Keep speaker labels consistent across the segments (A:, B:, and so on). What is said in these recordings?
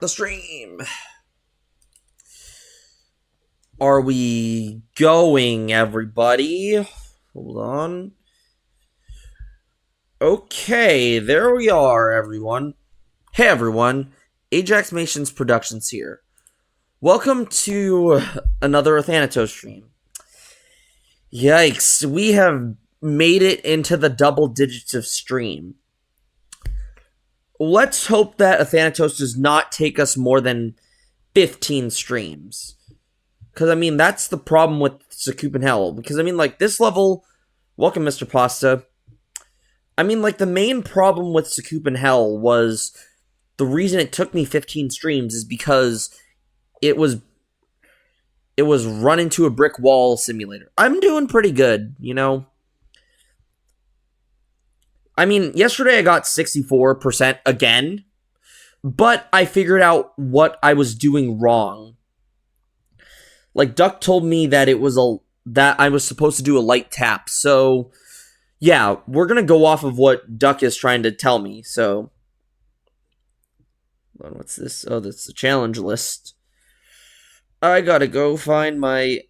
A: the stream. Are we going, everybody? Hold on. Okay, there we are, everyone. Hey, everyone. Ajax Masons Productions here. Welcome to another Athanatos stream. Yikes, we have made it into the double digits of stream. Let's hope that Athanatos does not take us more than 15 streams. Because, I mean, that's the problem with Sakup in Hell. Because, I mean, like, this level... Welcome, Mr. Pasta. I mean, like, the main problem with Sakup in Hell was... The reason it took me 15 streams is because it was run into a brick wall simulator. I'm doing pretty good, you know? I mean, yesterday I got 64% again. But I figured out what I was doing wrong. Like, Duck told me that that I was supposed to do a light tap. So, yeah, we're going to go off of what Duck is trying to tell me. So, what's this? Oh, that's the challenge list. I gotta go find my...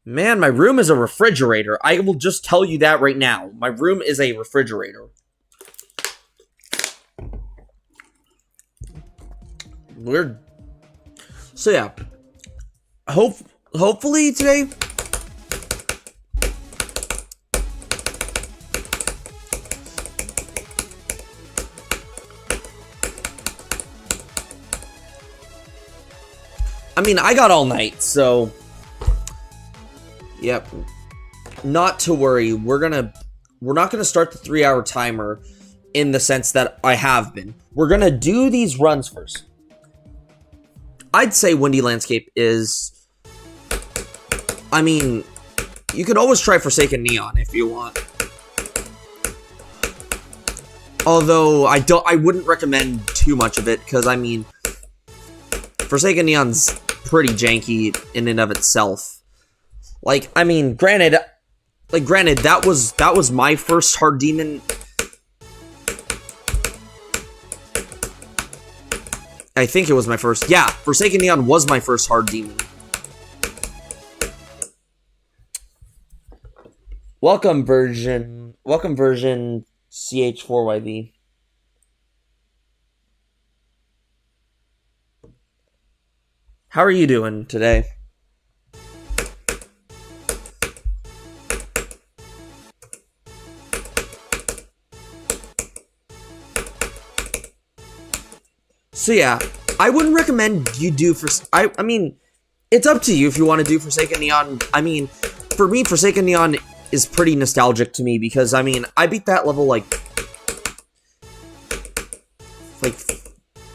A: Man, my room is a refrigerator. I will just tell you that right now. My room is a refrigerator. So, yeah. Hopefully today... I mean, I got all night, so... Yep. Not to worry. We're not gonna start the 3-hour timer in the sense that I have been. We're gonna do these runs first. I'd say Windy Landscape is... I mean, you could always try Forsaken Neon if you want. Although, I wouldn't recommend too much of it, because, I mean... Forsaken Neon's pretty janky in and of itself. Like, I mean, granted, that was my first hard demon. I think it was my first. Yeah, Forsaken Neon was my first hard demon. Welcome version CH4YV. How are you doing today? So yeah, I wouldn't recommend you do I mean, it's up to you if you want to do Forsaken Neon. I mean, for me, Forsaken Neon is pretty nostalgic to me because, I mean, I beat that level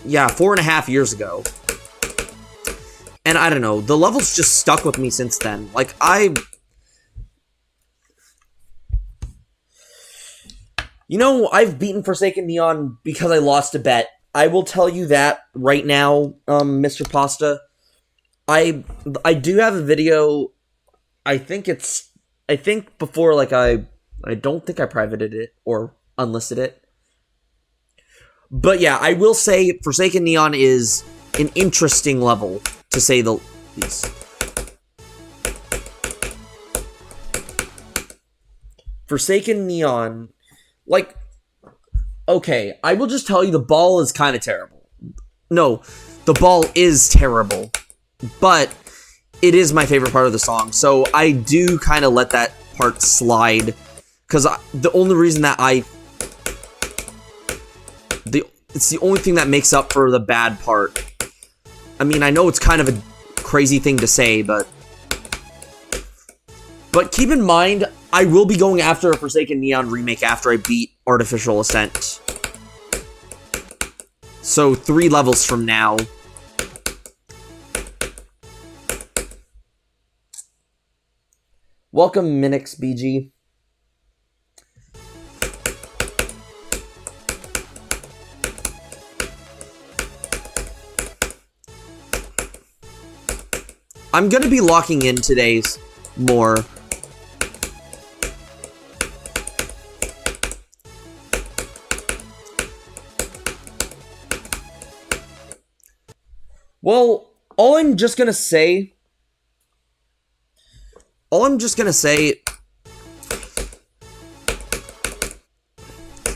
A: yeah, 4.5 years ago. And I don't know, the level's just stuck with me since then. Like, you know, I've beaten Forsaken Neon because I lost a bet. I will tell you that right now, Mr. Pasta. I do have a video, I think before, like, I don't think I privated it or unlisted it. But yeah, I will say Forsaken Neon is an interesting level, to say the least. Forsaken Neon, like, okay, I will just tell you the ball is kind of terrible. No, the ball is terrible, but it is my favorite part of the song, so I do kind of let that part slide, because the only reason that it's the only thing that makes up for the bad part. I mean, I know it's kind of a crazy thing to say, but keep in mind, I will be going after a Forsaken Neon remake after I beat Artificial Ascent. So, 3 levels from now. Welcome, Minix BG. I'm gonna be locking in today's more. Well, all I'm just gonna say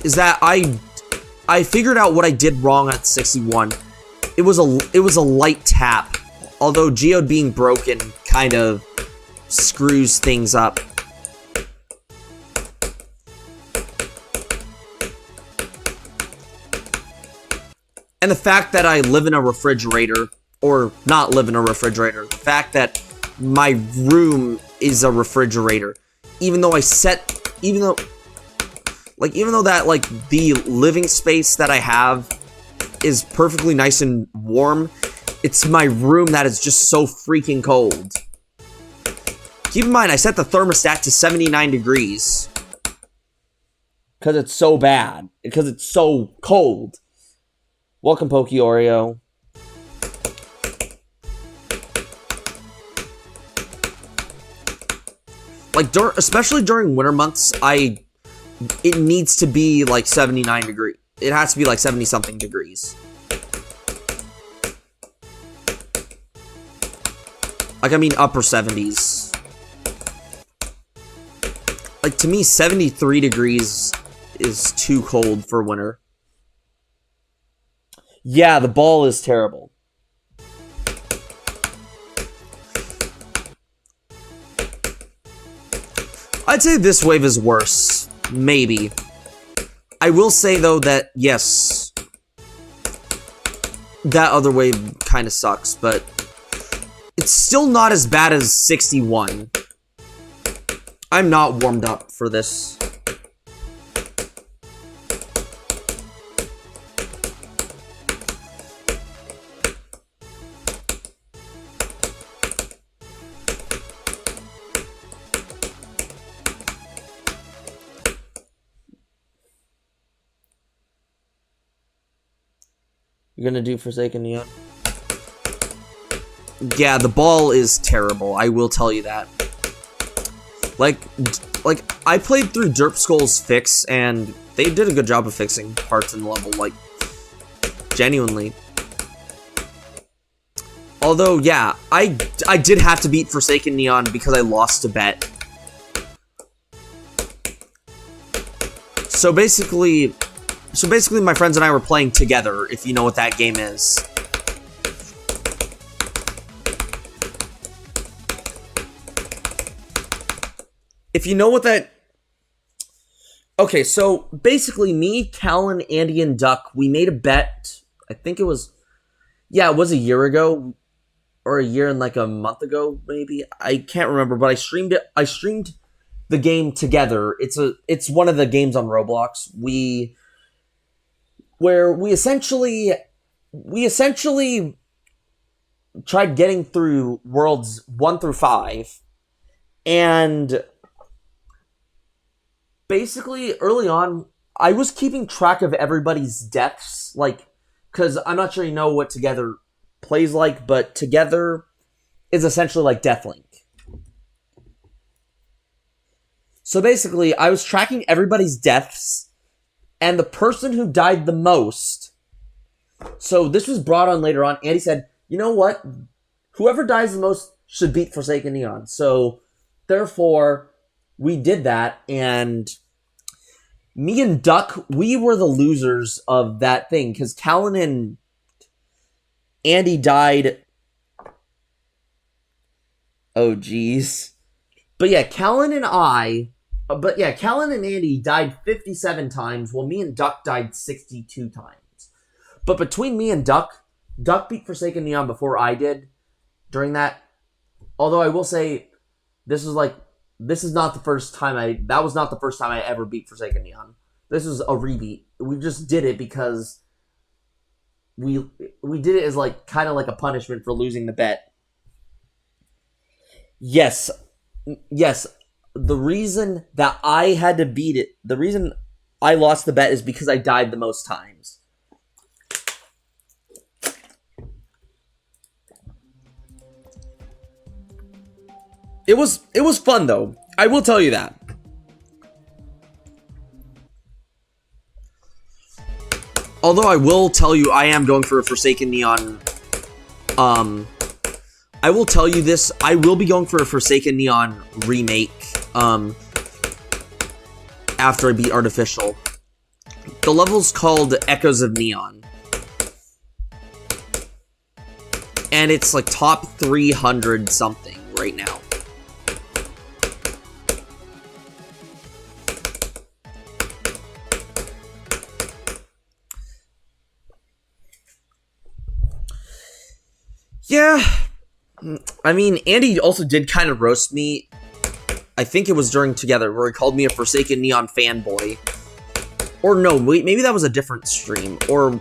A: is that I figured out what I did wrong at 61. It was a light tap. Although Geode being broken kind of screws things up. And the fact that I live in a refrigerator, or not live in a refrigerator, the fact that my room is a refrigerator, even though that, like, the living space that I have is perfectly nice and warm, it's my room that is just so freaking cold. Keep in mind, I set the thermostat to 79 degrees. Because it's so bad. Because it's so cold. Welcome, Poke Oreo. Like, especially during winter months, it needs to be like 79 degrees. It has to be like 70-something degrees. Like, I mean, upper 70s. Like, to me, 73 degrees is too cold for winter. Yeah, the ball is terrible. I'd say this wave is worse. Maybe. I will say, though, that, yes, that other wave kind of sucks, but it's still not as bad as 61. I'm not warmed up for this. You're gonna do Forsaken Neon? Yeah, the ball is terrible. I will tell you that. Like I played through Derp Skull's fix, and they did a good job of fixing parts in the level, like, genuinely. Although, yeah, I did have to beat Forsaken Neon because I lost a bet. So basically, my friends and I were playing together, if you know what that game is. If you know what that... Okay, so basically me, Callan, Andy, and Duck, we made a bet. I think it was... Yeah, it was a year ago. Or a year and like a month ago, maybe. I can't remember, but I streamed it. I streamed the game together. It's one of the games on Roblox. Where we essentially tried getting through worlds 1 through 5, and basically early on I was keeping track of everybody's deaths, like, because I'm not sure you know what Together plays like, but Together is essentially like Deathlink. So basically I was tracking everybody's deaths, and the person who died the most... So this was brought on later on. Andy said, you know what? Whoever dies the most should beat Forsaken Neon. So, therefore, we did that. And me and Duck, we were the losers of that thing. Because Callan and Andy died... Oh, jeez. But yeah, Callan and Andy died 57 times, while me and Duck died 62 times. But between me and Duck beat Forsaken Neon before I did during that. Although I will say, that was not the first time I ever beat Forsaken Neon. This was a rebeat. We just did it because we did it as like kind of like a punishment for losing the bet. Yes. The reason that I had to beat it, the reason I lost the bet is because I died the most times. It was fun though. I will tell you that. Although I will tell you, I am going for a Forsaken Neon I will tell you this, I will be going for a Forsaken Neon remake, after I beat Artificial. The level's called Echoes of Neon. And it's like top 300 something right now. Yeah, I mean, Andy also did kind of roast me. I think it was during Together, where he called me a Forsaken Neon fanboy. Or no, wait, maybe that was a different stream. Or...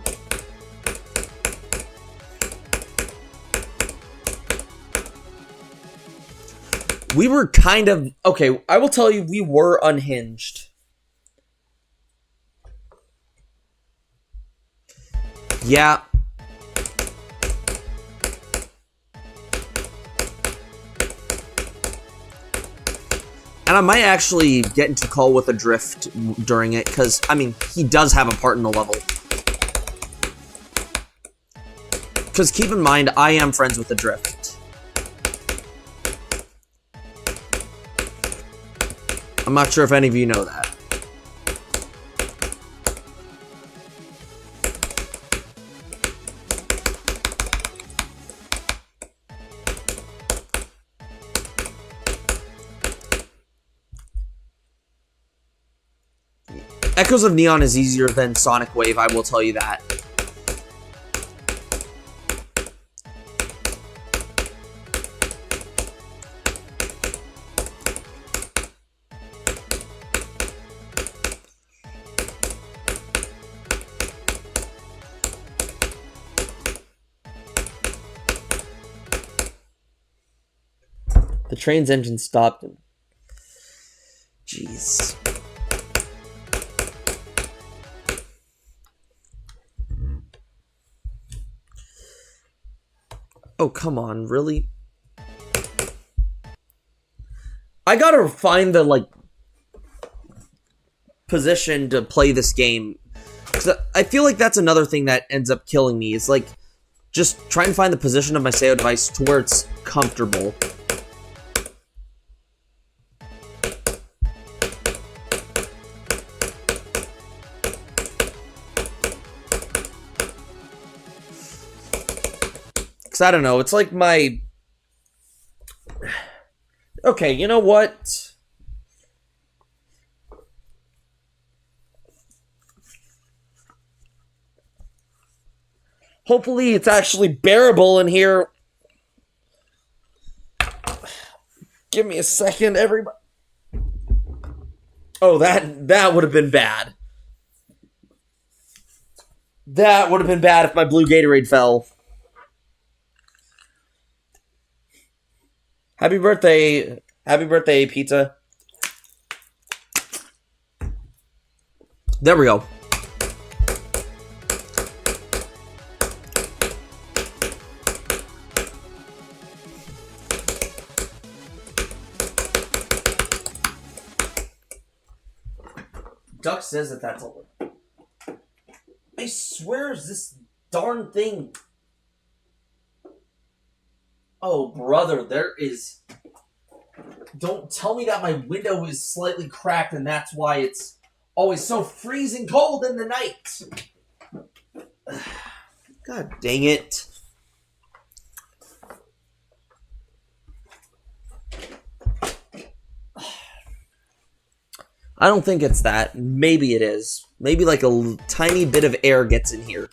A: we were kind of... okay, I will tell you, we were unhinged. Yeah. And I might actually get into call with Adrift during it, because, I mean, he does have a part in the level. Because keep in mind, I am friends with Adrift. I'm not sure if any of you know that. Echoes of Neon is easier than Sonic Wave, I will tell you that. The train's engine stopped. Jeez. Oh, come on, really? I gotta find the, like, position to play this game. Because I feel like that's another thing that ends up killing me, is, like, just trying to find the position of my Sayo device to where it's comfortable. Because I don't know, it's like my... okay, you know what? Hopefully it's actually bearable in here. Give me a second, everybody. Oh, that would have been bad. That would have been bad if my blue Gatorade fell. Happy birthday, pizza. There we go. Duck says that that's all. I swear it's this darn thing. Oh, brother, there is... don't tell me that my window is slightly cracked and that's why it's always so freezing cold in the night. God dang it. I don't think it's that. Maybe it is. Maybe like a tiny bit of air gets in here.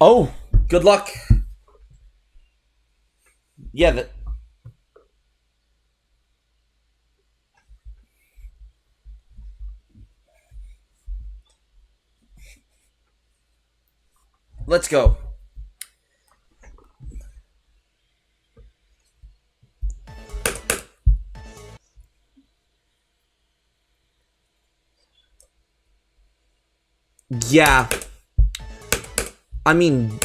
A: Oh, good luck. Yeah, that... Let's go. Yeah. I mean,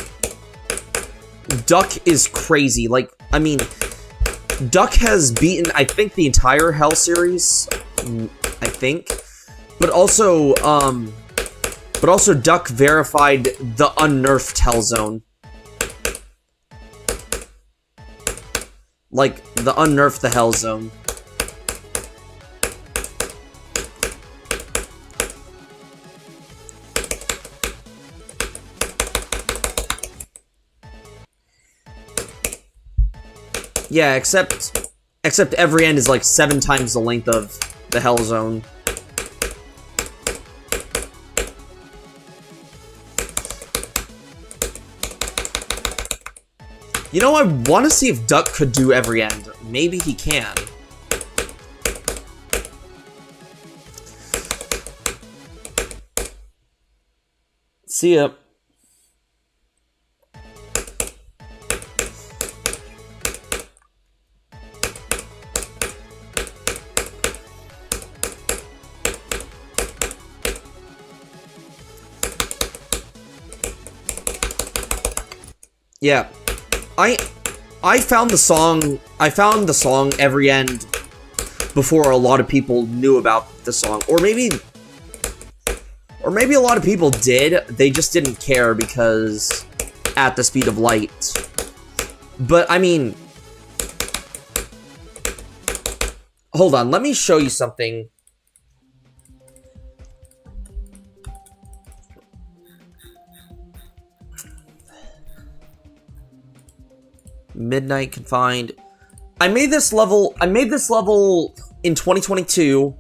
A: Duck is crazy. Like, I mean, Duck has beaten, I think, the entire Hell series. I think. But also Duck verified the unnerfed Hell Zone. Like, the unnerfed the Hell Zone. Yeah, except every end is like 7 times the length of the Hell Zone. You know, I want to see if Duck could do every end. Maybe he can. See ya. Yeah. I found the song every end before a lot of people knew about the song. Or maybe a lot of people did, they just didn't care because At the Speed of Light. But I mean, hold on, let me show you something. Midnight Confined. I made this level in 2022.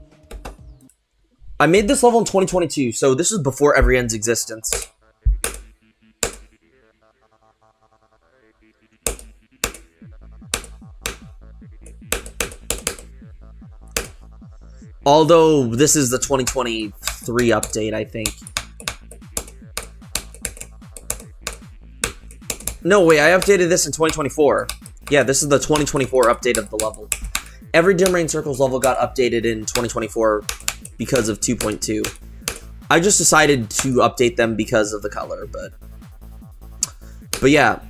A: I made this level in 2022, so this is before Every End's existence. Although this is the 2023 update, I think. No, wait, I updated this in 2024. Yeah, this is the 2024 update of the level. Every Dim Rain Circles level got updated in 2024 because of 2.2. I just decided to update them because of the color, but yeah.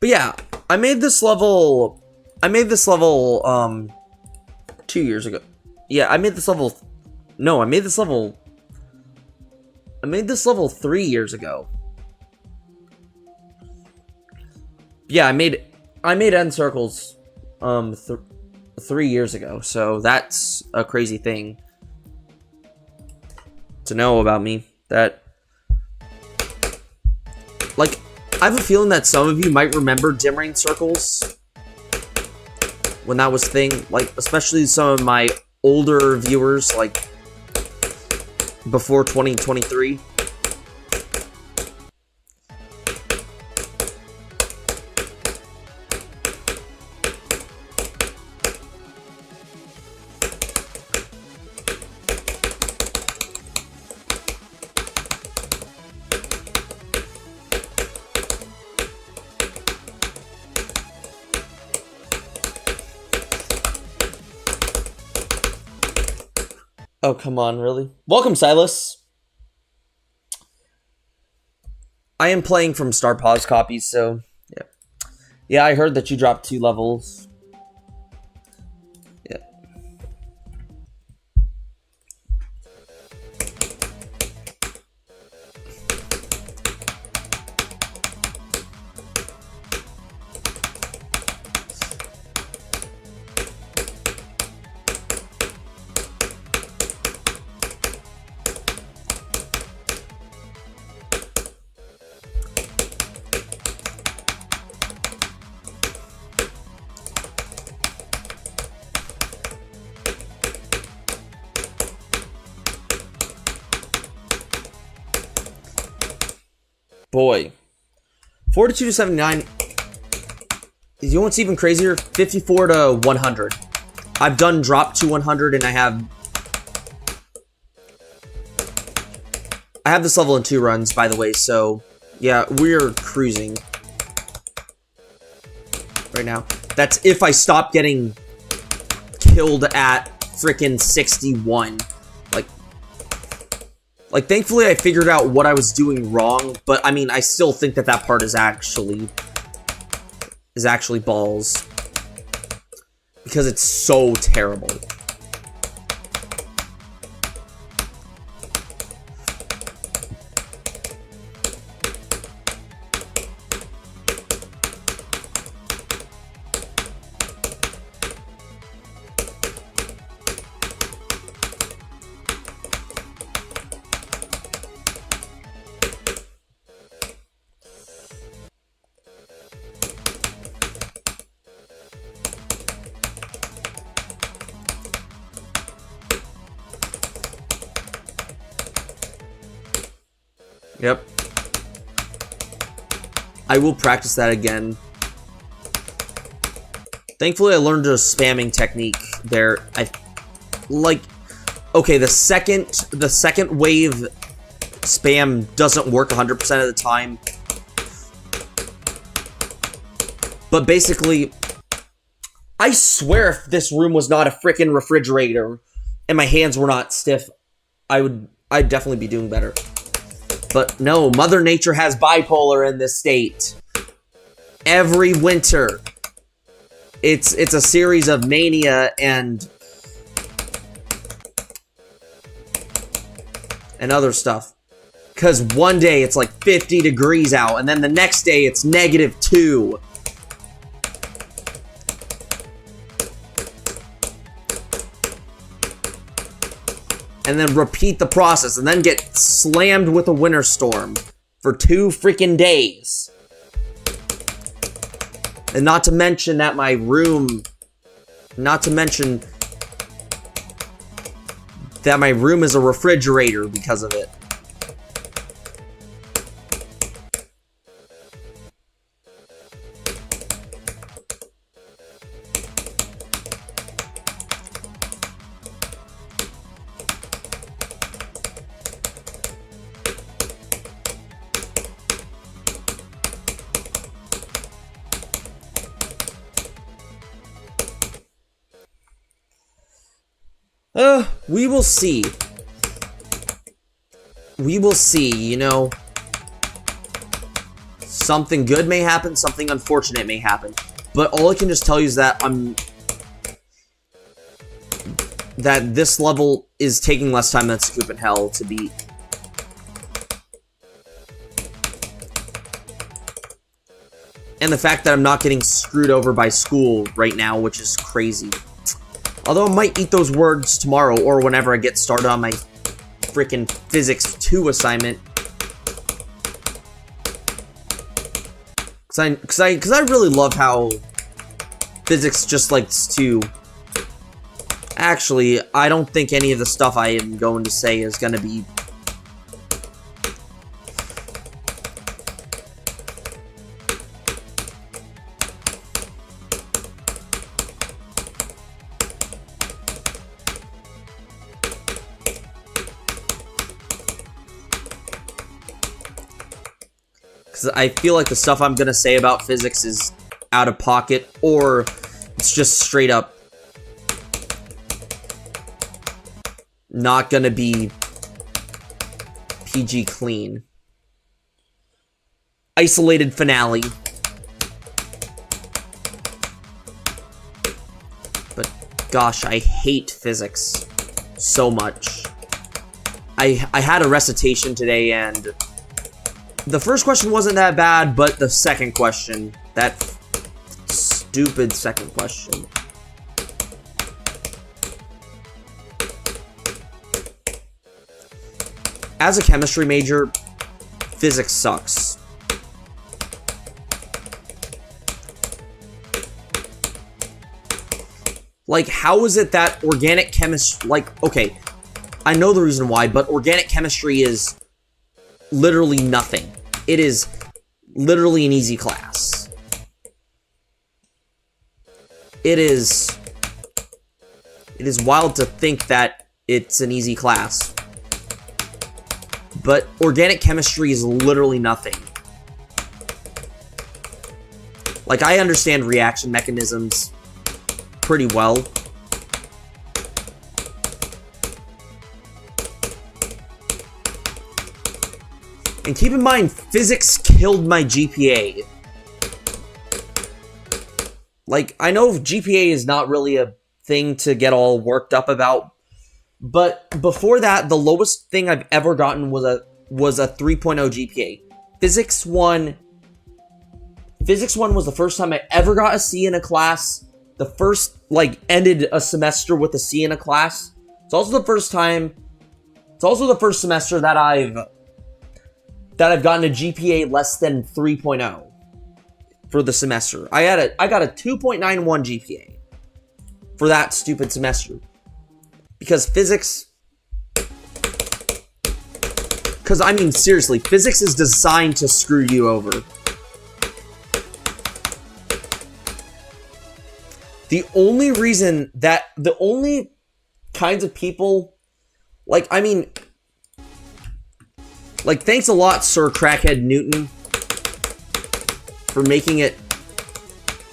A: But yeah, I made this level 2 years ago. Yeah, I made this level 3 years ago. Yeah, I made End Circles 3 years ago, so that's a crazy thing to know about me. That, like, I have a feeling that some of you might remember Dim Rain Circles when that was a thing, like, especially some of my older viewers, like, before 2023. Oh, come on, really? Welcome, Silas. I am playing from Star Pause copies, so yeah. Yeah, I heard that you dropped 2 levels. Yeah. boy. 42 to 79. You know what's even crazier? 54 to 100. I've done drop to 100 and I have this level in 2 runs, by the way, so yeah, we're cruising right now. That's if I stop getting killed at freaking 61. Like, thankfully I figured out what I was doing wrong, but I mean, I still think that that part is actually balls. Because it's so terrible. Yep. I will practice that again. Thankfully, I learned a spamming technique there. Okay, the second wave spam doesn't work 100% of the time. But basically, I swear if this room was not a freaking refrigerator and my hands were not stiff, I'd definitely be doing better. But no, Mother Nature has bipolar in this state. Every winter, it's a series of mania and other stuff. Because one day it's like 50 degrees out, and then the next day it's -2. And then repeat the process, and then get slammed with a winter storm for 2 freaking days. And not to mention that my room, is a refrigerator because of it. We will see. We will see, you know. Something good may happen, something unfortunate may happen. But all I can just tell you is that that this level is taking less time than Scoop and Hell to beat. And the fact that I'm not getting screwed over by school right now, which is crazy. Although I might eat those words tomorrow or whenever I get started on my freaking Physics 2 assignment. Cause I really love how Physics just likes to... Actually, I don't think any of the stuff I am going to say is going to be... I feel like the stuff I'm gonna say about physics is out of pocket, or it's just straight up not gonna be PG clean. Isolated finale. But gosh, I hate physics so much. I had a recitation today, and the first question wasn't that bad, but the second question, that stupid second question. As a chemistry major, physics sucks. Like, how is it that organic chemistry, like, okay, I know the reason why, but organic chemistry is literally nothing. it is literally an easy class. It is wild to think that it's an easy class. But organic chemistry is literally nothing. Like, I understand reaction mechanisms pretty well. And keep in mind, physics killed my GPA. Like, I know GPA is not really a thing to get all worked up about, but before that, the lowest thing I've ever gotten was a 3.0 GPA. Physics 1 was the first time I ever got a C in a class. The first, like, ended a semester with a C in a class. It's also the first semester that I've gotten a GPA less than 3.0 for the semester. I got a 2.91 GPA for that stupid semester. Because physics... Because, I mean, seriously, physics is designed to screw you over. The only kinds of people... Like, I mean... Like, thanks a lot, Sir Crackhead Newton, for making it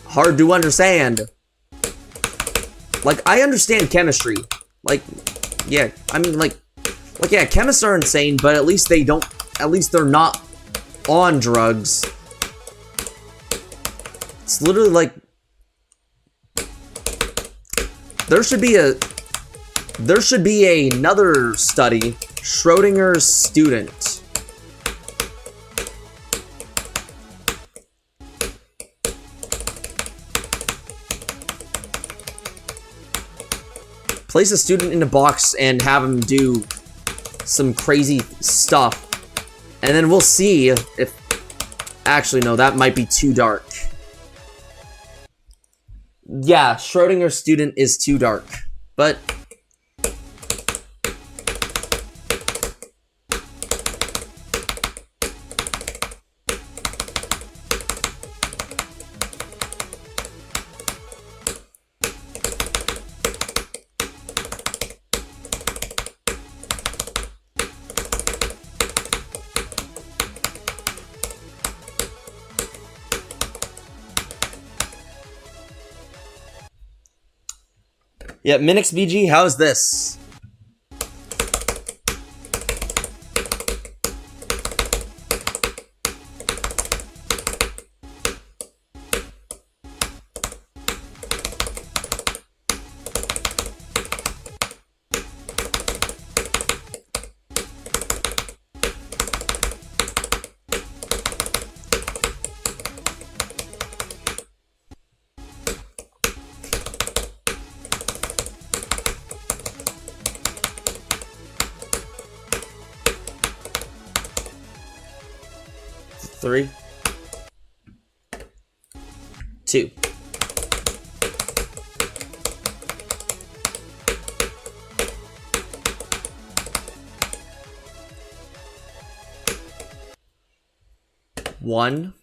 A: hard to understand. Like, I understand chemistry. Like, yeah, I mean, yeah, chemists are insane, but at least they're not on drugs. It's literally like, there should be another study, Schrodinger's student. Place a student in a box and have him do some crazy stuff. And then we'll see if... Actually, no, that might be too dark. Yeah, Schrodinger's student is too dark. But... yeah, Minix BG, how's this? Three, two. One.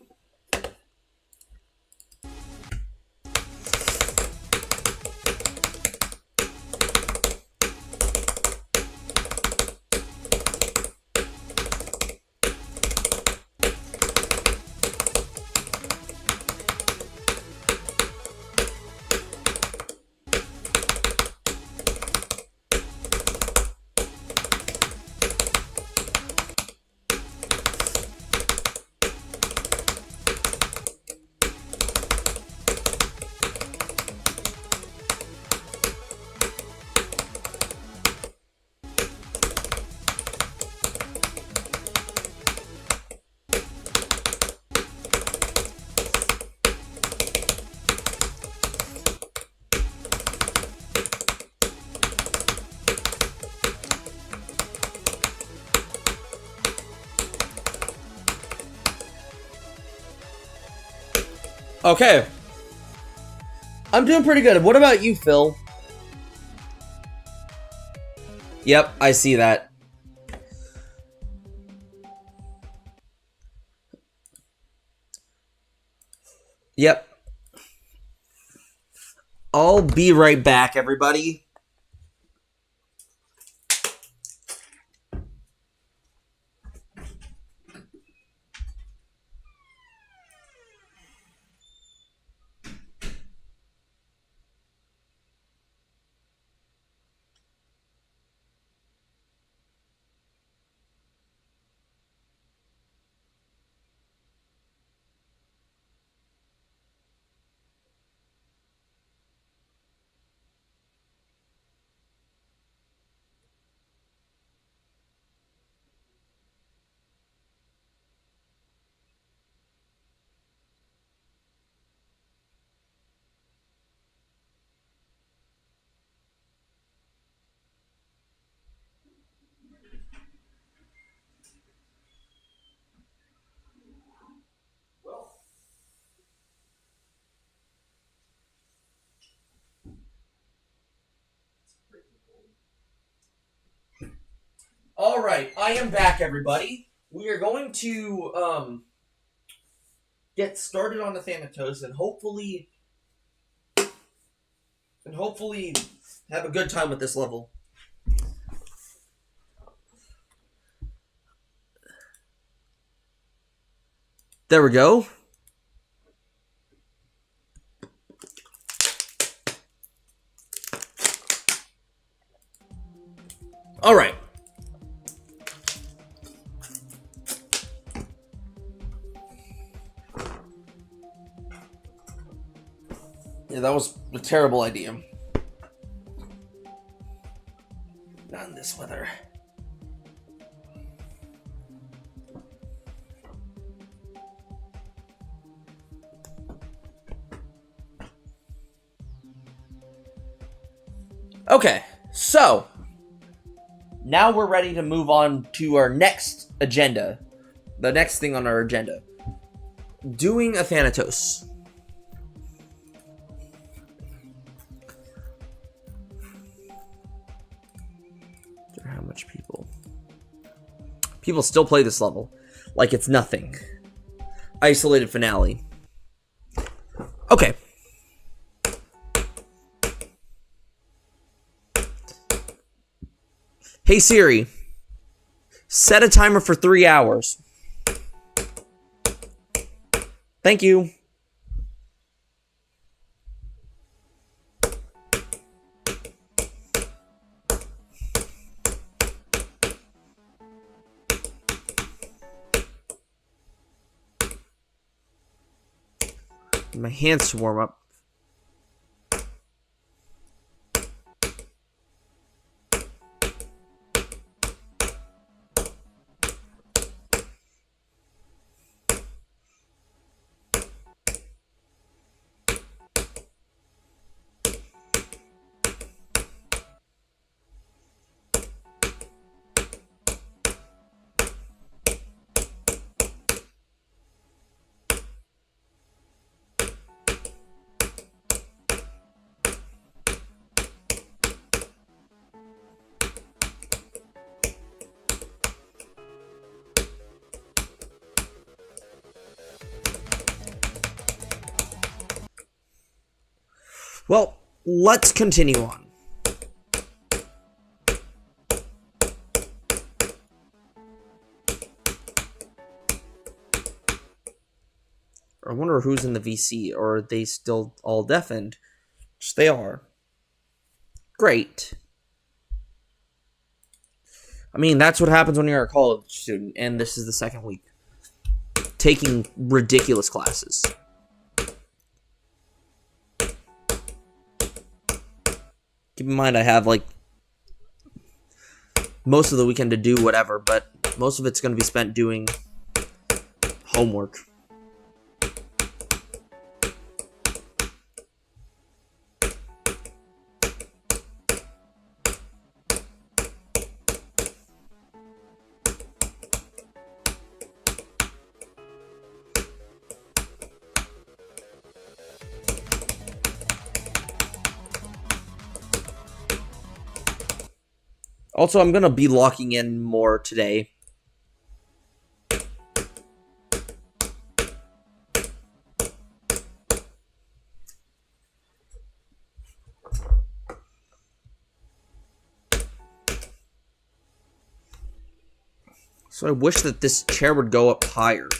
A: Okay. I'm doing pretty good. What about you, Phil? Yep, I see that. Yep. I'll be right back, everybody. All right, I am back, everybody. We are going to get started on the Athanatos and hopefully have a good time with this level. There we go. All right. Yeah, that was a terrible idea. Not in this weather. Okay, so now we're ready to move on to our next agenda. The next thing on our agenda. Doing Athanatos. How much people? People still play this level like it's nothing. Isolated finale. Okay. Hey Siri, set a timer for 3 hours. Thank you. My hands to warm up. Well, let's continue on. I wonder who's in the VC, or are they still all deafened? Which they are. Great. I mean, that's what happens when you're a college student, and this is the second week. Taking ridiculous classes. Keep in mind, I have, like, most of the weekend to do whatever, but most of it's going to be spent doing homework. Also, I'm going to be locking in more today. So I wish that this chair would go up higher.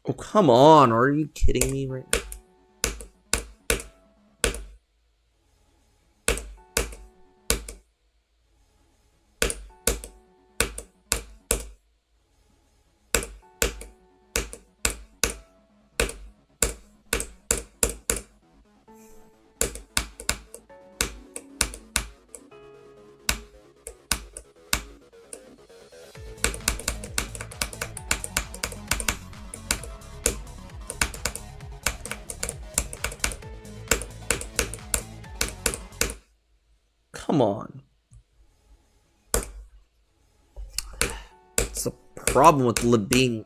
A: Oh, come on. Are you kidding me right now? Come on. It's the problem with living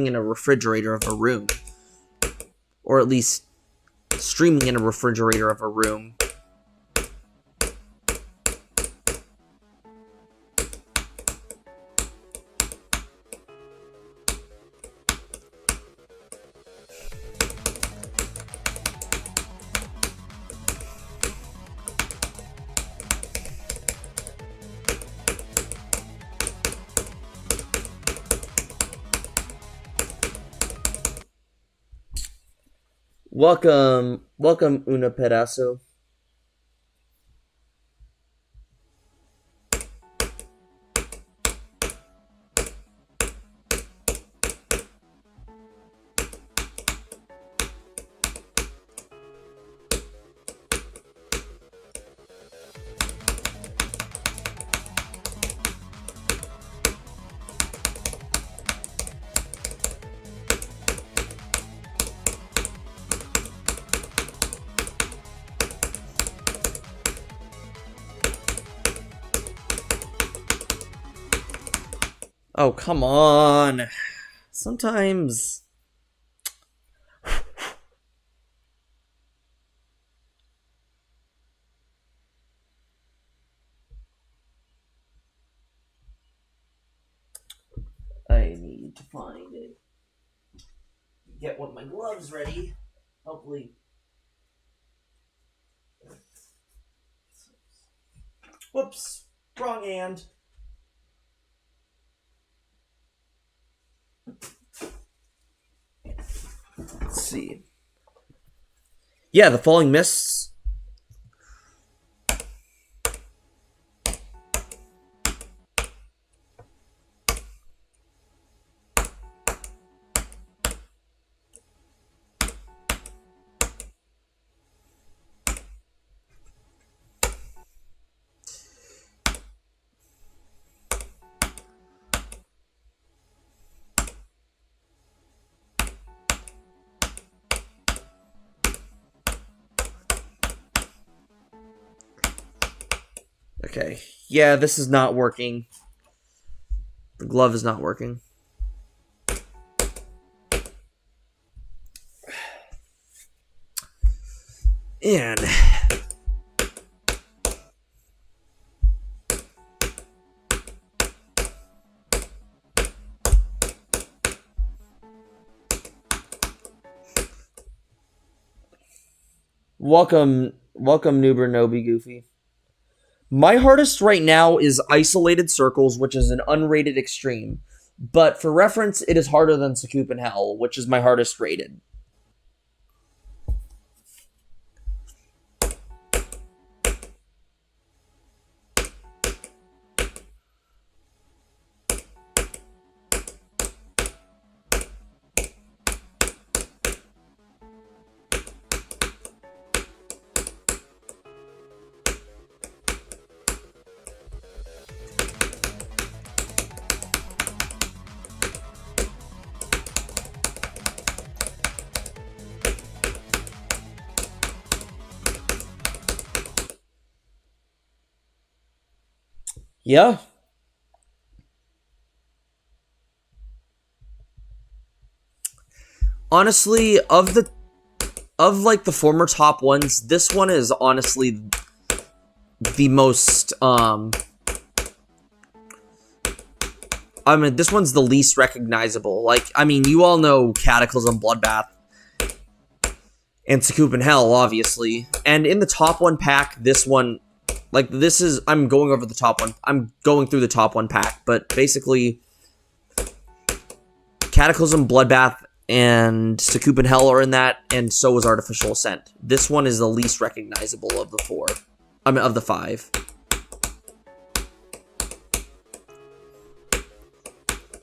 A: in a refrigerator of a room, or at least streaming in a refrigerator of a room. Welcome, Una Pedazo. Oh, come on. Sometimes. I need to find it. Get one of my gloves ready. Hopefully. Whoops. Wrong hand. Let's see. Yeah, the falling mists. Okay. Yeah, this is not working. The glove is not working. And welcome, Noober Nobi Goofy. My hardest right now is Isolated Circles, which is an unrated extreme. But for reference, it is harder than Sakup in Hell, which is my hardest rated. Yeah. Honestly, of like the former top ones, this one is honestly the most I mean, this one's the least recognizable. Like, I mean, you all know Cataclysm, Bloodbath, and Sakup and Hell, obviously. And in the top one pack, this one, like, this is, I'm going over the top one. I'm going through the top one pack, but basically, Cataclysm, Bloodbath, and Sakup and Hell are in that, and so is Artificial Ascent. This one is the least recognizable of the four. I mean, of the five.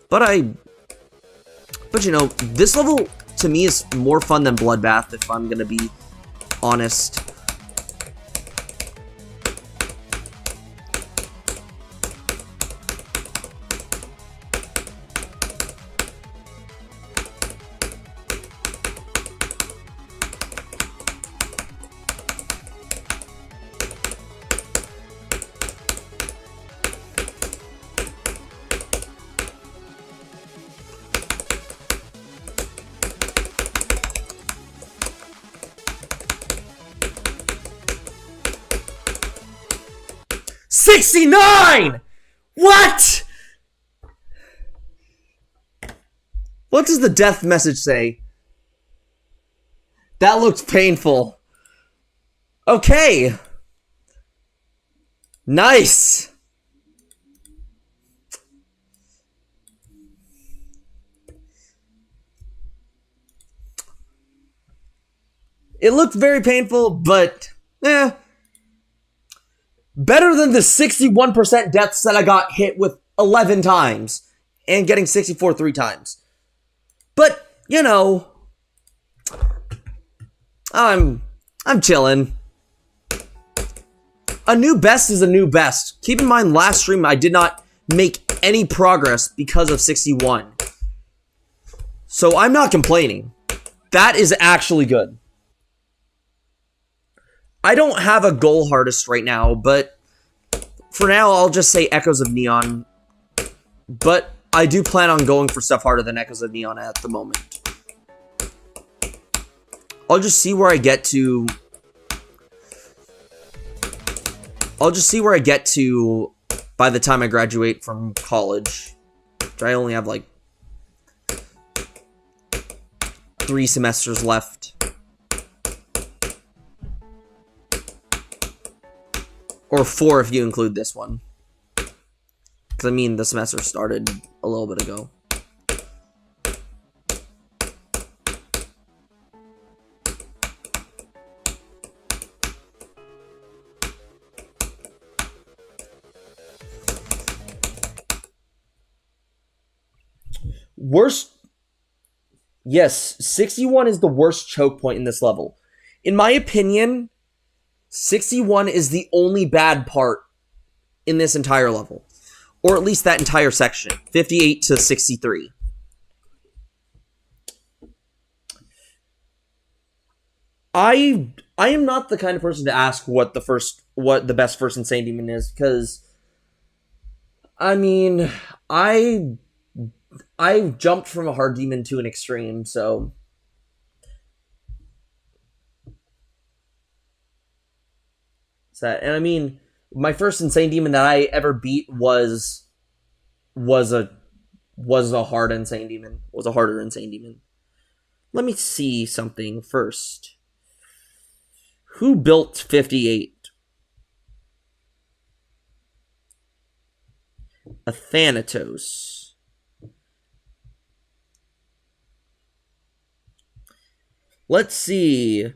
A: But you know, this level, to me, is more fun than Bloodbath, if I'm gonna be honest. $69! What? What does the death message say? That looks painful. Okay. Nice. It looked very painful, but better than the 61% deaths that I got hit with 11 times and getting 64 3 times. But, you know, I'm chilling. A new best is a new best. Keep in mind, last stream I did not make any progress because of 61. So I'm not complaining. That is actually good. I don't have a goal hardest right now, but for now, I'll just say Echoes of Neon. But I do plan on going for stuff harder than Echoes of Neon at the moment. I'll just see where I get to. I'll just see where I get to by the time I graduate from college. I only have like 3 semesters left. Or 4 if you include this one. Because, I mean, the semester started a little bit ago. Worst... Yes, 61 is the worst choke point in this level. In my opinion, 61 is the only bad part in this entire level. Or at least that entire section. 58 to 63. I am not the kind of person to ask what the best first Insane Demon is, because I mean, I jumped from a hard demon to an extreme, so that, and I mean, my first Insane Demon that I ever beat was a hard Insane Demon. Was a harder Insane Demon. Let me see something first. Who built 58? Athanatos. Let's see.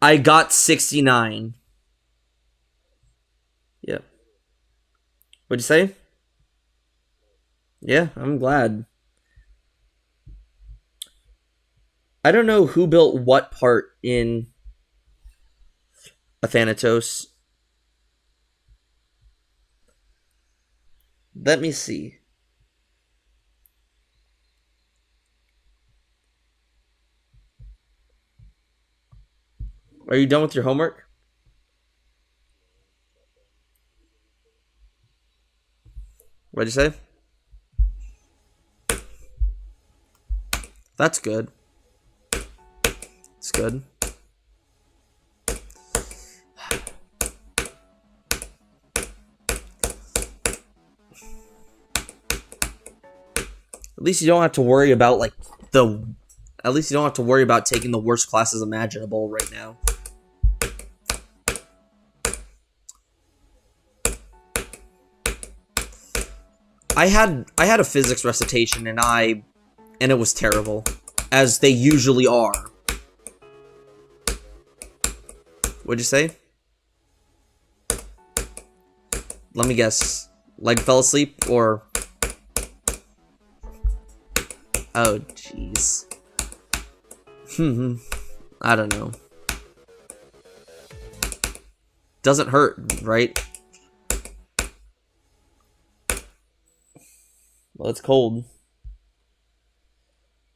A: I got 69. Yeah. What'd you say? Yeah, I'm glad. I don't know who built what part in Athanatos. Let me see. Are you done with your homework? What'd you say? That's good. It's good. At least you don't have to worry about like at least you don't have to worry about taking the worst classes imaginable right now. I had a physics recitation and it was terrible, as they usually are. What'd you say? Let me guess. Like fell asleep or... Oh, jeez. I don't know. Doesn't hurt, right? Well, it's cold.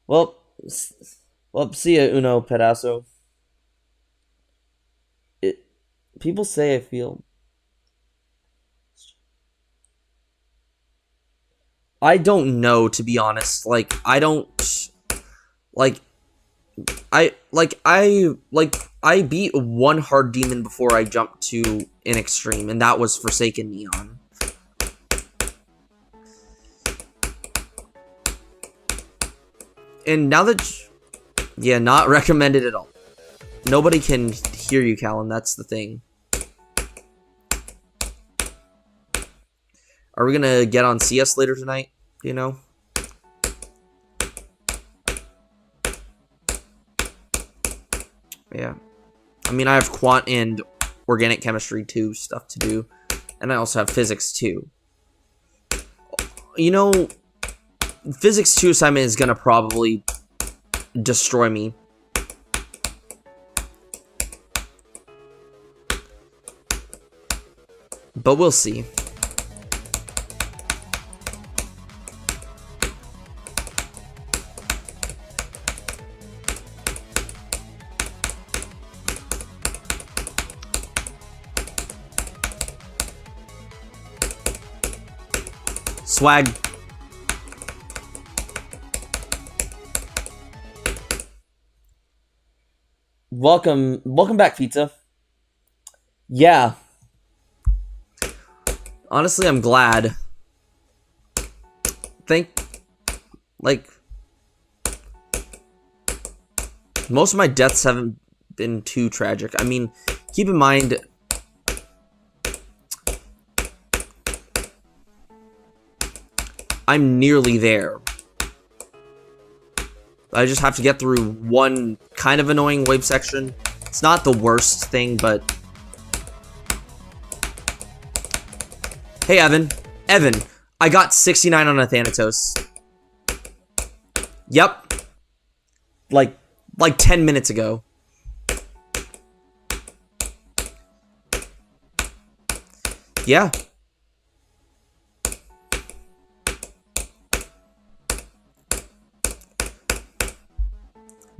A: Well, see ya, uno pedazo. People say I feel... I don't know, to be honest. Like, I don't... Like, I beat one hard demon before I jumped to an extreme, and that was Forsaken Neon. And now that... Yeah, not recommended at all. Nobody can hear you, Callum. That's the thing. Are we gonna get on CS later tonight? You know? Yeah. I mean, I have quant and organic chemistry 2 stuff to do. And I also have physics 2. You know, physics 2 assignment is gonna probably destroy me. But we'll see. Swag. Welcome back, Pizza. Yeah. Honestly, I'm glad. Most of my deaths haven't been too tragic. I mean, keep in mind, I'm nearly there. I just have to get through one kind of annoying wave section. It's not the worst thing, but... Hey, Evan. Evan, I got 69 on Athanatos. Yep. Like 10 minutes ago. Yeah.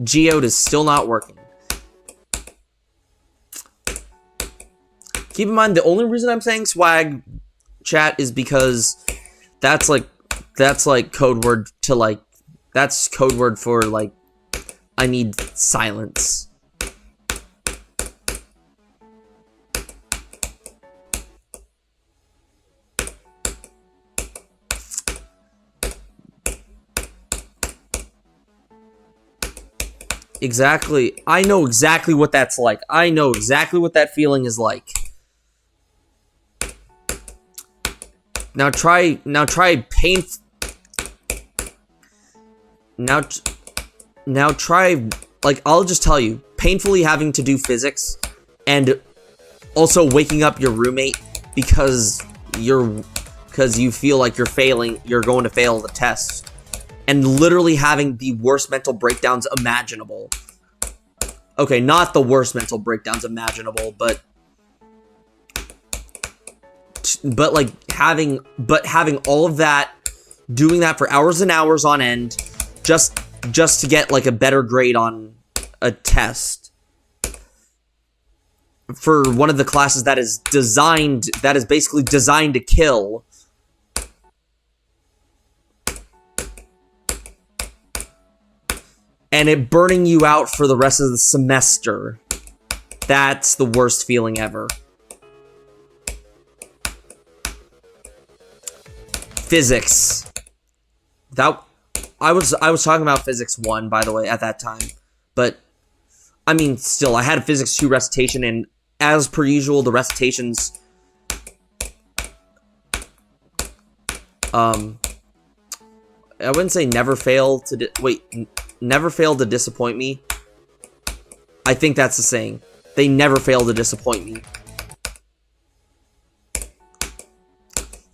A: Geode is still not working. Keep in mind, the only reason I'm saying swag chat is because that's code word to like, that's code word for like, I need silence. Exactly. I know exactly what that's like. I know exactly what that feeling is like. Now try pain. Now try, like, I'll just tell you, painfully having to do physics and also waking up your roommate because you feel like you're going to fail the test. And literally having the worst mental breakdowns imaginable. Okay, not the worst mental breakdowns imaginable, but like having all of that, doing that for hours and hours on end, just to get like a better grade on a test for one of the classes that is basically designed to kill. and it burning you out for the rest of the semester. That's the worst feeling ever. Physics. I was talking about physics 1, by the way, at that time. But I mean, still, I had a physics 2 recitation, and as per usual, the recitations I wouldn't say never fail to never fail to disappoint me. I think that's the saying. They never fail to disappoint me.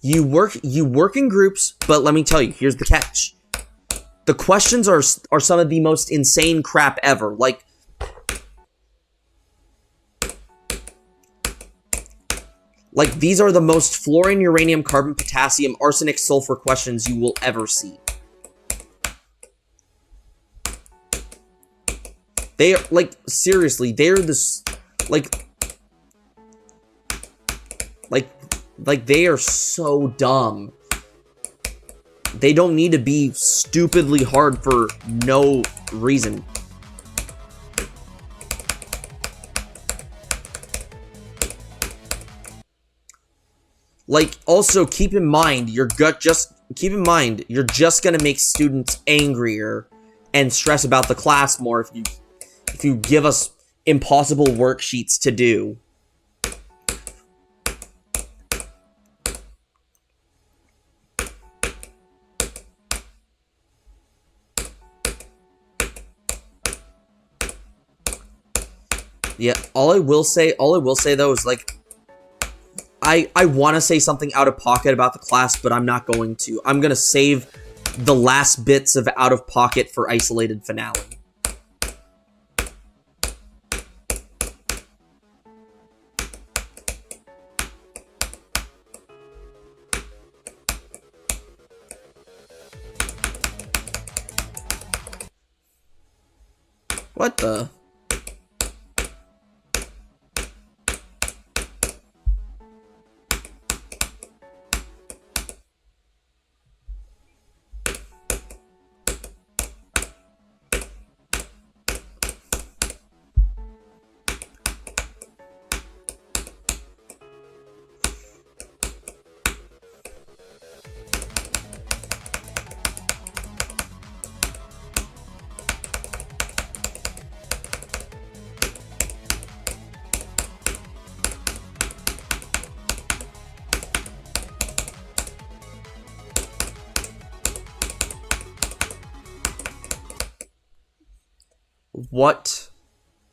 A: You work in groups, but let me tell you, here's the catch. The questions are some of the most insane crap ever. Like these are the most fluorine, uranium, carbon, potassium, arsenic, sulfur questions you will ever see. They are, like, seriously, they're this, like, they are so dumb. They don't need to be stupidly hard for no reason. Like, also keep in mind, you're just gonna make students angrier and stress about the class more if you give us impossible worksheets to do. Yeah, all I will say though is, like, I want to say something out of pocket about the class, but I'm not going to. I'm going to save the last bits of out of pocket for isolated finale. What the? What?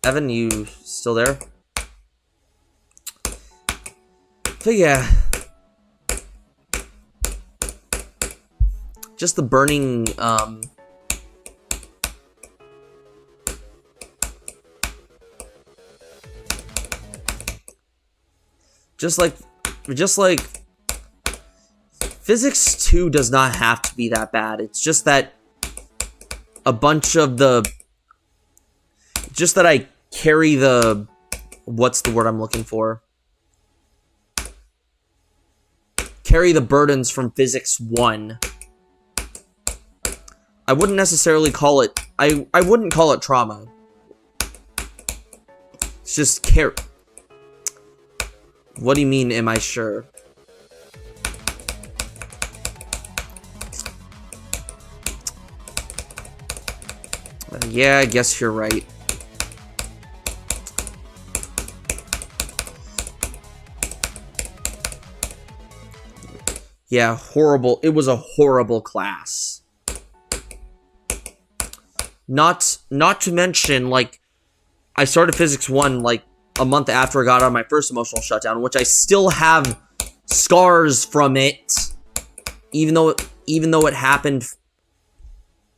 A: Evan, you still there? So yeah. Just the burning, just like Physics 2 does not have to be that bad. It's just that a bunch of the... Just that I carry the... What's the word I'm looking for? Carry the burdens from Physics 1. I wouldn't necessarily call it... I wouldn't call it trauma. It's just care... What do you mean, am I sure? Yeah, I guess you're right. Yeah, horrible. It was a horrible class. Not to mention, like, I started Physics 1, like, a month after I got out of my first emotional shutdown, which I still have scars from it, even though it happened,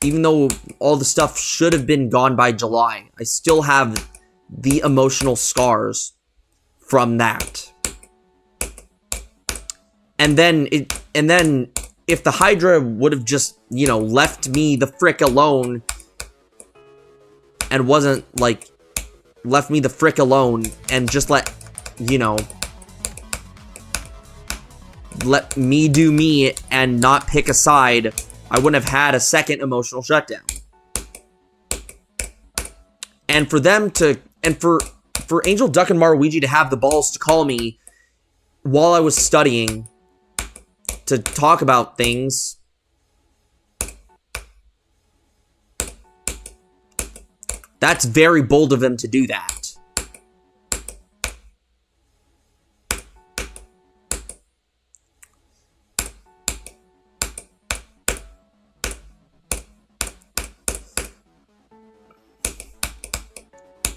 A: even though all the stuff should have been gone by July. I still have the emotional scars from that. And then if the Hydra would have just, you know, left me the frick alone and wasn't, like, left me the frick alone and just let, you know, let me do me and not pick a side, I wouldn't have had a second emotional shutdown. And for them to, and for Angel, Duck, and Maruigi to have the balls to call me while I was studying to talk about things. That's very bold of them to do that.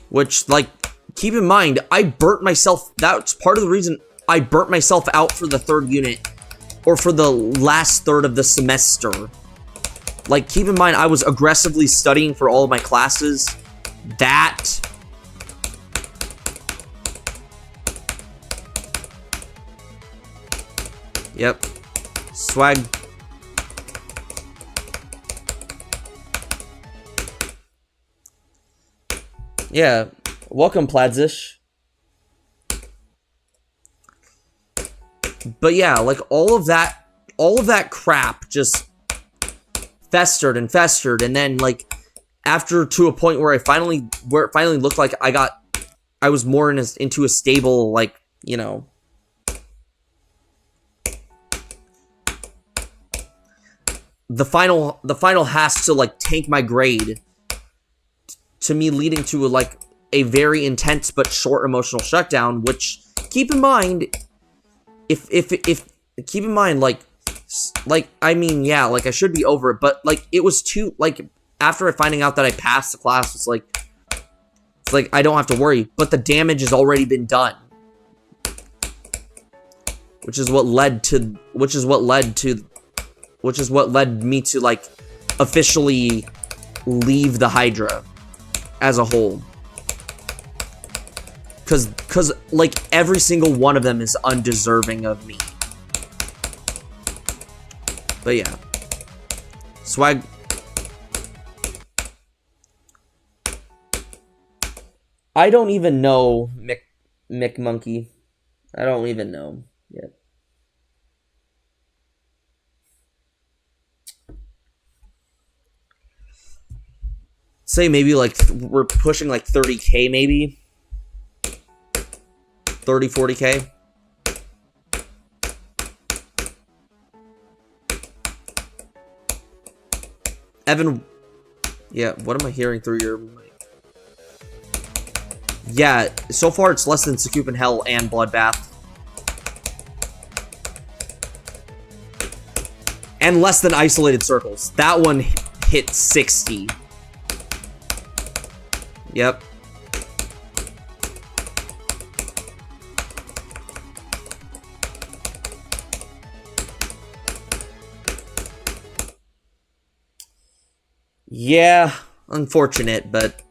A: Which, like, keep in mind, I burnt myself. That's part of the reason I burnt myself out for the third unit. Or for the last third of the semester. Like, keep in mind, I was aggressively studying for all of my classes. That. Yep. Swag. Yeah. Welcome, Pladzish. But yeah, like, all of that crap just festered and festered, and then, like, after, to a point where it finally looked like I was more into a stable, like, you know, the final has to, like, tank my grade, to me leading to, like, a very intense but short emotional shutdown, which, keep in mind, keep in mind, like, I mean, yeah, like, I should be over it, but, like, it was too, like, after finding out that I passed the class, it's like, I don't have to worry, but the damage has already been done. Which is what led me to, like, officially leave the Hydra as a whole. Cause, like, every single one of them is undeserving of me. But yeah. Swag. I don't even know Mick Monkey. I don't even know yet. Say maybe, like, we're pushing, like, 30K maybe. 30, 40K. Evan, yeah, what am I hearing through your mic? Yeah, so far it's less than Scoop and Hell and Bloodbath. And less than Isolated Circles. That one hit 60. Yep. Yeah, unfortunate, but...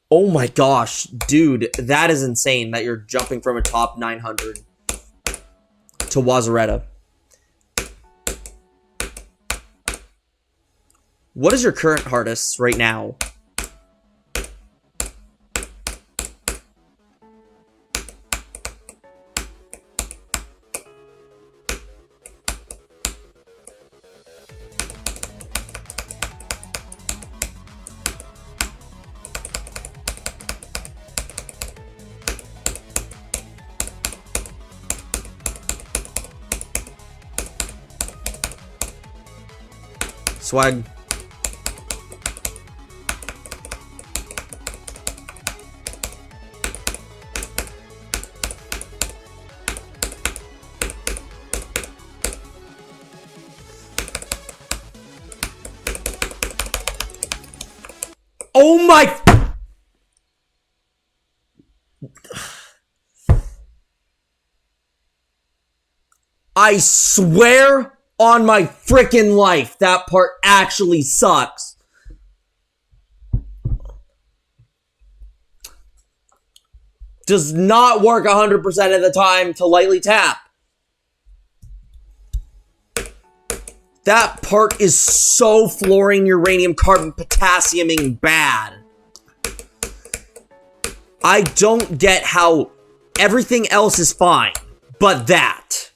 A: Oh my gosh, dude, that is insane that you're jumping from a top 900 to Wazaretta. What is your current hardest right now? Swag. Oh my... I swear on my freaking life, that part actually sucks. Does not work 100% of the time to lightly tap. That part is so fluorine, uranium, carbon, potassiuming bad. I don't get how everything else is fine, but that.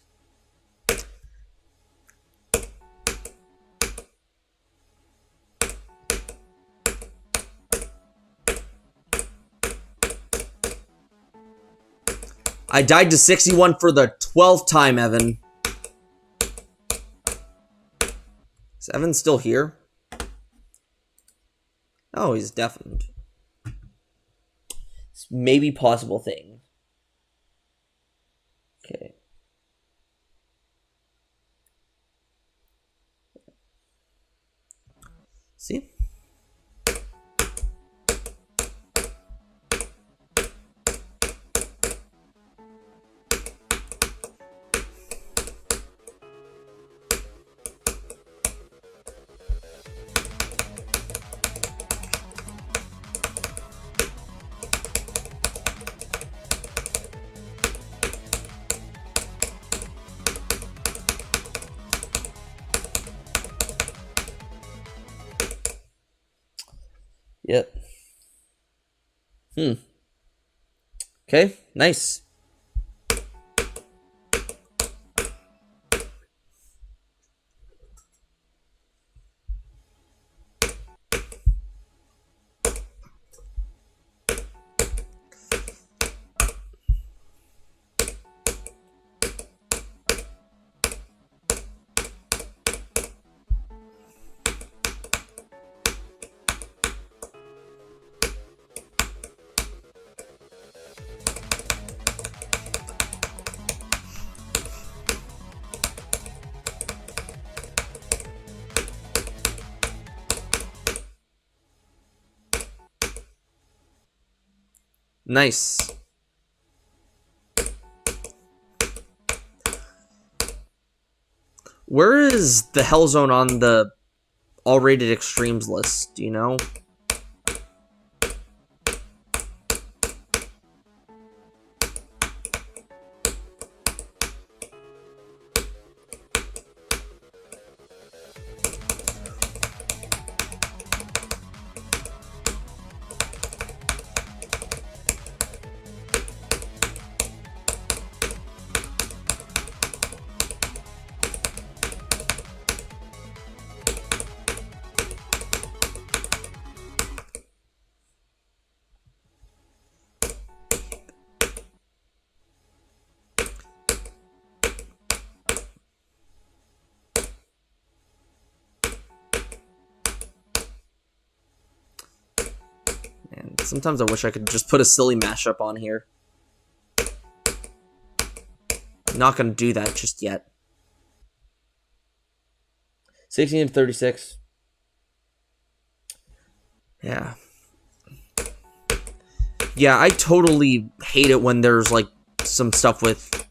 A: I died to 61 for the 12th time, Evan. Is Evan still here? Oh, he's deafened. It's maybe possible thing. Okay. See? Yep. Okay, nice. Nice. Where is the Hell Zone on the all rated extremes list? Do you know? And sometimes I wish I could just put a silly mashup on here. I'm not gonna do that just yet. 16 of 36. Yeah. Yeah, I totally hate it when there's like some stuff with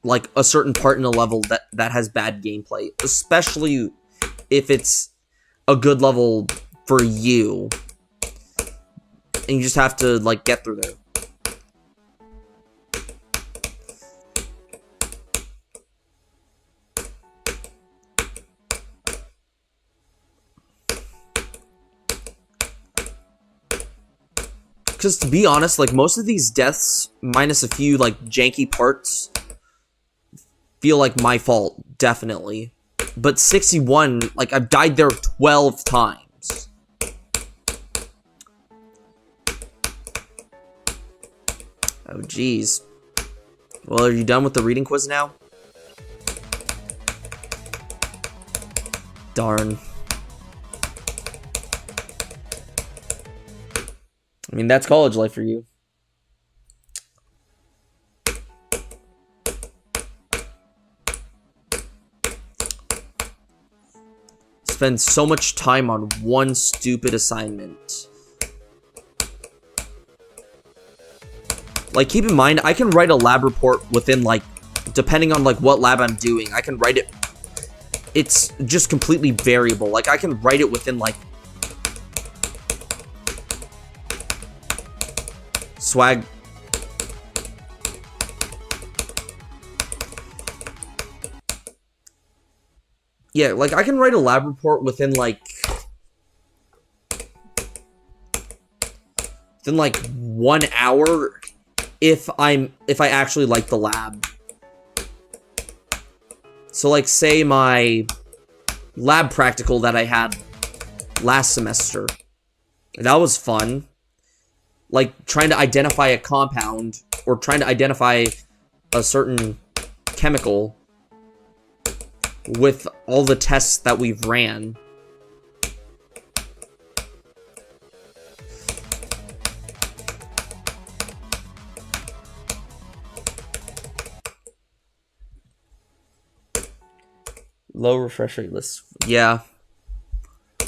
A: like a certain part in a level that has bad gameplay, especially if it's a good level for you. And you just have to, like, get through there. Because, to be honest, like, most of these deaths, minus a few, like, janky parts, feel like my fault, definitely. But 61, like, I've died there 12 times. Oh, geez. Well, are you done with the reading quiz now? Darn. I mean, that's college life for you. Spend so much time on one stupid assignment. Like, keep in mind, I can write a lab report within, like, depending on, like, what lab I'm doing, I can write it. It's just completely variable. Like, I can write it within, like, swag. Yeah, like, I can write a lab report within, like, 1 hour if I actually like the lab. So, like, say my lab practical that I had last semester. That was fun. Like, trying to identify a compound, or trying to identify a certain chemical with all the tests that we've ran. Low refresh rate list. Yeah.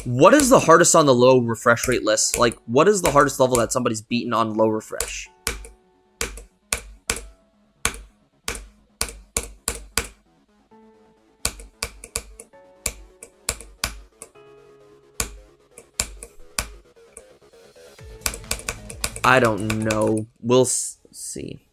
A: What is the hardest on the low refresh rate list? Like, what is the hardest level that somebody's beaten on low refresh? I don't know. We'll see.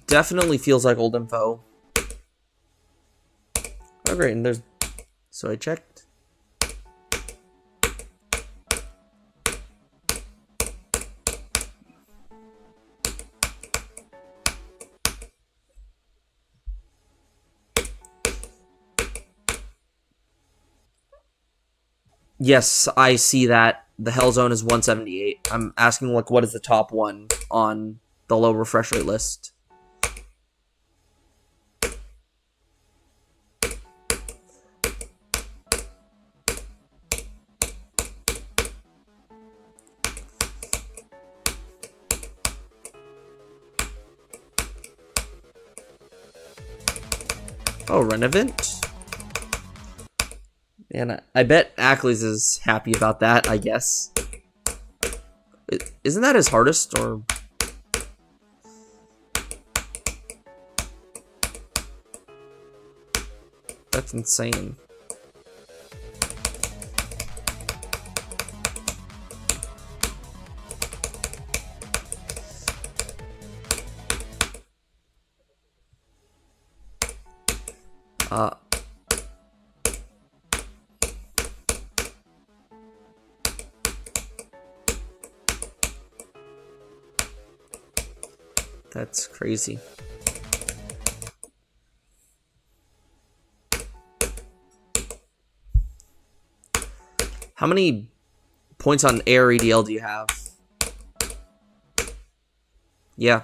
A: Definitely feels like old info. Oh great, and there's... So I checked. Yes, I see that. The Hell Zone is 178. I'm asking, like, what is the top one on the low refresh rate list? Oh, Renovant? And I bet Ackley's is happy about that, I guess. Isn't that his hardest, or... That's insane. That's crazy. How many points on air EDL do you have? Yeah.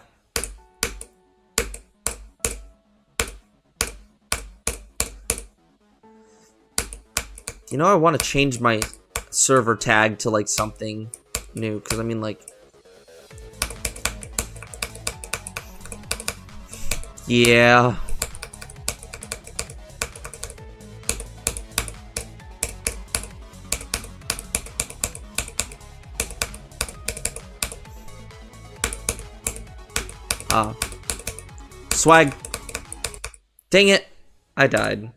A: You know, I want to change my server tag to, like, something new, because, I mean, like... Yeah. Swag. Dang it. I died.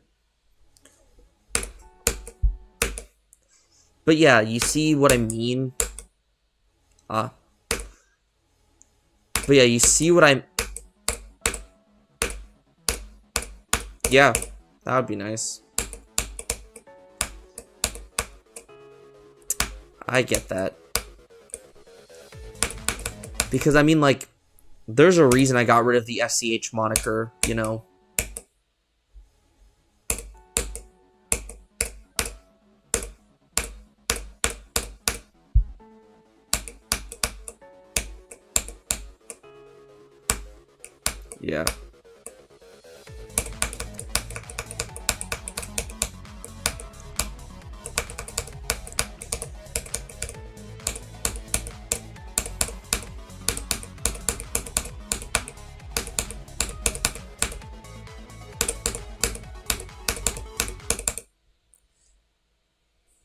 A: But yeah, you see what I mean? But yeah, you see what I'm... Yeah, that would be nice. I get that. Because, I mean, like, there's a reason I got rid of the SCH moniker, you know? Yeah.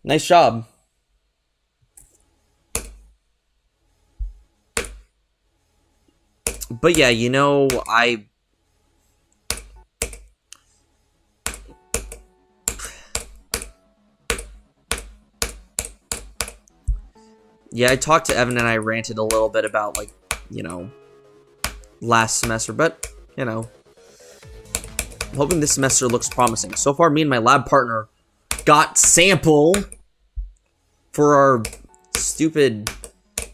A: Nice job. But yeah, you know, yeah, I talked to Evan and I ranted a little bit about, like, you know, last semester, but, you know, I'm hoping this semester looks promising. So far, me and my lab partner got sample for our stupid,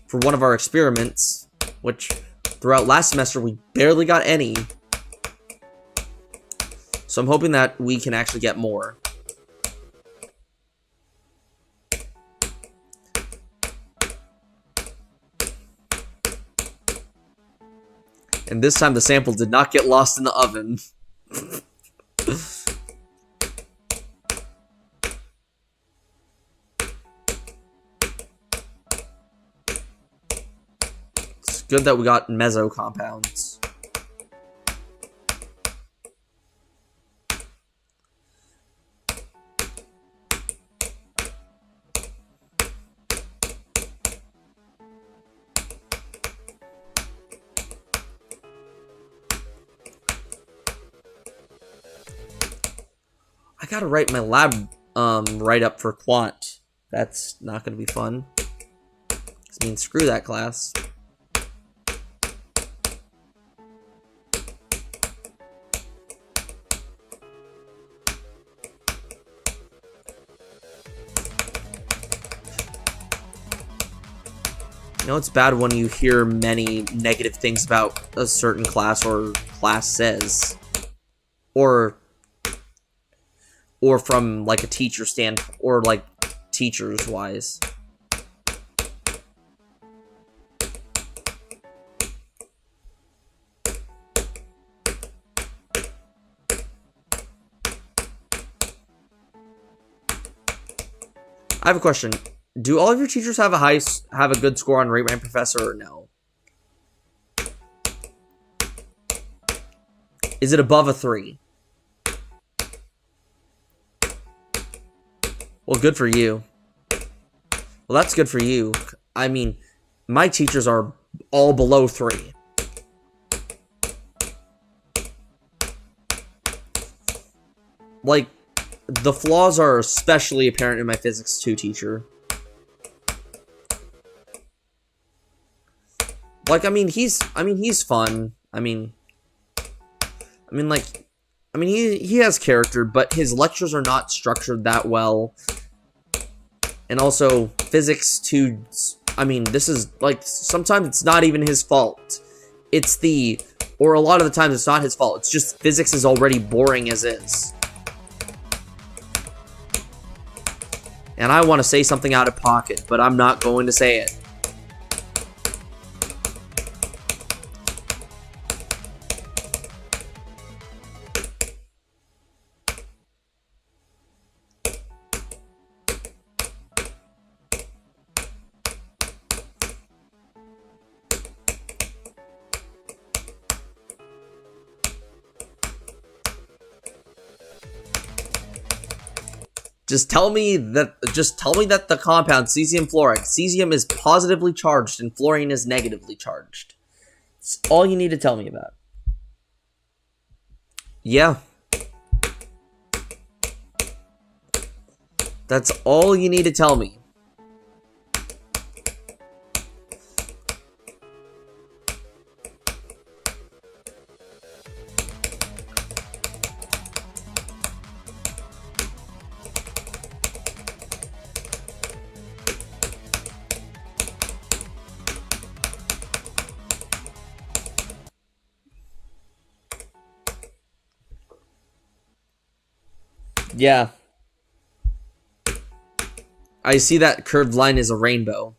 A: for one of our experiments, which Throughout last semester, we barely got any. So I'm hoping that we can actually get more. And this time the sample did not get lost in the oven. It's good that we got meso compounds. I gotta write my lab write-up for quant. That's not gonna be fun. This means screw that class. You know, it's bad when you hear many negative things about a certain class or class says. Or from, like, a teacher standpoint, or, like, teachers-wise. I have a question. Do all of your teachers have a good score on Rate My Professor or no? Is it above a 3? Well, good for you. Well, that's good for you. I mean, my teachers are all below 3. Like, the flaws are especially apparent in my physics 2 teacher. Like, I mean, he's fun. He has character, but his lectures are not structured that well. And also, physics 2, I mean, this is, like, sometimes it's not even his fault. Or a lot of the times it's not his fault. It's just physics is already boring as is. And I want to say something out of pocket, but I'm not going to say it. Just tell me that the compound cesium fluoride. Cesium is positively charged and fluorine is negatively charged. It's all you need to tell me about. Yeah. That's all you need to tell me. Yeah. I see that curved line is a rainbow.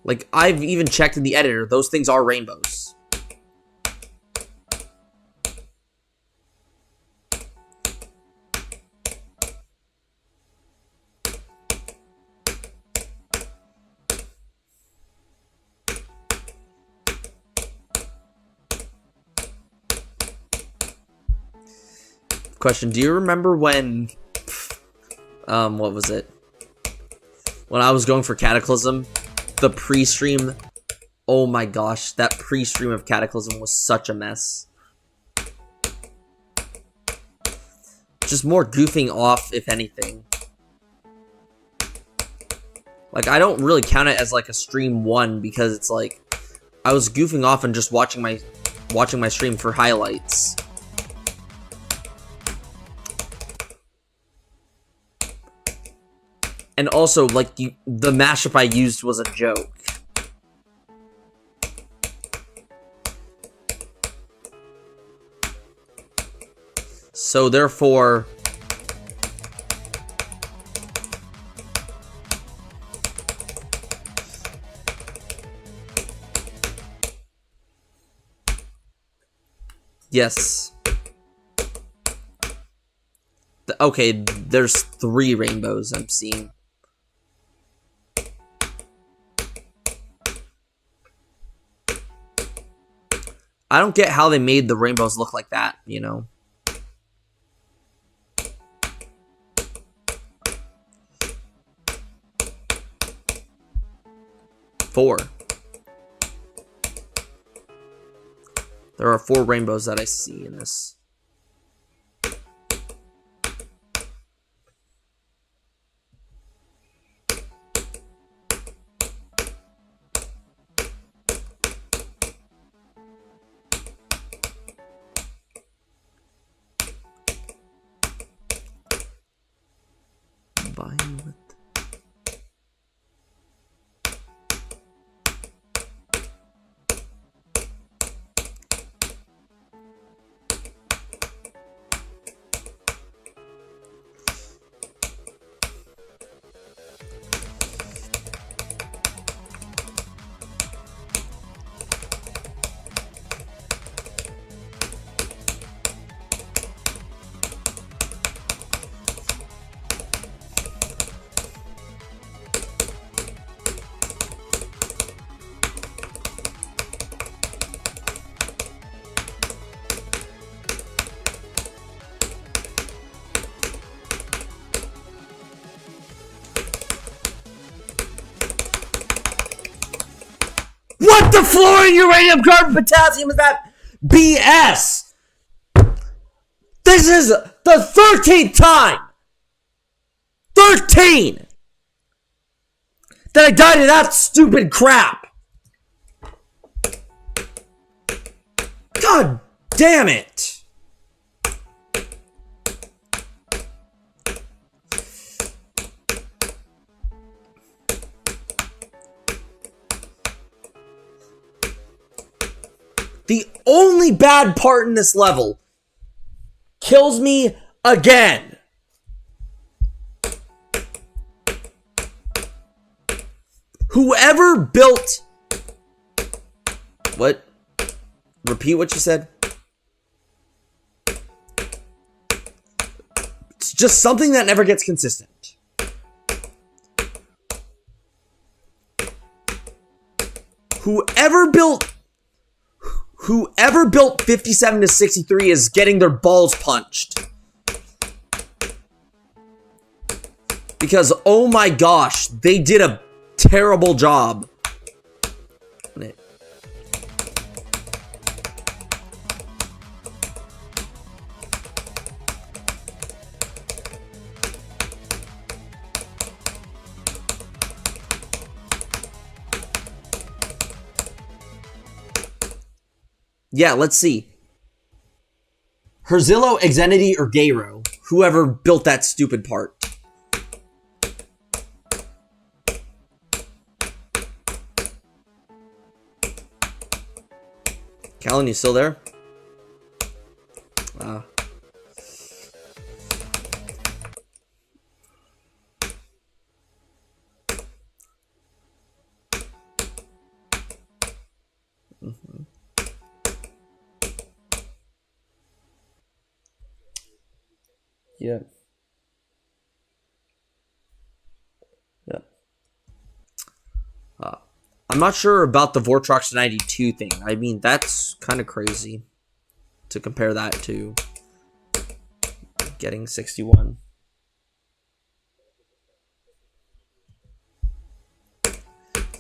A: Like, I've even checked in the editor. Those things are rainbows. Question, do you remember when, what was it? When I was going for Cataclysm, the pre-stream, oh my gosh, that pre-stream of Cataclysm was such a mess. Just more goofing off, if anything. Like, I don't really count it as, like, a stream 1, because it's like, I was goofing off and just watching my stream for highlights. And also, like, the mashup I used was a joke. So therefore, yes. Okay, there's 3 rainbows I'm seeing. I don't get how they made the rainbows look like that, you know? Four. There are 4 rainbows that I see in this. Combine with... What the fluorine, uranium, carbon, potassium is that BS? This is the 13th time! 13! That I died of that stupid crap! God damn it! The only bad part in this level kills me again. Whoever built... What? Repeat what you said? It's just something that never gets consistent. Whoever built 57 to 63 is getting their balls punched. Because, oh my gosh, they did a terrible job. Yeah, let's see. Herzillo, Exenity, or Gayro. Whoever built that stupid part. Callan, you still there? Yeah. Yeah. I'm not sure about the Vortrox 92 thing. I mean, that's kind of crazy to compare that to getting 61.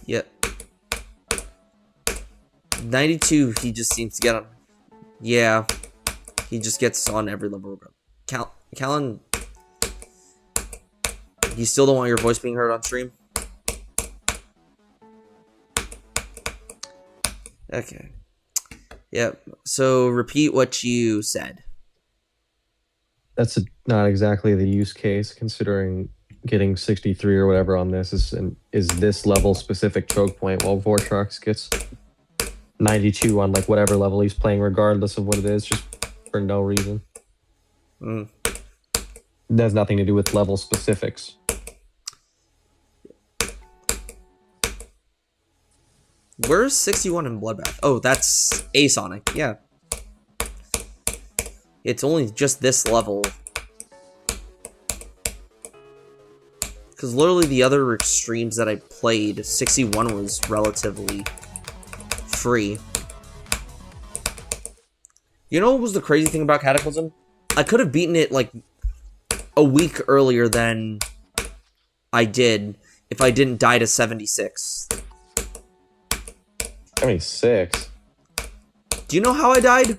A: Yep. 92, he just seems to get on. Yeah. He just gets on every level. Callan, you still don't want your voice being heard on stream? Okay. Yep. So repeat what you said.
B: That's not exactly the use case, considering getting 63 or whatever on this is this level specific choke point, while Vortrox gets 92 on like whatever level he's playing, regardless of what it is, just for no reason.
A: Mm.
B: It has nothing to do with level specifics.
A: Where's 61 in Bloodbath? Oh, that's Asonic. Yeah. It's only just this level. Because literally the other extremes that I played, 61 was relatively free. You know what was the crazy thing about Cataclysm? I could have beaten it like a week earlier than I did if I didn't die to 76.
B: 76?
A: Do you know how I died?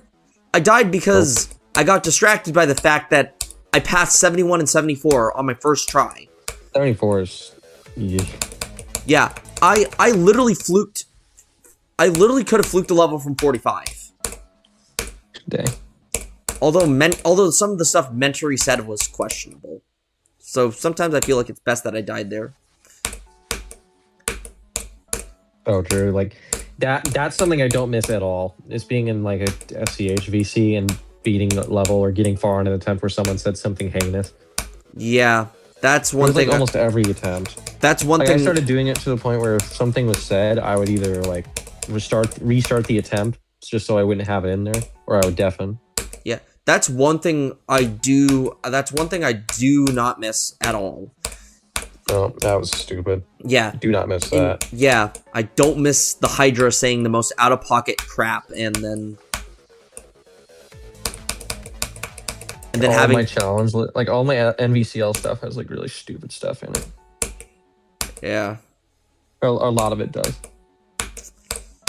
A: I died because I got distracted by the fact that I passed 71 and 74 on my first try.
B: 74 is...
A: Yeah, I literally fluked. I literally could have fluked a level from 45.
B: Dang.
A: Although some of the stuff Mentory said was questionable. So sometimes I feel like it's best that I died there.
B: Oh, true. Like, that's something I don't miss at all. Is being in like a SCH VC and beating a level or getting far in an attempt where someone said something heinous.
A: Yeah, that's one thing.
B: Like almost every attempt.
A: That's one thing.
B: I started doing it to the point where if something was said, I would either like restart the attempt just so I wouldn't have it in there, or I would deafen.
A: Yeah, that's one thing I do. That's one thing I do not miss at all.
B: Oh, that was stupid.
A: Yeah.
B: Do not miss that.
A: Yeah, I don't miss the Hydra saying the most out-of-pocket crap and then all having
B: my challenge, like all my NVCL stuff has like really stupid stuff in it.
A: Yeah.
B: A lot of it does.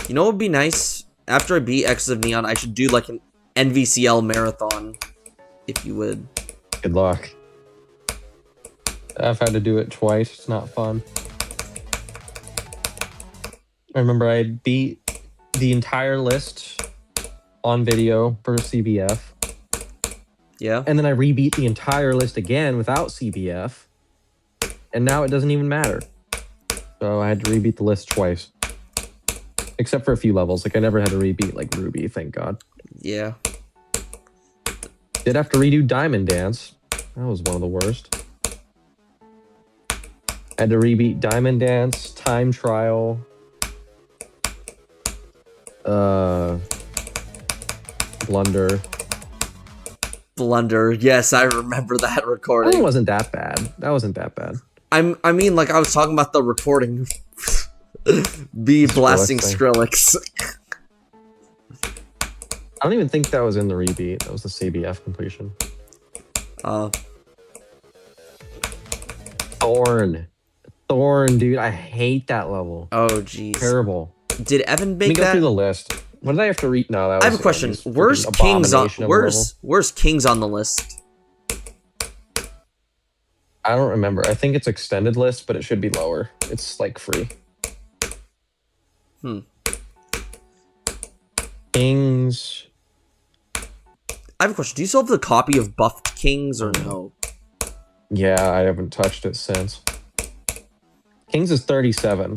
A: You know what would be nice? After I beat X's of Neon, I should do like an NVCL marathon, if you would.
B: Good luck. I've had to do it twice. It's not fun. I remember I beat the entire list on video for CBF.
A: Yeah.
B: And then I rebeat the entire list again without CBF. And now it doesn't even matter. So I had to rebeat the list twice. Except for a few levels. Like I never had to rebeat like Ruby, thank God.
A: Yeah.
B: Did have to redo Diamond Dance. That was one of the worst. Had to rebeat Diamond Dance, Time Trial, Blunder.
A: Blunder. Yes, I remember that recording.
B: That wasn't that bad. That wasn't that bad.
A: I mean, like I was talking about the recording. Be blasting Skrillex.
B: I don't even think that was in the rebeat. That was the CBF completion. Thorn, dude. I hate that level.
A: Oh, jeez.
B: Terrible.
A: Did Evan make that?
B: Let me go through the list. What did I have to read? No, that was...
A: I have a question. Where's Kings on... Where's Kings on the list?
B: I don't remember. I think it's extended list, but it should be lower. It's like free. Kings...
A: I have a question. Do you still have the copy of Buffed Kings or no?
B: Yeah, I haven't touched it since. Kings is 37.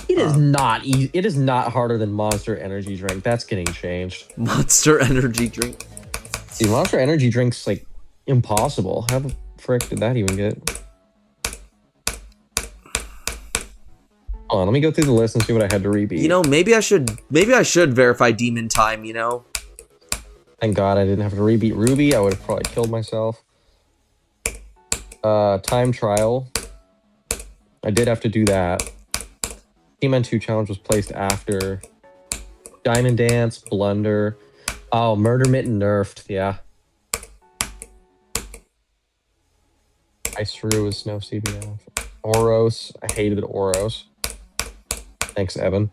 B: It is not easy. It is not harder than Monster Energy Drink. That's getting changed.
A: Monster Energy Drink.
B: Dude, Monster Energy Drink's like impossible. How the frick did that even get? Hold on, let me go through the list and see what I had to rebeat.
A: You know, maybe I should verify Demon Time, you know?
B: Thank God I didn't have to rebeat Ruby. I would have probably killed myself. Time Trial. I did have to do that. Team N2 challenge was placed after. Diamond Dance, Blunder. Oh, Murder Mitten nerfed, yeah. Ice Shrew was no CBF. Oros, I hated Oros. Thanks, Evan.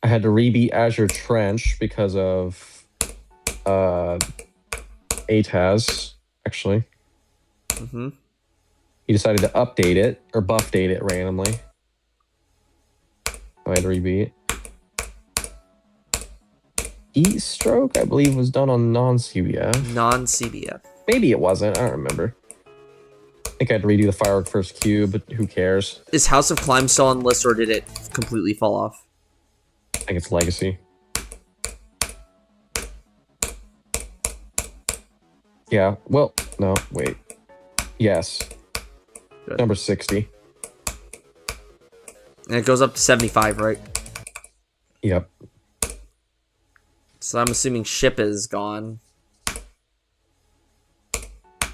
B: I had to rebeat Azure Trench because of Ataz, actually. He decided to update it, or buff date it randomly. So I had to rebeat. Heat Stroke, I believe, was done on non-CBF.
A: Non-CBF.
B: Maybe it wasn't. I don't remember. I think I had to redo the firework first cube, but who cares?
A: Is House of Climb still on the list, or did it completely fall off?
B: I think it's Legacy. Yeah. Well, no. Wait. Yes.
A: Good.
B: Number 60.
A: And it goes up to 75, right?
B: Yep.
A: So I'm assuming ship is gone.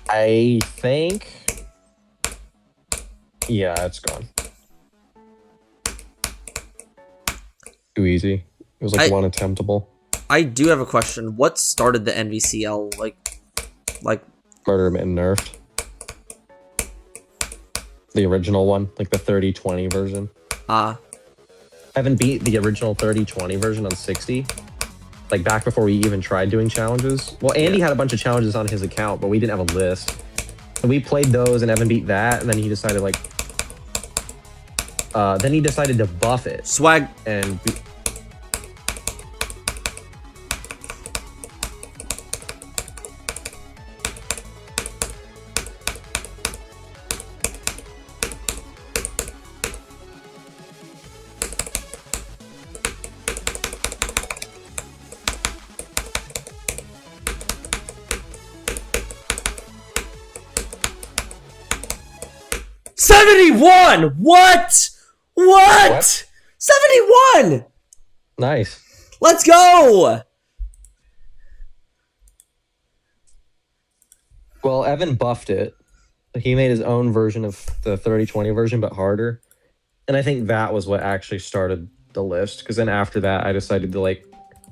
B: I think. Yeah, it's gone. Too easy. It was like one attemptable.
A: I do have a question. What started the NVCL? Like
B: Murder Mitten nerfed. The original one, like the 30-20 version. I haven't beat the original 30-20 version on 60. Like back before we even tried doing challenges. Well, Andy had a bunch of challenges on his account, but we didn't have a list. So we played those and Evan beat that, and then he decided like then he decided to buff it.
A: Swag
B: and
A: 71! What? 71!
B: Nice.
A: Let's go!
B: Well, Evan buffed it. He made his own version of the 30-20 version, but harder. And I think that was what actually started the list. Because then after that, I decided to like,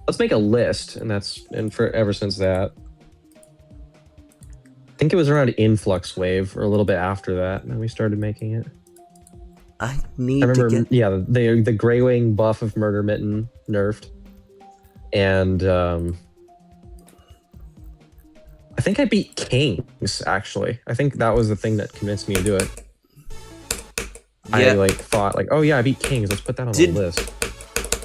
B: let's make a list. And for ever since that. I think it was around Influx Wave or a little bit after that. And then we started making it.
A: I remember,
B: yeah, the Grey Wing buff of Murder Mitten nerfed. And I think I beat Kings, actually. I think that was the thing that convinced me to do it. Yeah. I like thought like, oh yeah, I beat Kings. Let's put that on the list.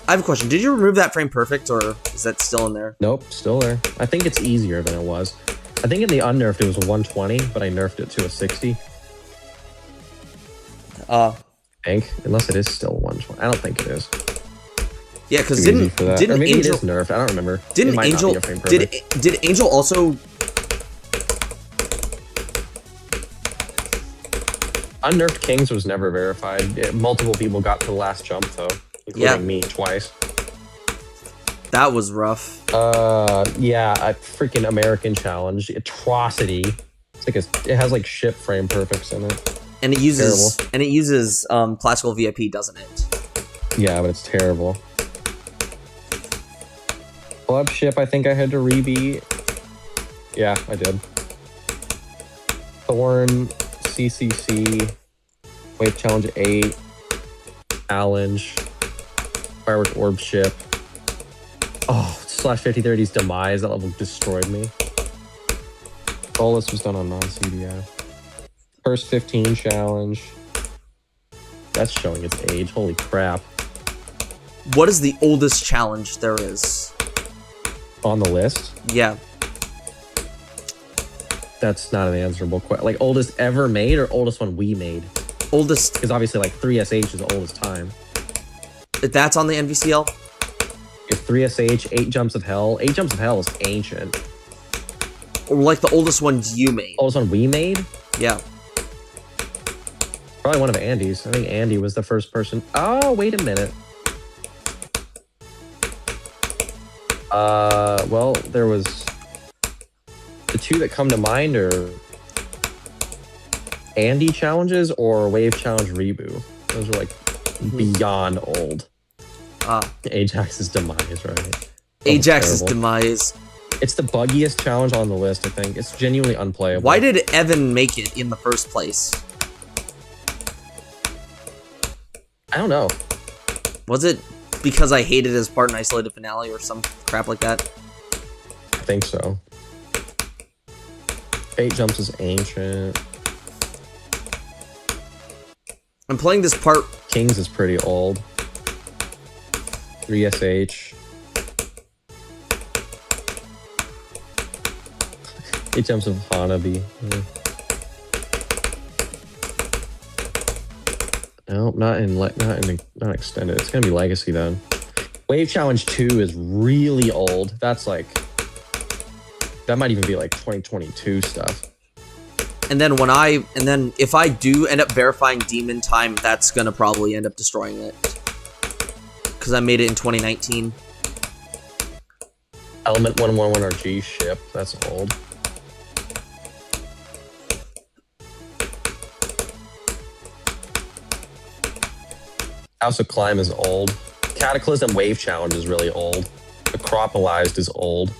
A: I have a question. Did you remove that frame perfect, or is that still in there?
B: Nope, still there. I think it's easier than it was. I think in the unnerfed it was a 120, but I nerfed it to a 60. I think, unless it is still 120. I don't think it is.
A: Yeah, because didn't
B: or maybe
A: Angel
B: it is nerfed? I don't remember.
A: Didn't Angel did Angel also?
B: Unnerfed Kings was never verified. Multiple people got to the last jump though, including me twice.
A: That was rough.
B: Yeah, a freaking American challenge, atrocity. It's like it has like ship frame perfects in it.
A: And it uses classical VIP, doesn't it?
B: Yeah, but it's terrible. Club ship, I think I had to rebeat. Yeah, I did. Thorn, CCC, Wave Challenge 8, Challenge, Firework Orb Ship. Oh, /5030's Demise, that level destroyed me. All this was done on non-CDI. First 15 challenge. That's showing its age, holy crap.
A: What is the oldest challenge there is?
B: On the list?
A: Yeah.
B: That's not an answerable question. Like, oldest ever made or oldest one we made?
A: Oldest.
B: Because obviously, like, 3SH is the oldest time.
A: That's on the NVCL?
B: Your 3SH, 8 Jumps of Hell. 8 Jumps of Hell is ancient.
A: Or like the oldest ones you made?
B: Oldest one we made?
A: Yeah.
B: Probably one of Andy's. I think Andy was the first person. Oh, wait a minute. Well, there was... The two that come to mind are Andy challenges or Wave Challenge Reboot. Those are like beyond old. Ajax's Demise, right?
A: Ajax's Demise.
B: It's the buggiest challenge on the list, I think. It's genuinely unplayable.
A: Why did Evan make it in the first place?
B: I don't know.
A: Was it because I hated his part in Isolated Finale or some crap like that?
B: I think so. 8 Jumps is ancient.
A: I'm playing this part.
B: Kings is pretty old. 3SH. HMs of Hanabi. Yeah. No, not extended. It's gonna be Legacy then. Wave Challenge 2 is really old. That's like, that might even be like 2022 stuff.
A: And then if I do end up verifying Demon Time, that's gonna probably end up destroying it. Because I made it in 2019.
B: Element 111RG ship, that's old. House of Climb is old. Cataclysm Wave Challenge is really old. Acropolized is old.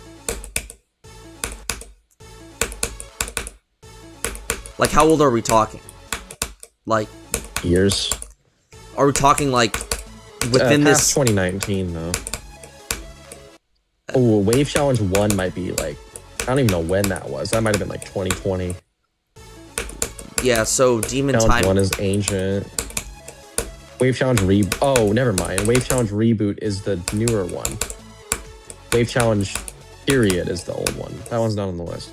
A: Like, how old are we talking? Like,
B: years.
A: Are we talking like within
B: past
A: this
B: 2019 though? Oh, Wave Challenge 1 might be like, I don't even know when that was. That might have been like 2020.
A: Yeah, so Demon
B: Challenge
A: Time
B: 1 is ancient. Wave Challenge oh, never mind. Wave Challenge Reboot is the newer one. Wave Challenge Period is the old one. That one's not on the list.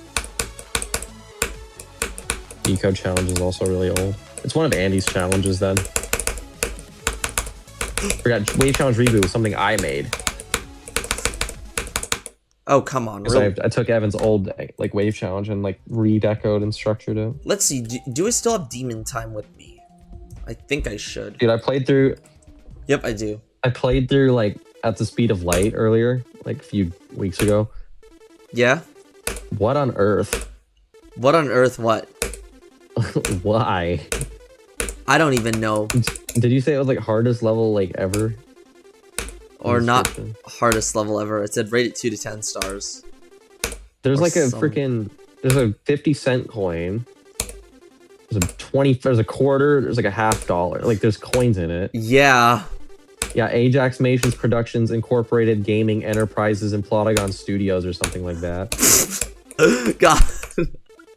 B: Decode Challenge is also really old. It's one of Andy's challenges then. Forgot Wave Challenge Reboot was something I made.
A: Oh, come on. Really?
B: I took Evan's old like Wave Challenge and like redecoed and structured it.
A: Let's see. Do I still have Demon Time with me? I think I should.
B: Dude, I played through...
A: Yep, I do.
B: I played through like at the speed of light earlier, like a few weeks ago.
A: Yeah?
B: What on earth?
A: What on earth what?
B: Why?
A: I don't even know.
B: Did you say it was like hardest level like ever?
A: Or not hardest level ever. It said rated 2 to 10 stars.
B: There's like a freaking... There's a 50-cent coin. There's a quarter. There's like a $50. Like there's coins in it.
A: Yeah.
B: Yeah, Ajax Mations Productions Incorporated Gaming Enterprises and Plotagon Studios or something like that.
A: God.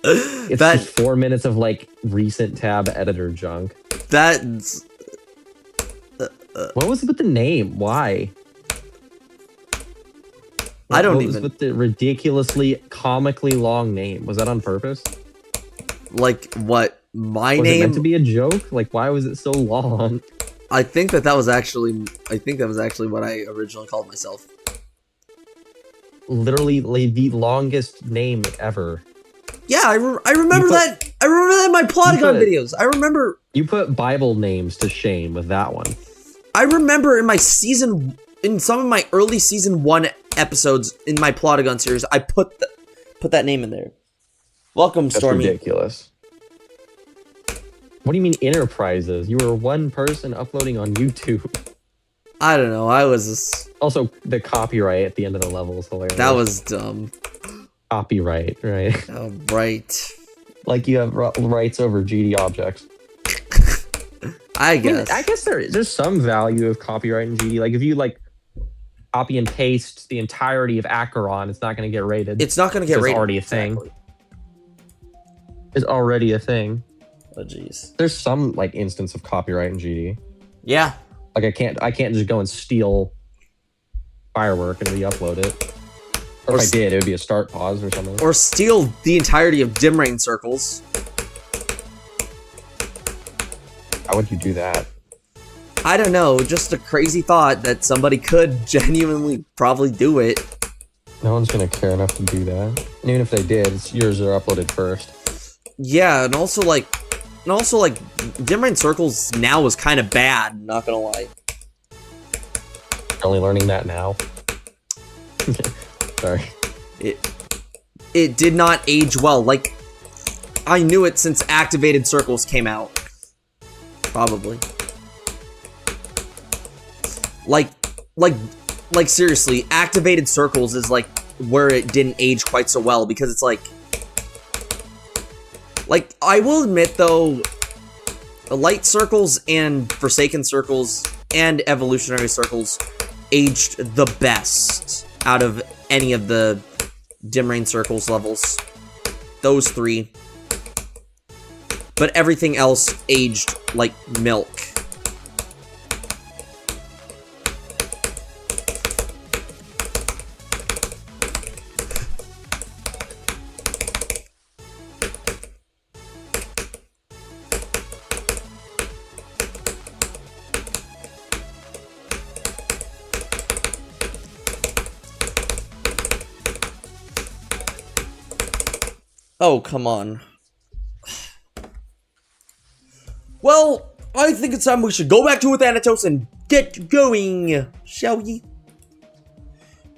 B: It's just 4 minutes of like recent tab editor junk.
A: That's...
B: what was it with the name? Why?
A: I don't
B: what
A: even...
B: was with the ridiculously, comically long name? Was that on purpose?
A: Like, what? My
B: was
A: name?
B: Was it meant to be a joke? Like, why was it so long?
A: I think that was actually what I originally called myself.
B: Literally, like, the longest name ever.
A: Yeah, I remember that. I remember that in my Plotagon videos. I remember...
B: You put Bible names to shame with that one.
A: I remember in some of my early season 1 episodes in my Plotagon series, I put that name in there. Welcome, Stormy.
B: That's ridiculous. What do you mean enterprises? You were one person uploading on YouTube.
A: I don't know. I was just...
B: Also, the copyright at the end of the level is hilarious.
A: That was dumb.
B: Copyright, right?
A: Oh, right.
B: Like you have rights over GD objects.
A: I guess.
B: I guess there's some value of copyright in GD. Like if you like copy and paste the entirety of Acheron, it's not going to get rated.
A: It's not going to get rated.
B: It's already a thing. It's already a thing.
A: Oh jeez.
B: There's some like instance of copyright in GD.
A: Yeah.
B: Like I can't just go and steal Firework and re-upload it. Or if I did, it would be a start pause or something.
A: Or steal the entirety of Dim Rain Circles.
B: How would you do that?
A: I don't know. Just a crazy thought that somebody could genuinely probably do it.
B: No one's gonna care enough to do that. And even if they did, it's yours are uploaded first.
A: Yeah, and also like Dim Rain Circles now is kind of bad. Not gonna lie.
B: Only learning that now. Sorry.
A: It did not age well. Like I knew it since Activated Circles came out. Probably. Like seriously, Activated Circles is like where it didn't age quite so well because it's like I will admit though, Light Circles and Forsaken Circles and Evolutionary Circles aged the best out of any of the Dim Rain Circles levels. Those 3. But everything else aged like milk. Oh, come on. Well, I think it's time we should go back to Athanatos and get going, shall we?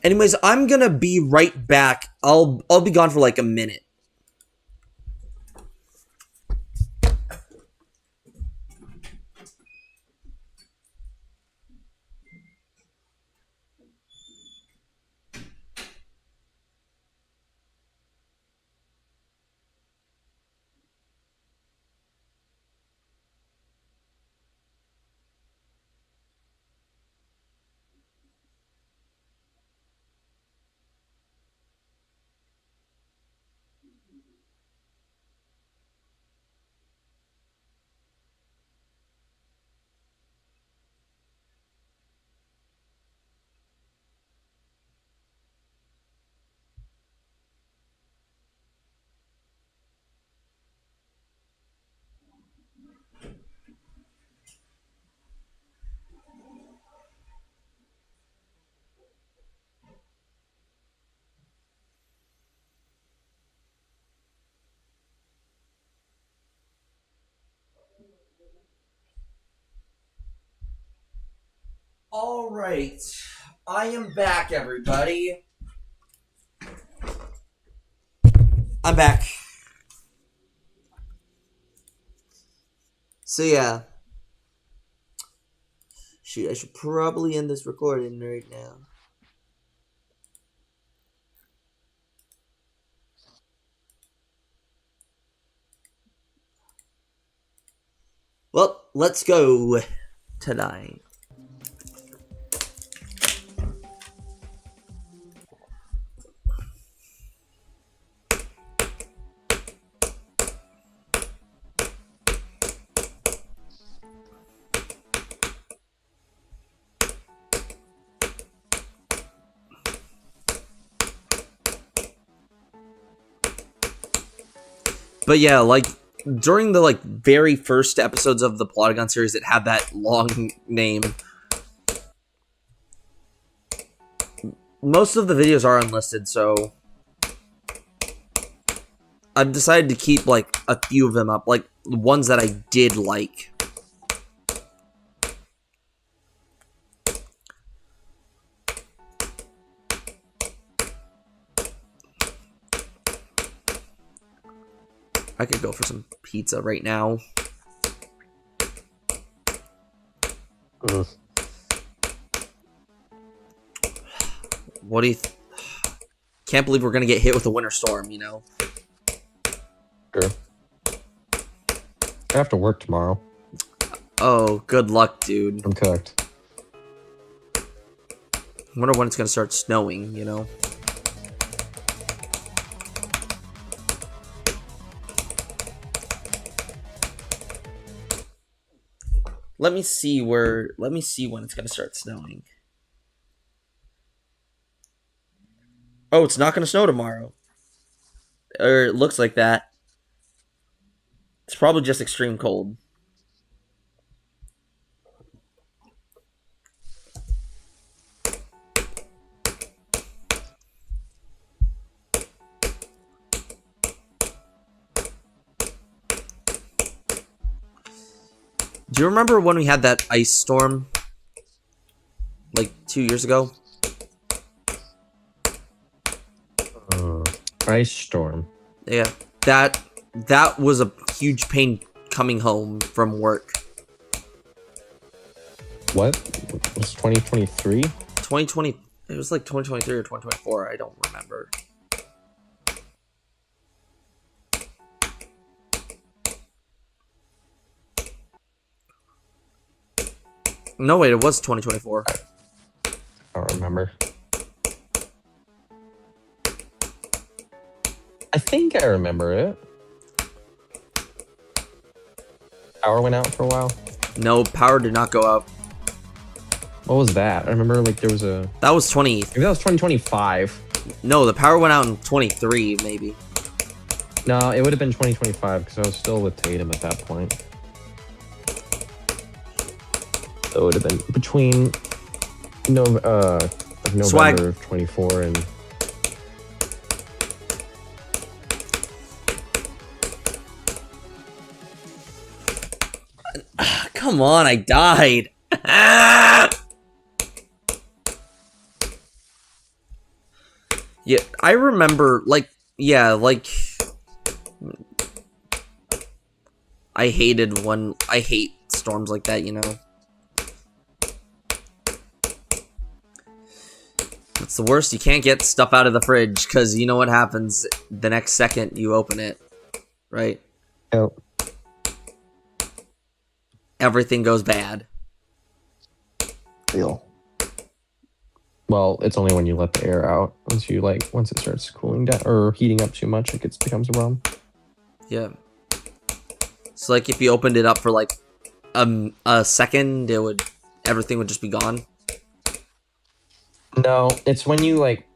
A: Anyways, I'm gonna be right back. I'll be gone for like a minute. All right, I am back, everybody. I'm back. So yeah, shoot, I should probably end this recording right now. Well, let's go tonight. But yeah, like during the like very first episodes of the Plotagon series, it had that long name. Most of the videos are unlisted, so I've decided to keep like a few of them up, like ones that I did like. I could go for some pizza right now. What do you... Can't believe we're going to get hit with a winter storm, you know?
B: Sure. I have to work tomorrow.
A: Oh, good luck, dude.
B: I'm cooked.
A: I wonder when it's going to start snowing, you know? Let me see when it's going to start snowing. Oh, it's not going to snow tomorrow. Or it looks like that. It's probably just extreme cold. Do you remember when we had that ice storm? Like 2 years ago?
B: Ice storm.
A: Yeah. That was a huge pain coming home from work.
B: What? Was 2023?
A: 2020. It was like 2023 or 2024. I don't remember. No, wait, it was 2024.
B: I don't remember. I think I remember it. Power went out for a while.
A: No, power did not go out.
B: What was that? I remember like there was a...
A: That was 20.
B: Maybe that was 2025.
A: No, the power went out in 23, maybe.
B: No, it would have been 2025 because I was still with Tatum at that point. So it would have been between November of 24 and...
A: Come on, I died. Yeah, I remember, like, yeah, like, I hate storms like that, you know? It's the worst, you can't get stuff out of the fridge, because you know what happens the next second you open it, right?
B: Yep.
A: Everything goes bad.
C: Deal.
B: Well, it's only when you let the air out. Once it starts cooling down or heating up too much, it becomes a problem.
A: Yeah. So, like, if you opened it up for, like, a second, everything would just be gone.
B: No, it's when you, like,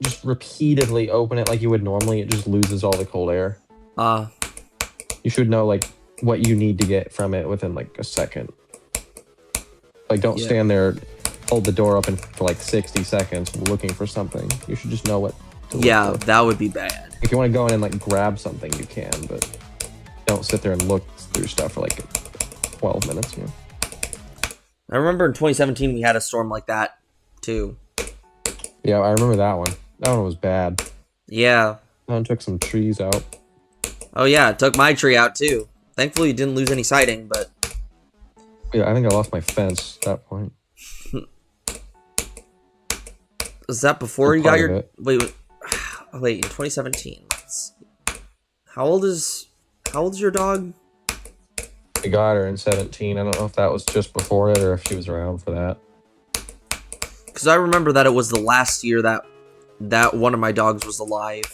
B: just repeatedly open it like you would normally, it just loses all the cold air. You should know, like, what you need to get from it within, like, a second. Like, don't stand there, hold the door open for, like, 60 seconds looking for something. You should just know what to look for.
A: That would be bad.
B: If you want to go in and, like, grab something, you can, but don't sit there and look through stuff for, like, 12 minutes, you know?
A: I remember in 2017 we had a storm like that, too.
B: Yeah, I remember that one. That one was bad.
A: Yeah.
B: That one took some trees out.
A: Oh, yeah, it took my tree out, too. Thankfully, you didn't lose any siding, but...
B: Yeah, I think I lost my fence at that point.
A: Was that before you got your...
B: It.
A: Wait, in 2017. How old is your dog?
B: I got her in 17. I don't know if that was just before it or if she was around for that.
A: Because I remember that it was the last year that one of my dogs was alive.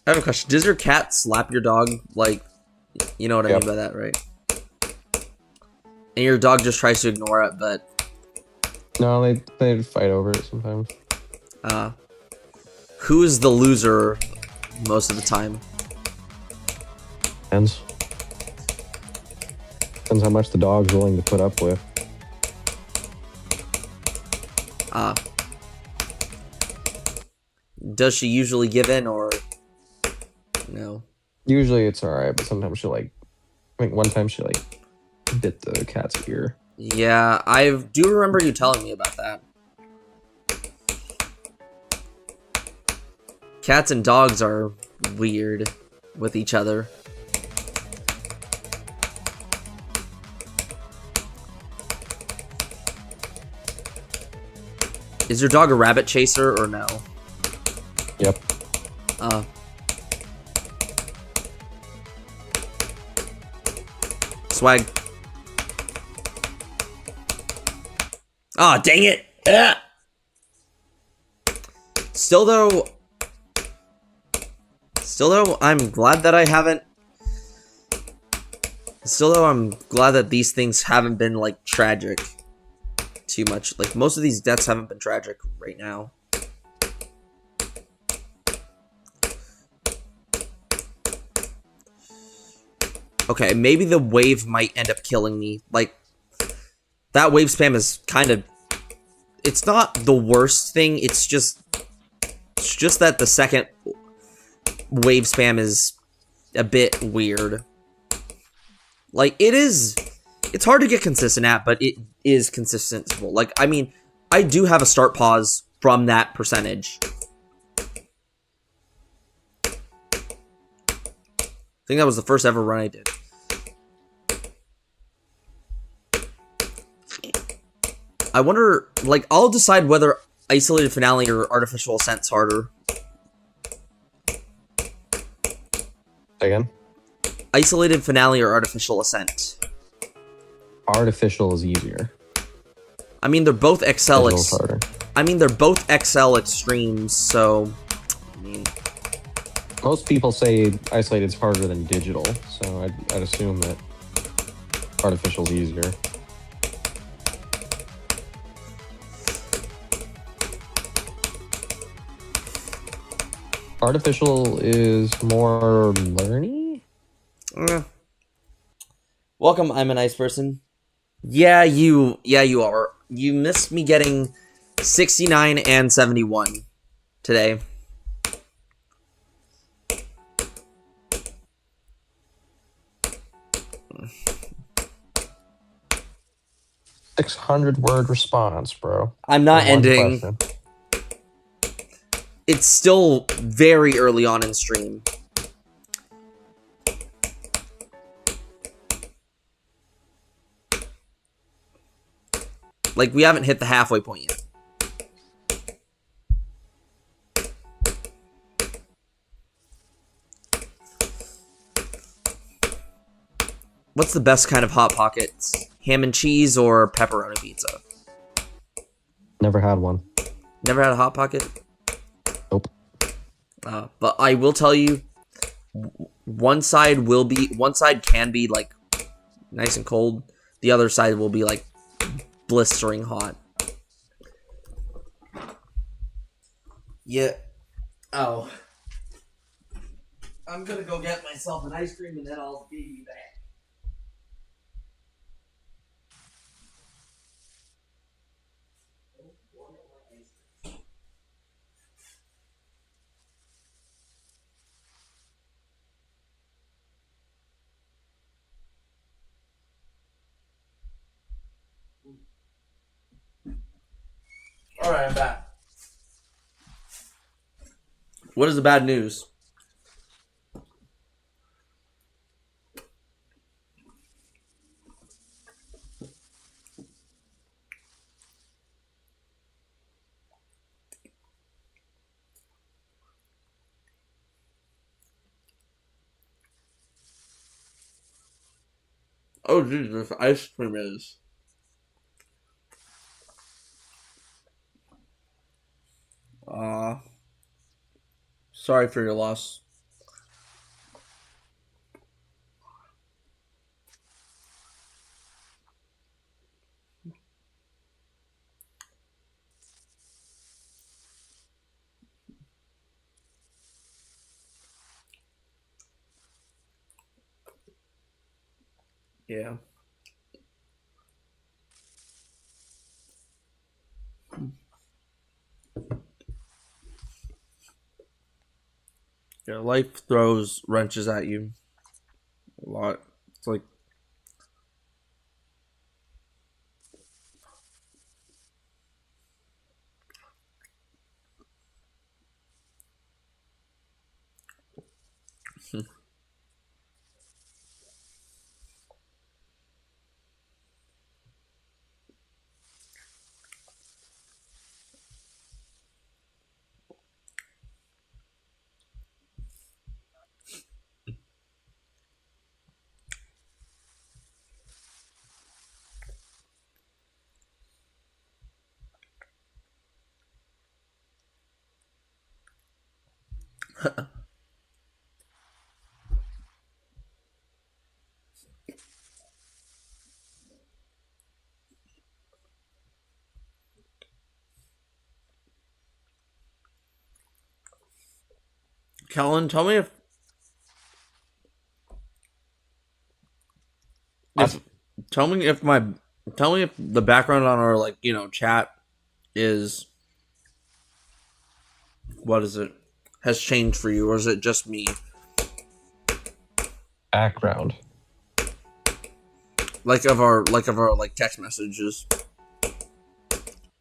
A: I have a question. Does your cat slap your dog? Like, you know what I mean by that, right? And your dog just tries to ignore it, but...
B: No, they fight over it sometimes.
A: Who is the loser most of the time?
B: Depends. Depends how much the dog's willing to put up with.
A: Does she usually give in, or no?
B: Usually it's alright, but sometimes she'll, like... I think one time she, like, bit the cat's ear.
A: Yeah, I do remember you telling me about that. Cats and dogs are weird with each other. Is your dog a rabbit chaser or no?
B: Yep.
A: Swag. Ah, dang it! Ah! Still though, I'm glad that I haven't. Still though, I'm glad that these things haven't been like tragic too much. Like most of these deaths haven't been tragic right now. Okay, maybe the wave might end up killing me. Like, that wave spam is kind of... It's not the worst thing, it's just that the second wave spam is a bit weird. Like, it's hard to get consistent at, but it is consistent. Like, I mean, I do have a start pause from that percentage. I think that was the first ever run I did. I wonder, like, I'll decide whether Isolated Finale or Artificial Ascent's harder.
B: Again?
A: Isolated Finale or Artificial Ascent?
B: Artificial is easier.
A: I mean, they're both XL.
B: Harder.
A: I mean, they're both XL extremes, so... I mean...
B: Most people say Isolated's harder than Digital, so I'd assume that Artificial's easier. Artificial is more learny?
A: Eh. Welcome, I'm a nice person. Yeah, you are. You missed me getting 69 and 71 today.
B: $600 response, bro.
A: I'm not
B: For one
A: ending.
B: question.
A: It's still very early on in stream. Like, we haven't hit the halfway point yet. What's the best kind of Hot Pockets? Ham and cheese or pepperoni pizza?
B: Never had one.
A: Never had a Hot Pocket?
B: Nope.
A: But I will tell you, one side can be like nice and cold. The other side will be like blistering hot. Yeah. Oh. I'm gonna go get myself an ice cream and then I'll be back. Alright, I'm back. What is the bad news? Oh, Jesus, ice cream is. Sorry for your loss. Yeah. Yeah, life throws wrenches at you a lot. It's like, Kellen, if tell me if my tell me if the background on our chat is what is it has changed for you, or is it just me?
B: Background.
A: Like of our text messages.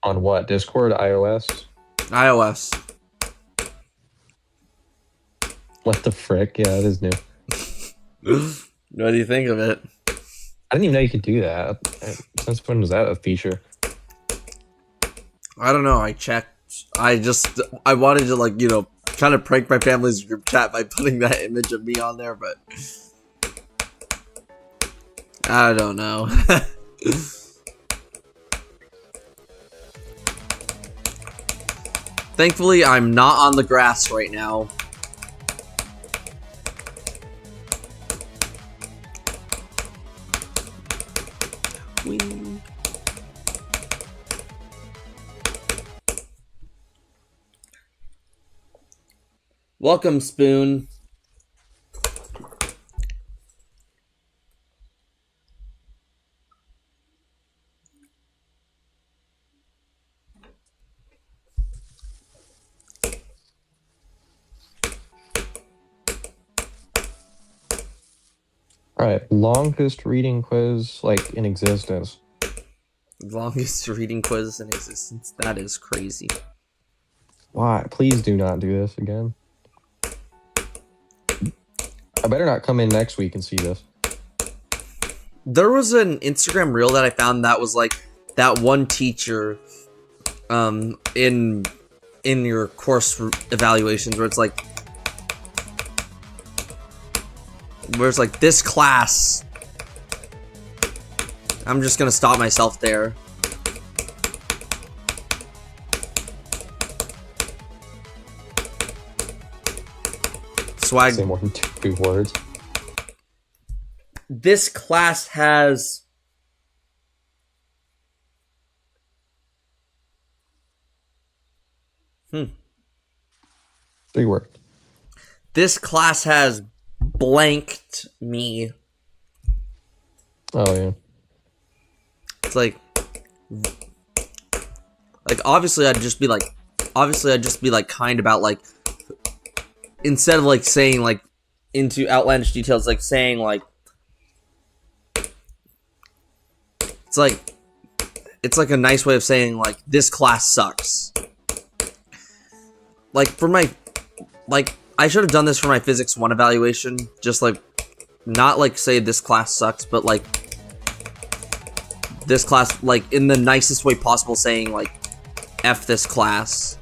B: On what? Discord, iOS?
A: iOS.
B: What the frick? Yeah, it is new.
A: What do you think of it?
B: I didn't even know you could do that. Since when was that a feature?
A: I don't know. I checked. I wanted to kind of prank my family's group chat by putting that image of me on there, but I don't know. Thankfully, I'm not on the grass right now. Whee. Welcome, Spoon.
B: All right, longest reading quiz like in existence.
A: Longest reading quiz in existence. That is crazy.
B: Why? Please do not do this again. I better not come in next week and see this.
A: There was an Instagram reel that I found that was like that one teacher in your course evaluations where it's like this class. I'm just gonna stop myself there. Swag.
B: Say more than 2 words.
A: This class has
B: 3 words.
A: This class has blanked me.
B: Oh yeah.
A: It's like obviously I'd just be like kind about like, instead of like saying like into outlandish details, like saying like it's like a nice way of saying like this class sucks. Like for my I should have done this for my physics 1 evaluation, just like not like say this class sucks, but like this class, like in the nicest way possible, saying like F this class.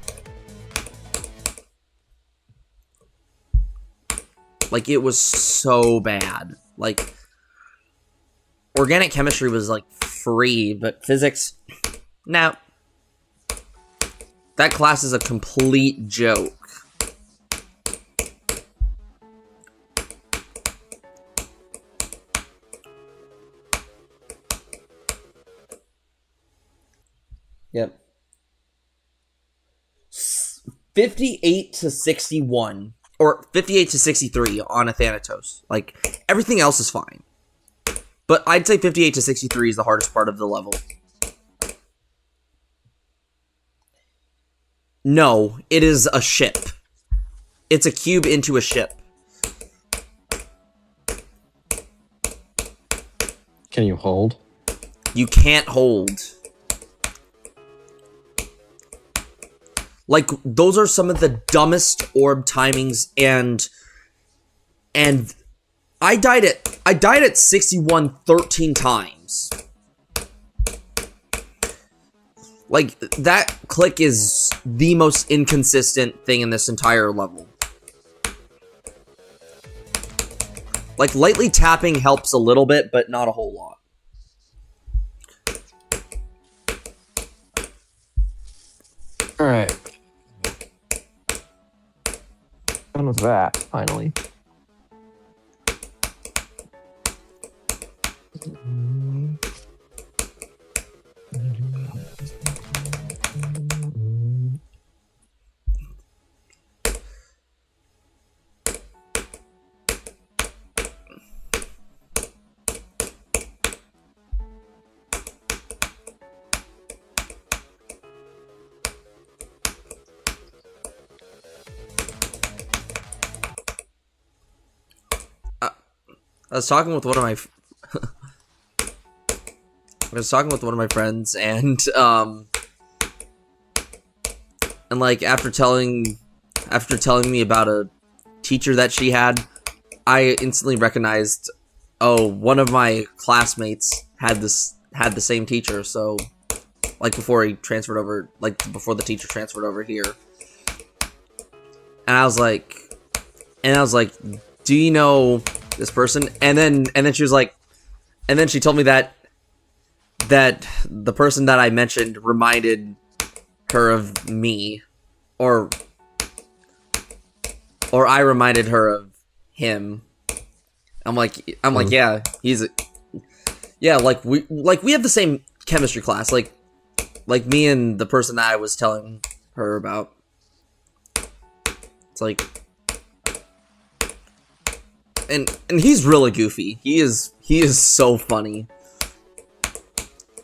A: Like it was so bad. Like organic chemistry was like free, but physics, no. That class is a complete joke. Yep. 58 to 61. Or 58 to 63 on Athanatos. Like, everything else is fine. But I'd say 58 to 63 is the hardest part of the level. No, it is a ship. It's a cube into a ship.
B: Can you hold?
A: You can't hold. Like, those are some of the dumbest orb timings, and I died at 61 13 times. Like, that click is the most inconsistent thing in this entire level. Like, lightly tapping helps a little bit, but not a whole lot.
B: All right. Done with that, finally.
A: I was talking with one of my friends, and like after telling me about a teacher that she had, I instantly recognized, oh, one of my classmates had the same teacher. So like before he transferred over, like before the teacher transferred over here, and I was like, do you know this person? And then she was like, and then she told me that the person that I mentioned reminded her of me, or I reminded her of him. I'm like, yeah, like we have the same chemistry class, like me and the person that I was telling her about. It's like, And he's really goofy. He is so funny.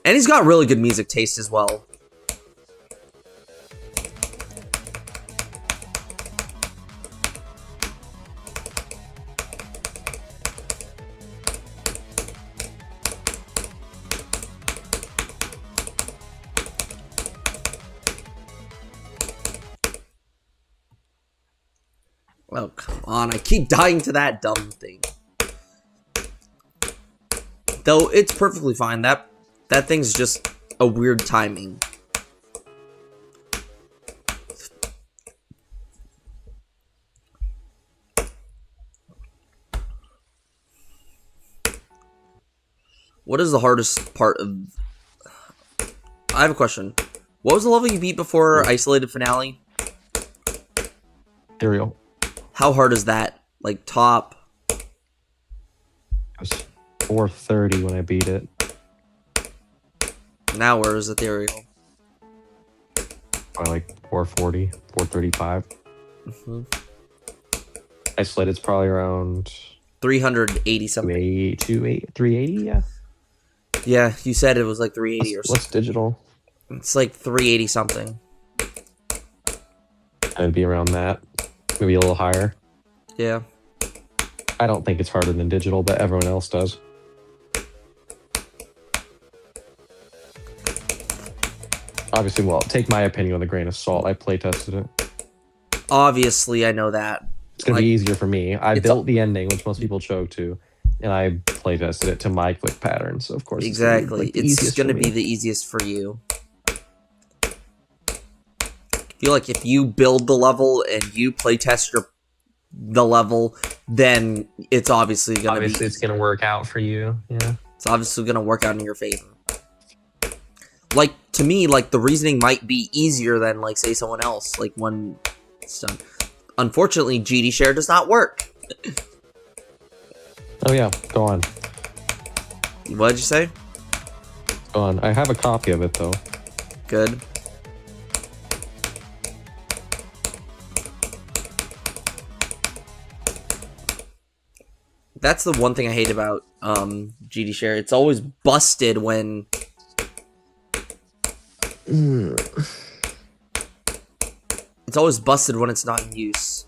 A: And he's got really good music taste as well. Oh, come on. I keep dying to that dumb thing. Though it's perfectly fine. That thing's just a weird timing. What is the hardest part of... I have a question. What was the level you beat before Isolated Finale?
B: Ethereal.
A: How hard is that? Like, top?
B: It was 430 when I beat it.
A: Now where is Ethereal?
B: By like 440, 435.
A: Mm-hmm.
B: Isolated's probably around
A: 380 something.
B: 380, yeah.
A: Yeah, you said it was like 380 or something.
B: What's digital?
A: It's like 380 something.
B: It'd be around that. Maybe a little higher.
A: Yeah.
B: I don't think it's harder than digital, but everyone else does. Obviously, well, take my opinion with a grain of salt. I play tested it.
A: Obviously, I know that.
B: It's going to be easier for me. I built the ending, which most people choke to, and I play tested it to my click pattern. So, of course,
A: exactly. It's going to be the easiest for you. I feel like if you build the level and you play test the level, then it's obviously going to be...
B: Obviously, it's going to work out for you. Yeah.
A: It's obviously going to work out in your favor. Like, to me, like, the reasoning might be easier than, like, say, someone else. Like, when it's done. Unfortunately, GD share does not work.
B: Oh, yeah. Go on.
A: What did you say?
B: Go on. I have a copy of it, though.
A: Good. That's the one thing I hate about GD share. It's always busted when... It's always busted when it's not in use.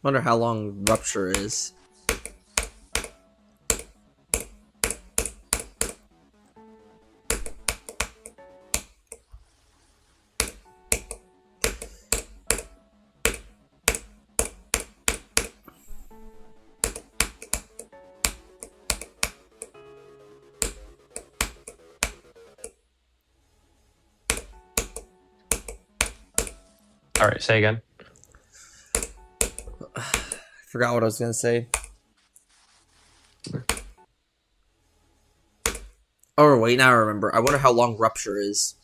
A: Wonder how long Rupture is.
B: All right, say again.
A: Forgot what I was gonna say. Oh wait, now I remember. I wonder how long Rupture is.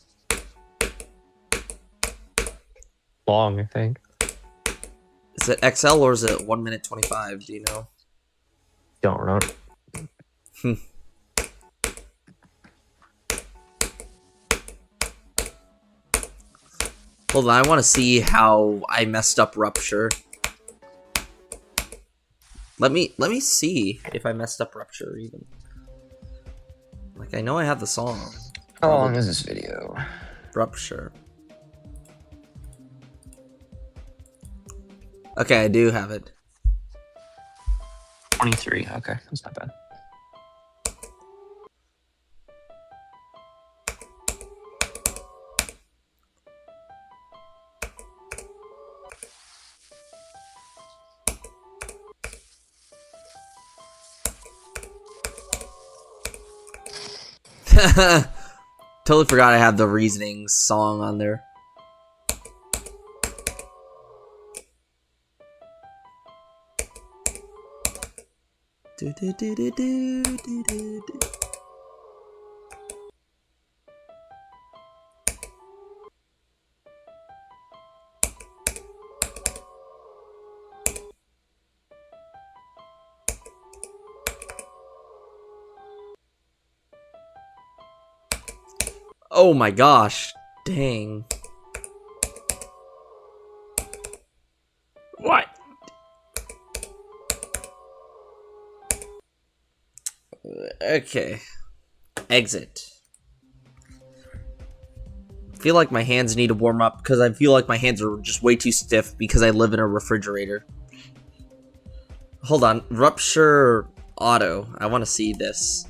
B: Long, I think.
A: Is it XL or is it 1 minute 25? Do you know?
B: Don't know.
A: Hold on, I want to see how I messed up Rupture. Let me see if I messed up Rupture even. Like, I know I have the song.
C: How long is this video?
A: Rupture. Okay, I do have it.
C: 23. Okay, that's not bad.
A: Totally forgot I have the Reasoning song on there. Do, do, do, do, do, do, do, do. Oh my gosh. Dang. What? Okay. Exit. I feel like my hands need to warm up because I feel like my hands are just way too stiff because I live in a refrigerator. Hold on. Rupture auto. I want to see this.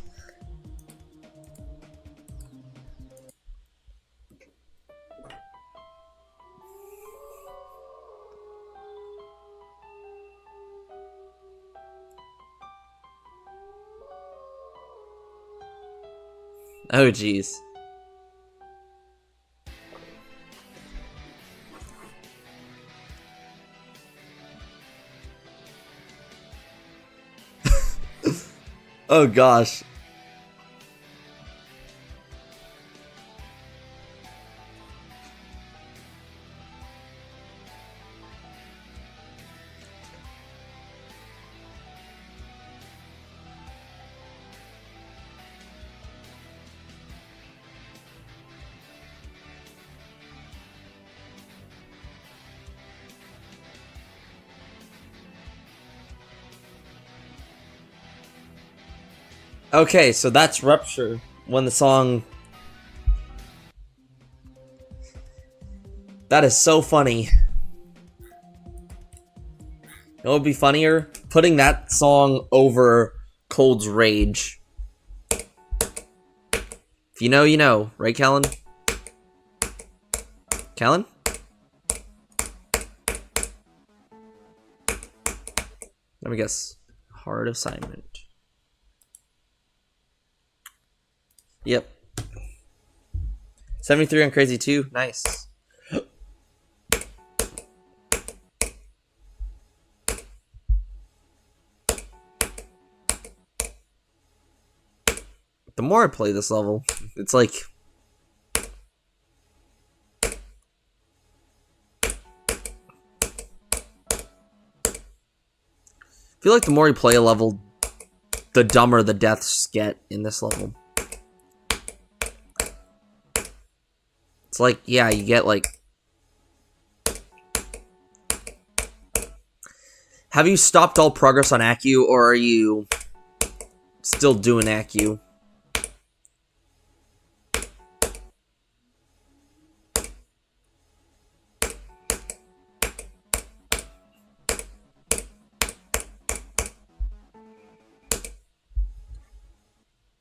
A: Oh, jeez. Oh, gosh. Okay, so that's Rupture when the song... That is so funny. It would be funnier putting that song over Cold's Rage. If you know, you know. Right, Callan? Callan? Let me guess. Hard assignment. Yep. 73 on Crazy 2. Nice. The more I play this level, it's like... I feel like the more you play a level, the dumber the deaths get in this level. It's like, yeah, you get like... Have you stopped all progress on Accu, or are you still doing Accu?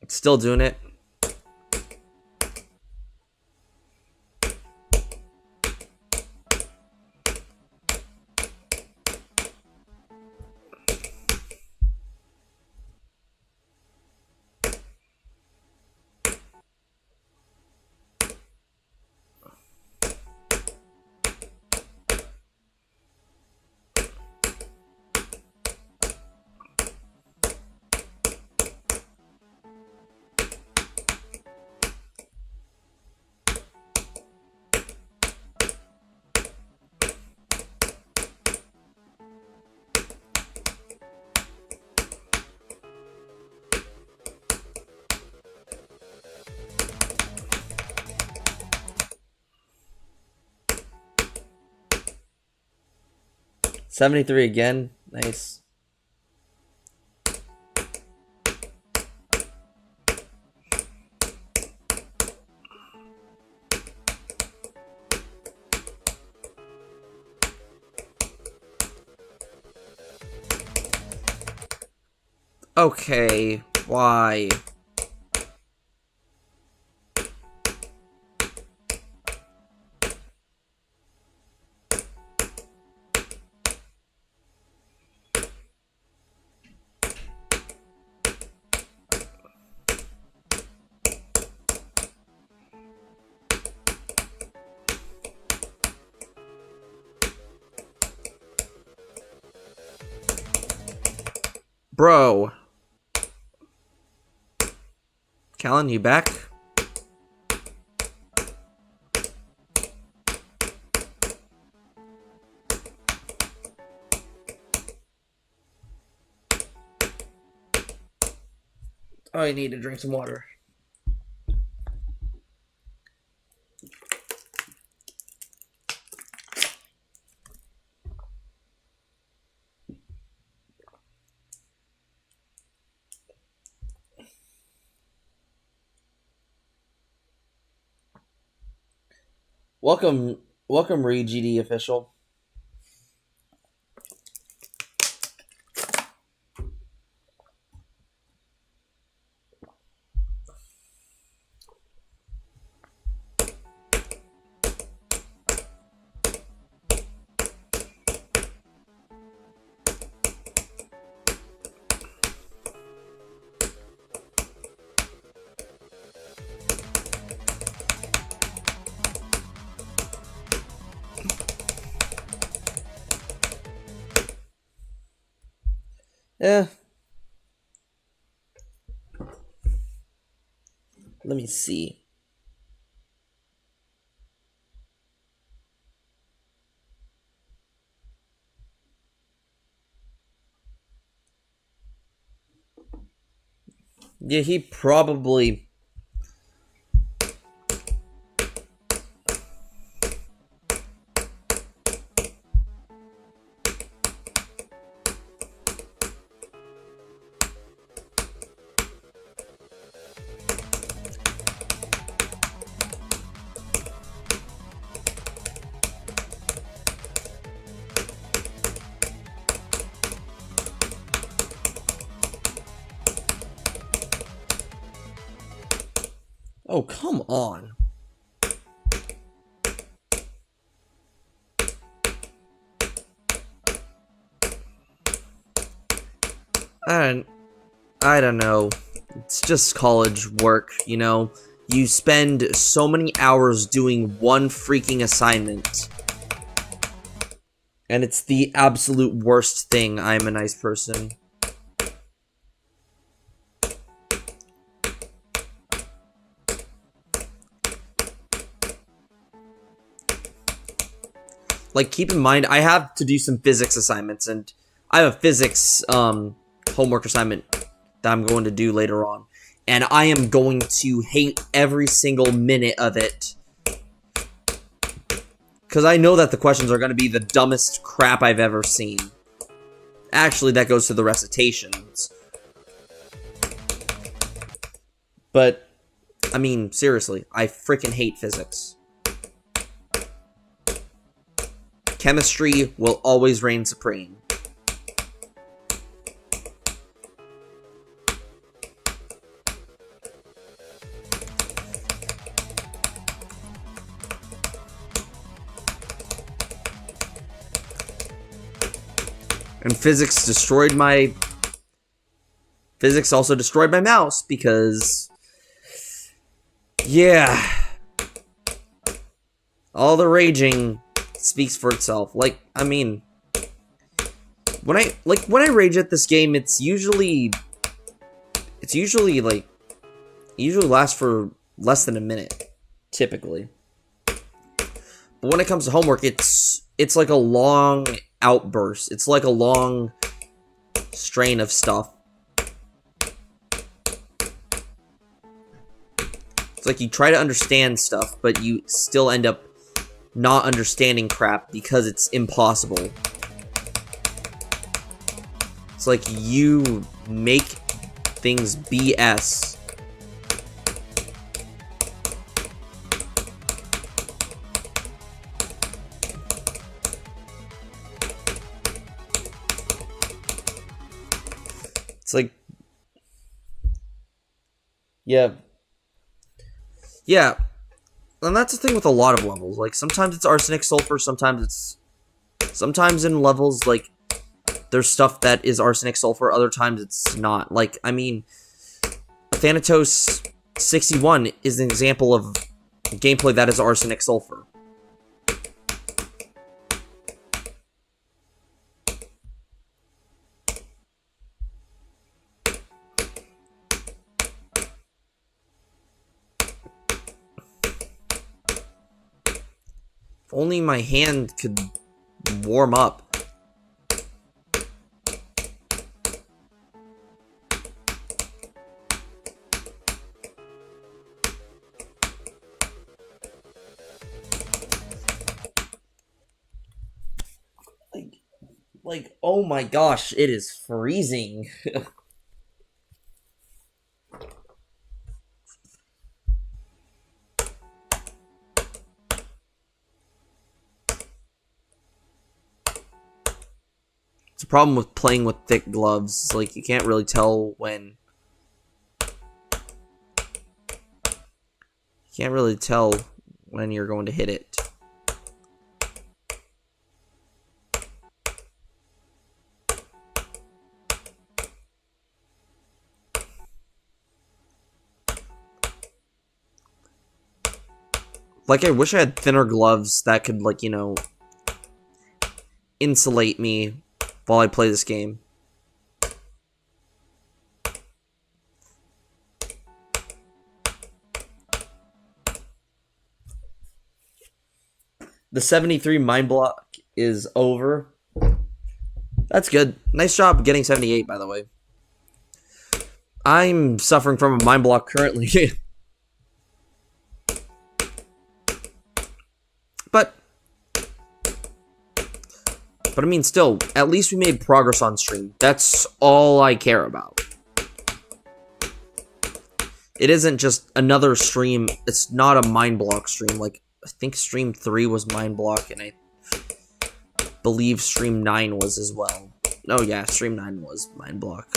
A: Still doing it? $73 again. Nice. Okay, why? Bro. Callan, you back? Oh, I need to drink some water. Welcome, welcome, ReGD official. Yeah. Let me see. Yeah, he probably. Oh, come on. I I don't know. It's just college work, you know? You spend so many hours doing one freaking assignment. And it's the absolute worst thing. I'm a nice person. Like, keep in mind, I have to do some physics assignments, and I have a physics homework assignment that I'm going to do later on. And I am going to hate every single minute of it. Because I know that the questions are going to be the dumbest crap I've ever seen. Actually, that goes to the recitations. But, I mean, seriously, I freaking hate physics. Chemistry will always reign supreme. And physics also destroyed my mouse because, yeah, all the raging speaks for itself. Like, I mean, when I rage at this game, it usually lasts for less than a minute, typically. But when it comes to homework, it's like a long outburst. It's like a long strain of stuff. It's like you try to understand stuff, but you still end up not understanding crap because it's impossible. It's like you make things BS. It's like, yeah. And that's the thing with a lot of levels. Like, sometimes it's arsenic sulfur, sometimes in levels, like, there's stuff that is arsenic sulfur, other times it's not. Like, I mean, Athanatos 61 is an example of gameplay that is arsenic sulfur. If only my hand could warm up. Like, oh my gosh, it is freezing. the problem with playing with thick gloves. It's like you can't really tell when. You can't really tell when you're going to hit it. Like, I wish I had thinner gloves that could, like, you know, insulate me while I play this game. The 73 mind block is over. That's good. Nice job getting 78, by the way. I'm suffering from a mind block currently. But I mean, still, at least we made progress on stream. That's all I care about. It isn't just another stream. It's not a mind block stream. Like, I think stream 3 was mind block, and I believe stream 9 was as well. Oh yeah, stream 9 was mind block.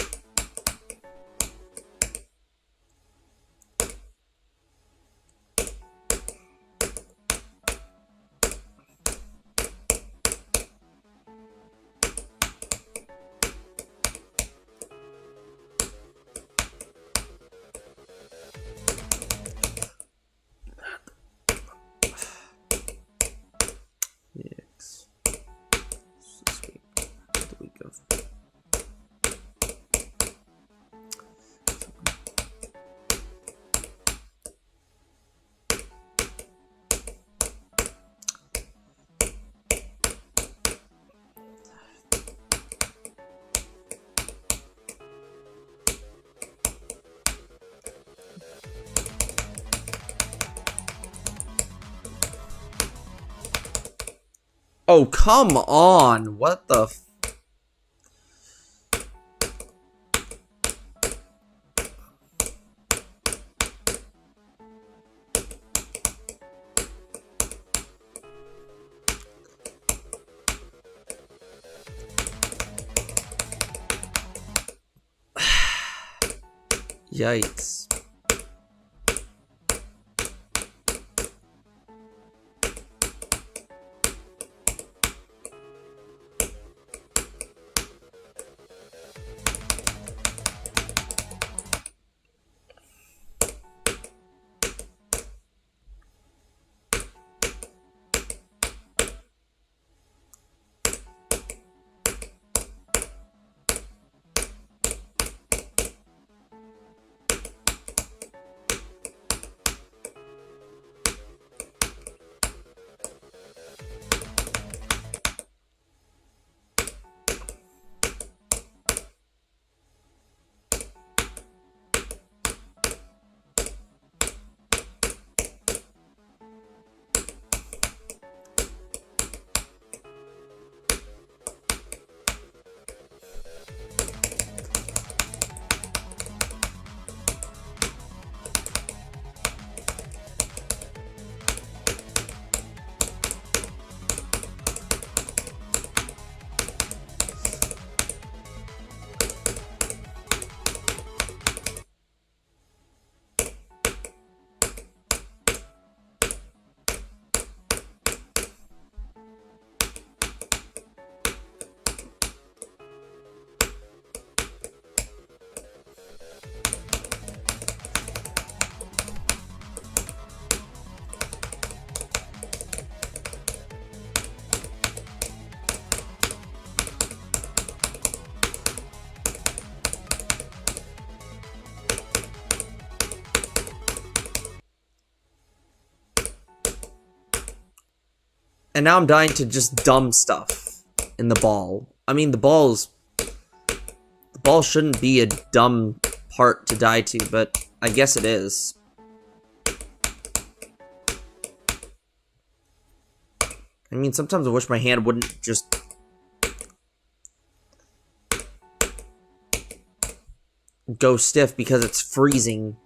A: Oh, come on. What the f... Yikes. And now I'm dying to just dumb stuff in the ball. I mean, the ball shouldn't be a dumb part to die to, but I guess it is. I mean, sometimes I wish my hand wouldn't just... go stiff because it's freezing.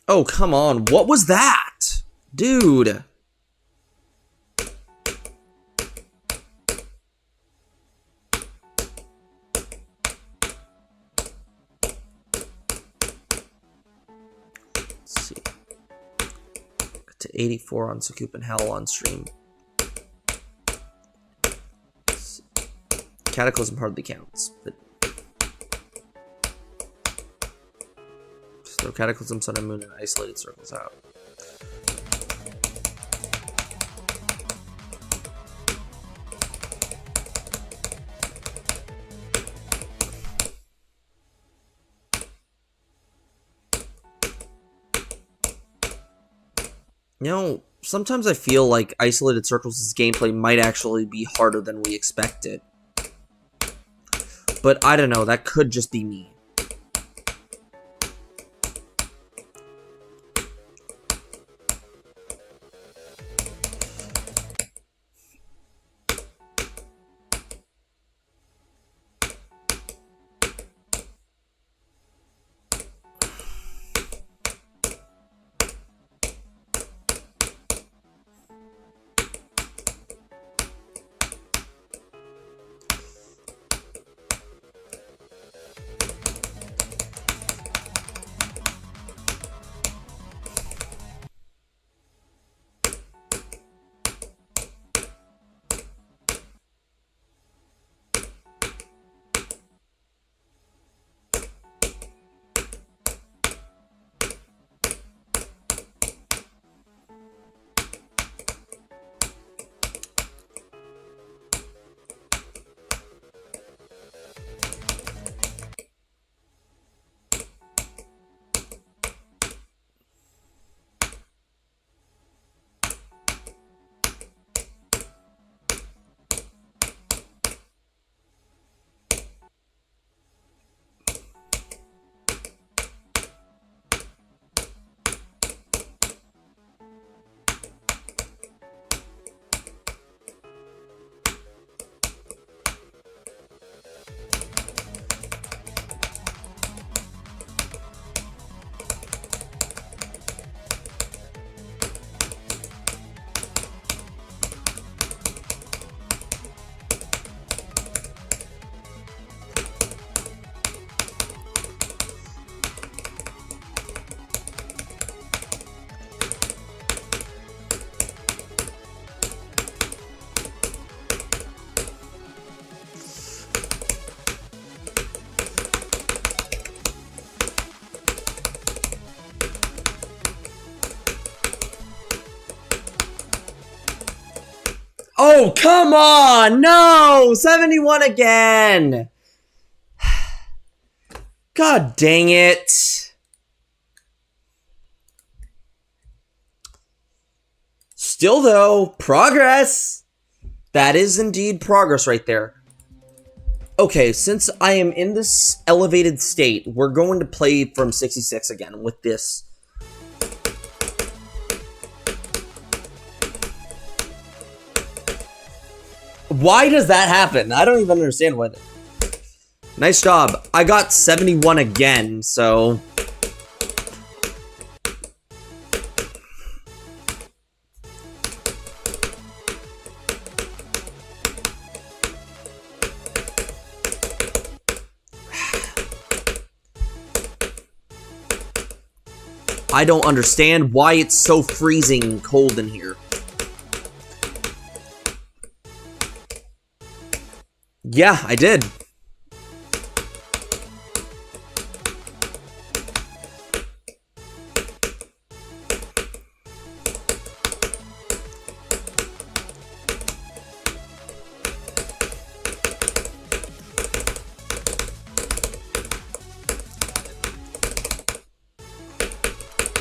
A: Oh, come on. What was that? Dude. Let's see. Got to 84 on Sakup and Hell on stream. Cataclysm hardly counts, but just throw Cataclysm, Sun and Moon, and Isolated Circles out. You know, sometimes I feel like Isolated Circles' gameplay might actually be harder than we expected. But I don't know, that could just be me. Oh, come on! No! 71 again! God dang it. Still, though, progress! That is indeed progress right there. Okay, since I am in this elevated state, we're going to play from 66 again with this. Why does that happen? I don't even understand why. Nice job. I got 71 again, so... I don't understand why it's so freezing cold in here. Yeah, I did.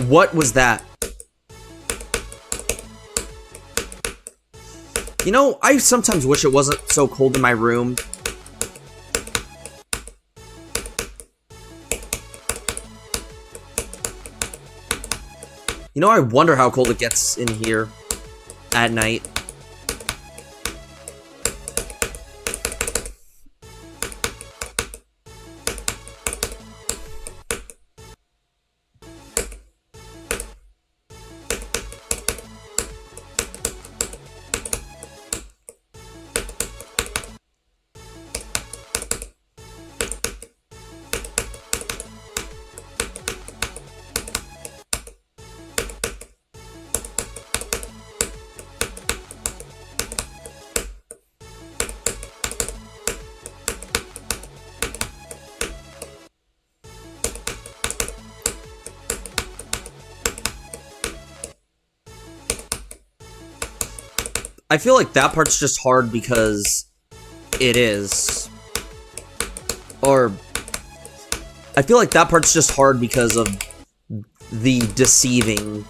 A: What was that? You know, I sometimes wish it wasn't so cold in my room. You know, I wonder how cold it gets in here at night. I feel like that part's just hard because it is. Or I feel like that part's just hard because of the deceiving.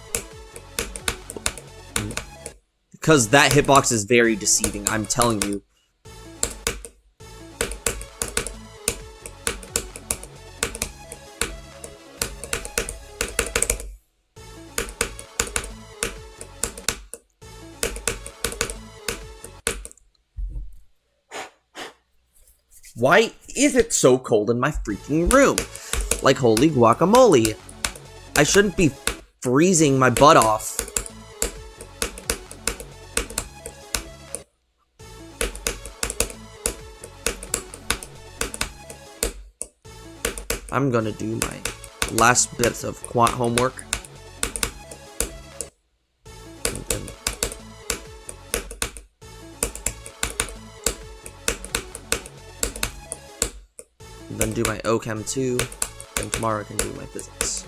A: Because that hitbox is very deceiving, I'm telling you. Why is it so cold in my freaking room? Like, holy guacamole. I shouldn't be freezing my butt off. I'm gonna do my last bits of quant homework. And then do my OChem 2, and tomorrow I can do my physics.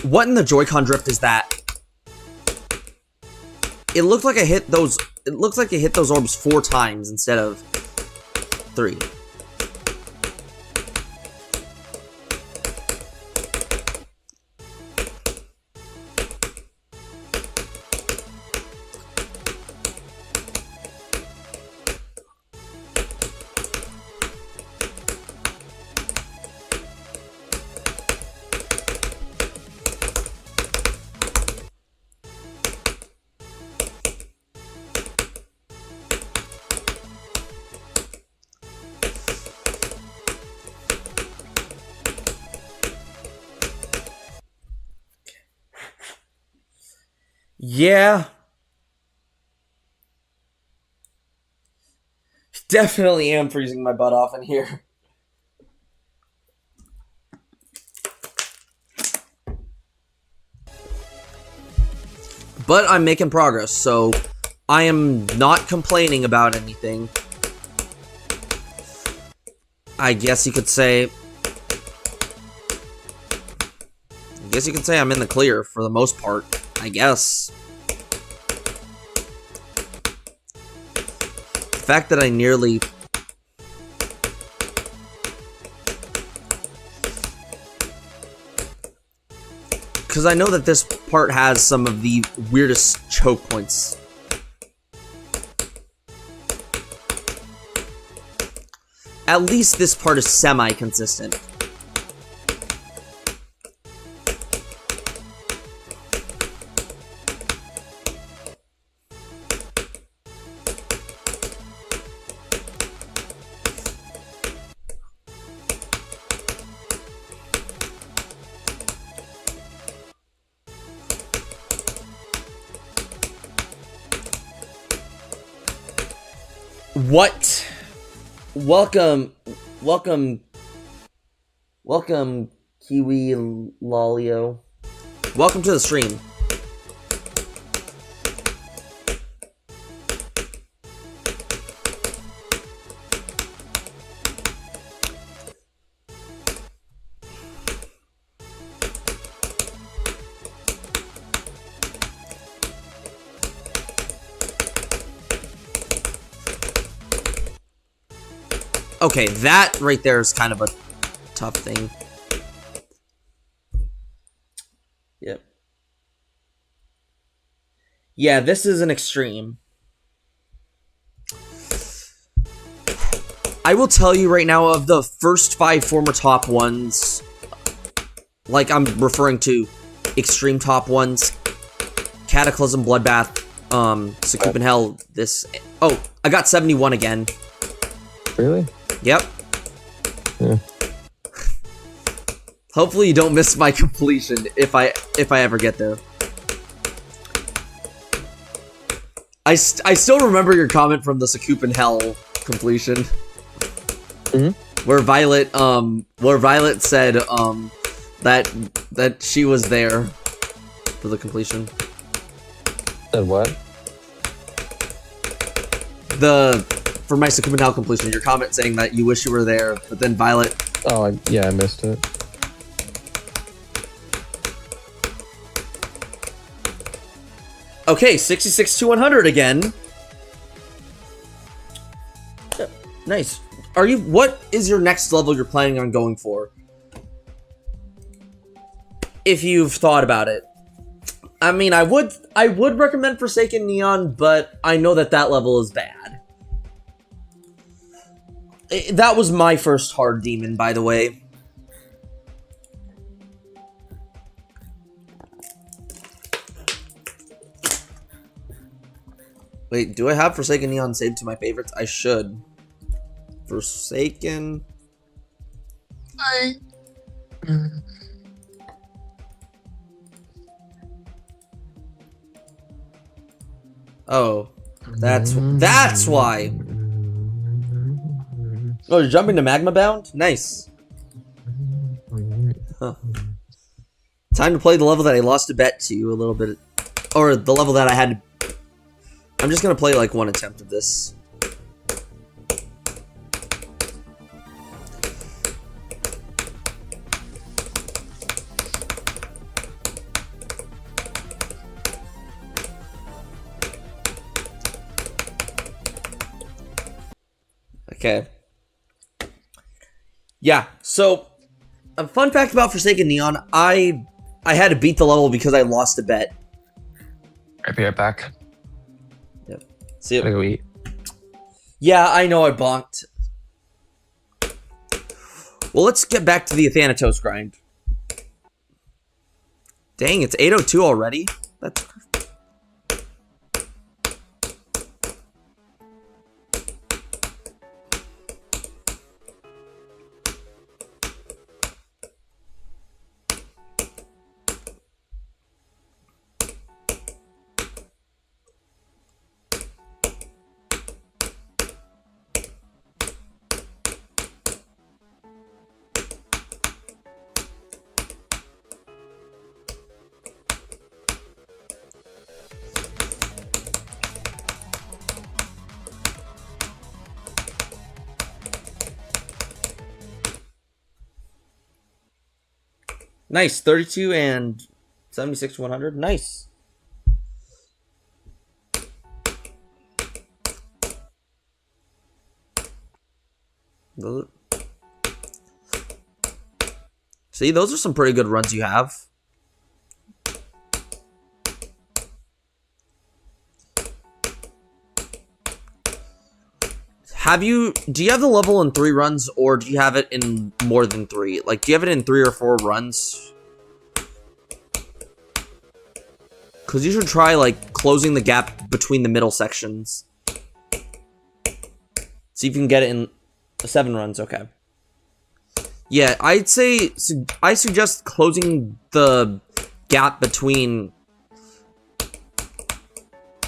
A: What in the Joy-Con drift is that? It looked like I hit those. It looks like I hit those orbs 4 times instead of 3. Yeah. Definitely am freezing my butt off in here. But I'm making progress, so I am not complaining about anything. I guess you could say I'm in the clear for the most part. I guess. The fact that I nearly... Because I know that this part has some of the weirdest choke points. At least this part is semi-consistent. What? Welcome, Kiwi Lolio. Welcome to the stream. Okay, that right there is kind of a tough thing. Yep. Yeah, this is an extreme. I will tell you right now, of the first 5 former top ones, like I'm referring to extreme top ones, Cataclysm, Bloodbath, Sakup in Hell this... Oh, I got 71 again.
B: Really?
A: Yep.
B: Yeah.
A: Hopefully you don't miss my completion if I ever get there. I still remember your comment from the Sakup in Hell completion.
B: Mm-hmm.
A: Where Violet said that she was there for the completion.
B: Said what?
A: For my Sakup in Hell completion, your comment saying that you wish you were there, but then Violet...
B: Oh, yeah, I missed it.
A: Okay, 66 to 100 again. Yeah, nice. What is your next level you're planning on going for? If you've thought about it. I mean, I would recommend Forsaken Neon, but I know that level is bad. That was my first hard demon, by the way. Wait, do I have Forsaken Neon saved to my favorites? I should. Forsaken. Oh, that's why. Oh, you're jumping to Magma Bound? Nice. Huh. Time to play the level that I lost a bet to a little bit, or the level that I had to. I'm just gonna play like one attempt of this. Okay. Yeah, so a fun fact about Forsaken Neon, I had to beat the level because I lost a bet.
C: I'll be right back.
A: Yep. See
B: Gotta
A: ya.
B: go eat.
A: Yeah, I know I bonked. Well, let's get back to the Athanatos grind. Dang, it's 8:02 already? That's... Nice, 32 and 76 to 100. Nice. See, those are some pretty good runs you have. Do you have the level in 3 runs, or do you have it in more than 3? Like, do you have it in 3 or 4 runs? Because you should try, like, closing the gap between the middle sections. See if you can get it in 7 runs, okay. Yeah, I suggest closing the gap between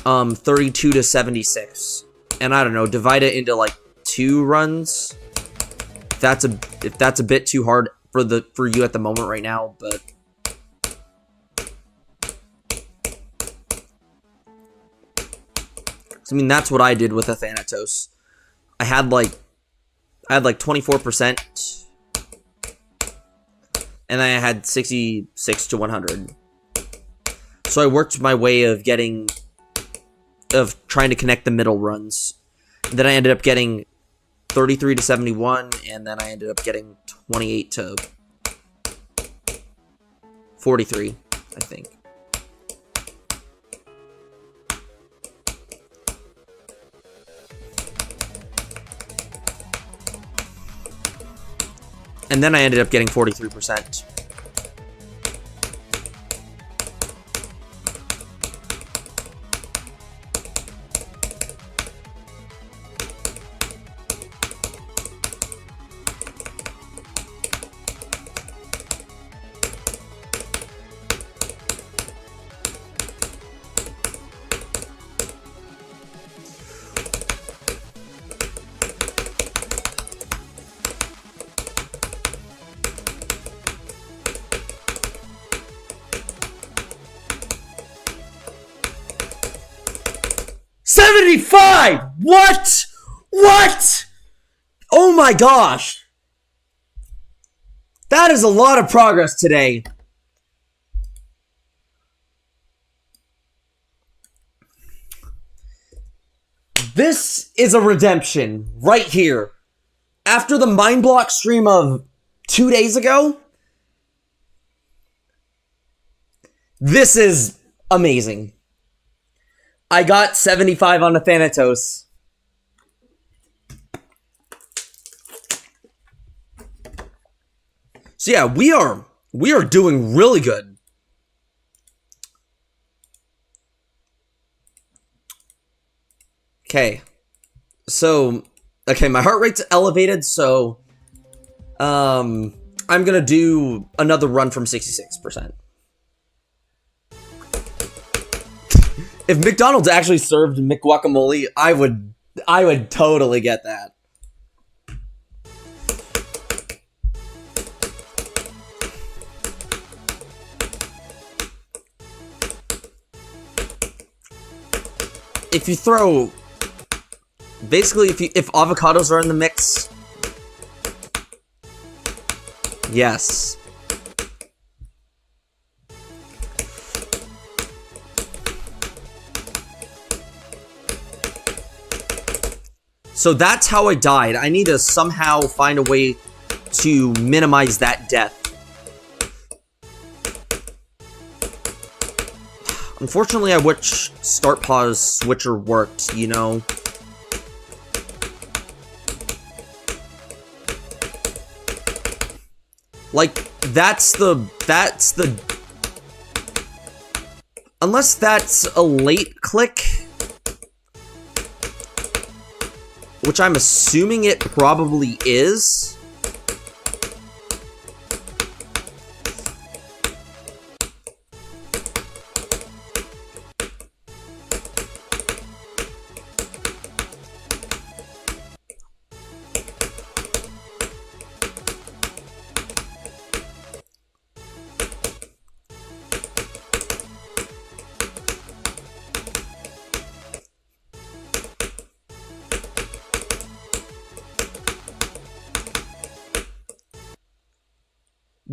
A: 32 to 76. And I don't know, divide it into like 2 runs. If that's a bit too hard for you at the moment right now, but I mean that's what I did with Athanatos. I had like 24%, and then I had 66 to 100. So I worked my way of trying to connect the middle runs. And then I ended up getting 33 to 71, and then I ended up getting 28 to 43, I think. And then I ended up getting 43%. 75! What? What? Oh my gosh. That is a lot of progress today. This is a redemption right here. After the Mind Block stream of 2 days ago, this is amazing. I got 75 on Athanatos. So yeah, we are doing really good. Okay. So, okay, my heart rate's elevated, so I'm going to do another run from 66%. If McDonald's actually served McGuacamole, I would totally get that. If you throw, basically, if avocados are in the mix, yes. So that's how I died. I need to somehow find a way to minimize that death. Unfortunately, I wish start pause switcher worked, you know. Like, that's the unless that's a late click, which I'm assuming it probably is.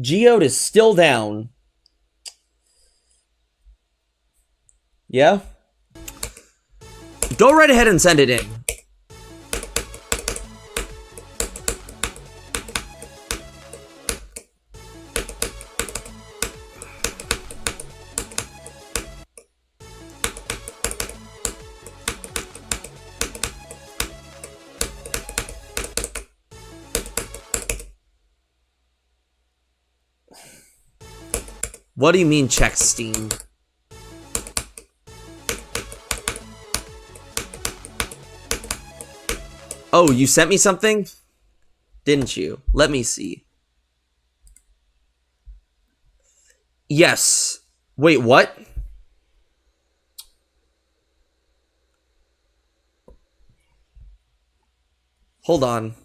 A: Geode is still down. Yeah? Go right ahead and send it in. What do you mean check Steam? Oh, you sent me something? Didn't you? Let me see. Yes. Wait, what? Hold on.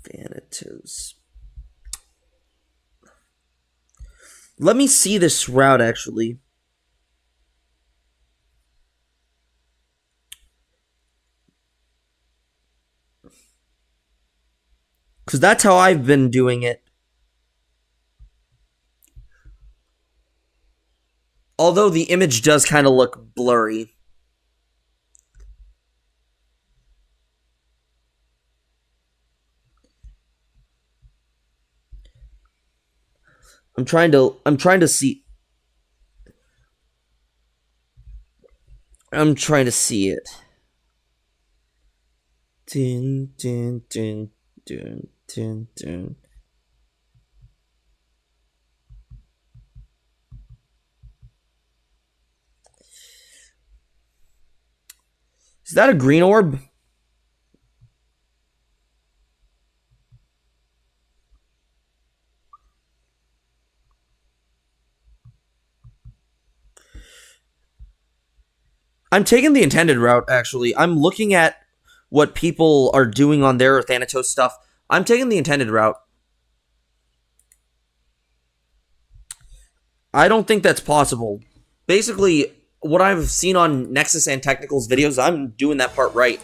A: Athanatos. Let me see this route, actually. Because that's how I've been doing it. Although the image does kind of look blurry. I'm trying to see. I'm trying to see it. Dun, dun, dun, dun, dun, dun. Is that a green orb? I'm taking the intended route, actually. I'm looking at what people are doing on their Athanatos stuff. I'm taking the intended route. I don't think that's possible. Basically, what I've seen on Nexus and Technical's videos, I'm doing that part right.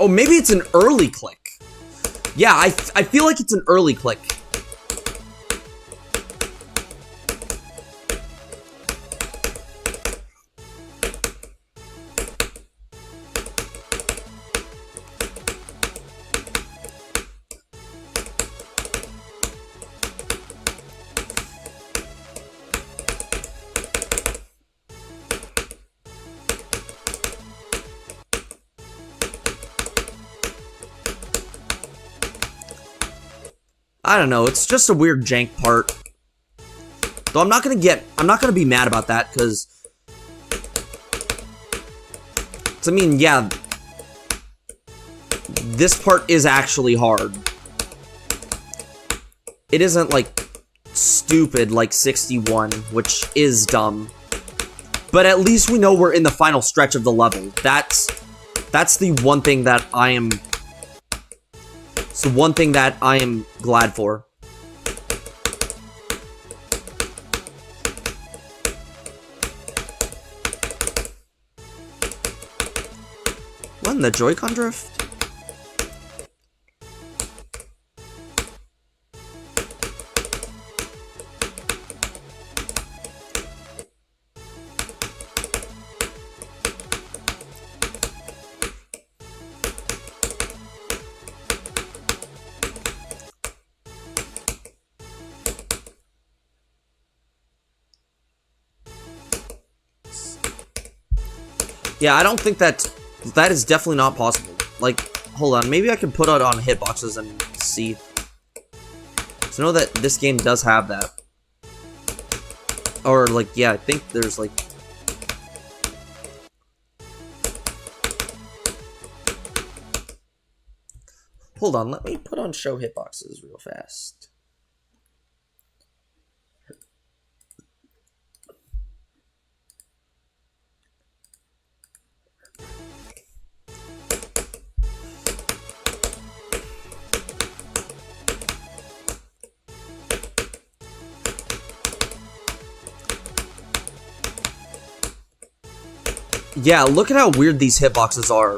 A: Oh, maybe it's an early click. Yeah, I feel like it's an early click. I don't know, it's just a weird jank part. Though I'm not gonna be mad about that, because I mean, yeah, this part is actually hard. It isn't like stupid like 61, which is dumb. But at least we know we're in the final stretch of the level. That's the one thing that I am It's the one thing that I am glad for. What in the Joy-Con drift? Yeah, I don't think that is definitely not possible. Like, hold on, maybe I can put it on hitboxes and see. So know that this game does have that. Or like, yeah, I think there's like hold on, let me put on show hitboxes real fast. Yeah, look at how weird these hitboxes are.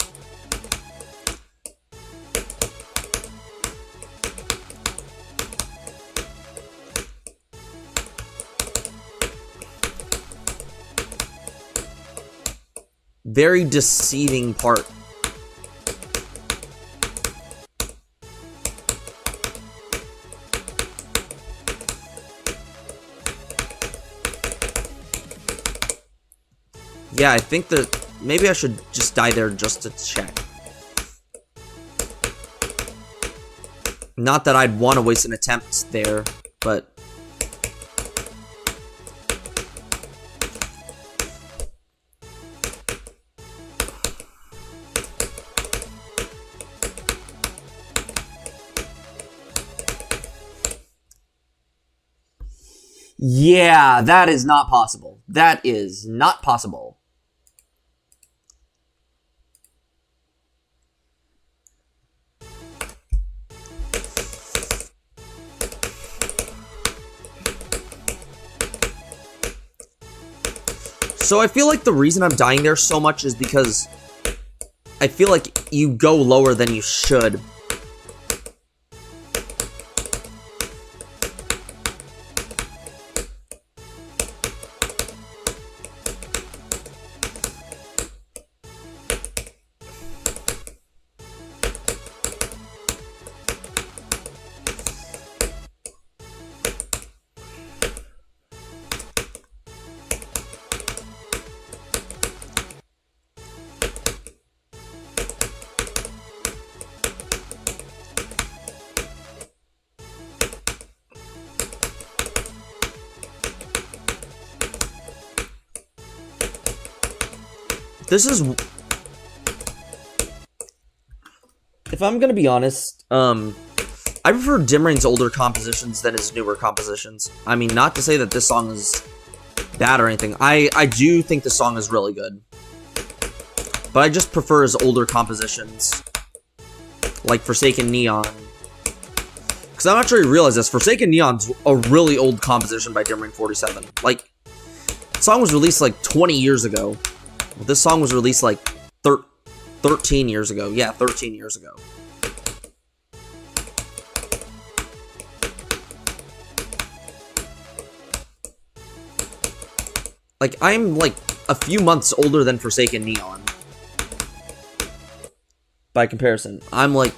A: Very deceiving part. Yeah, I think that maybe I should just die there just to check. Not that I'd want to waste an attempt there, but yeah, that is not possible. That is not possible. So I feel like the reason I'm dying there so much is because I feel like you go lower than you should. This is, if I'm gonna be honest, I prefer Dimrain's older compositions than his newer compositions. I mean, not to say that this song is bad or anything. I do think the song is really good. But I just prefer his older compositions. Like Forsaken Neon. Because I'm not sure you realize this. Forsaken Neon's a really old composition by Dimrain 47. Like, the song was released like 20 years ago. Well, this song was released like 13 years ago. Yeah, 13 years ago. Like, I'm like a few months older than Forsaken Neon. By comparison, I'm like...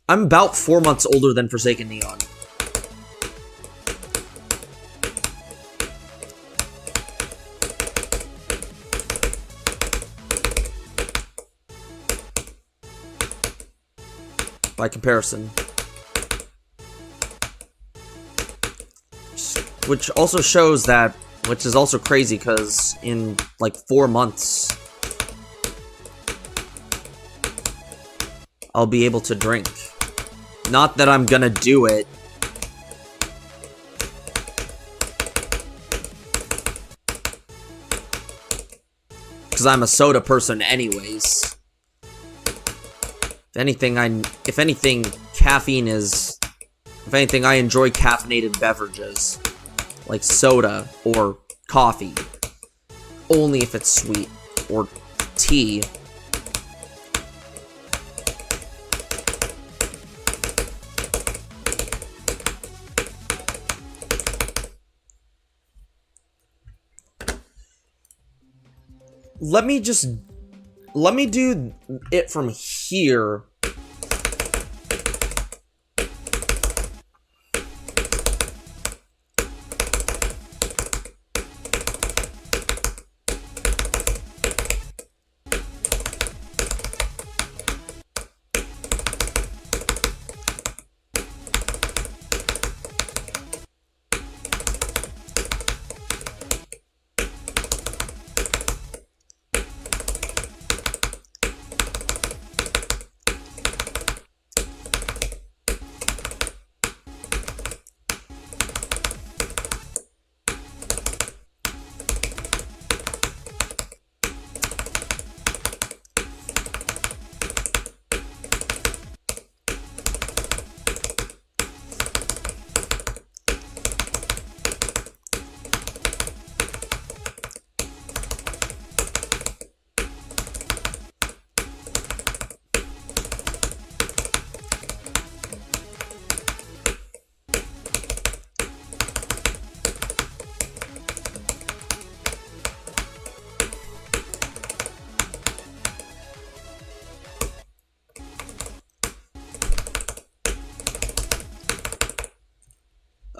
A: I'm about 4 months older than Forsaken Neon. By comparison. Which also shows that, which is also crazy because in like 4 months, I'll be able to drink. Not that I'm gonna do it. Because I'm a soda person anyways. If anything, I enjoy caffeinated beverages. Like soda or coffee. Only if it's sweet. Or tea. Let me do it from here.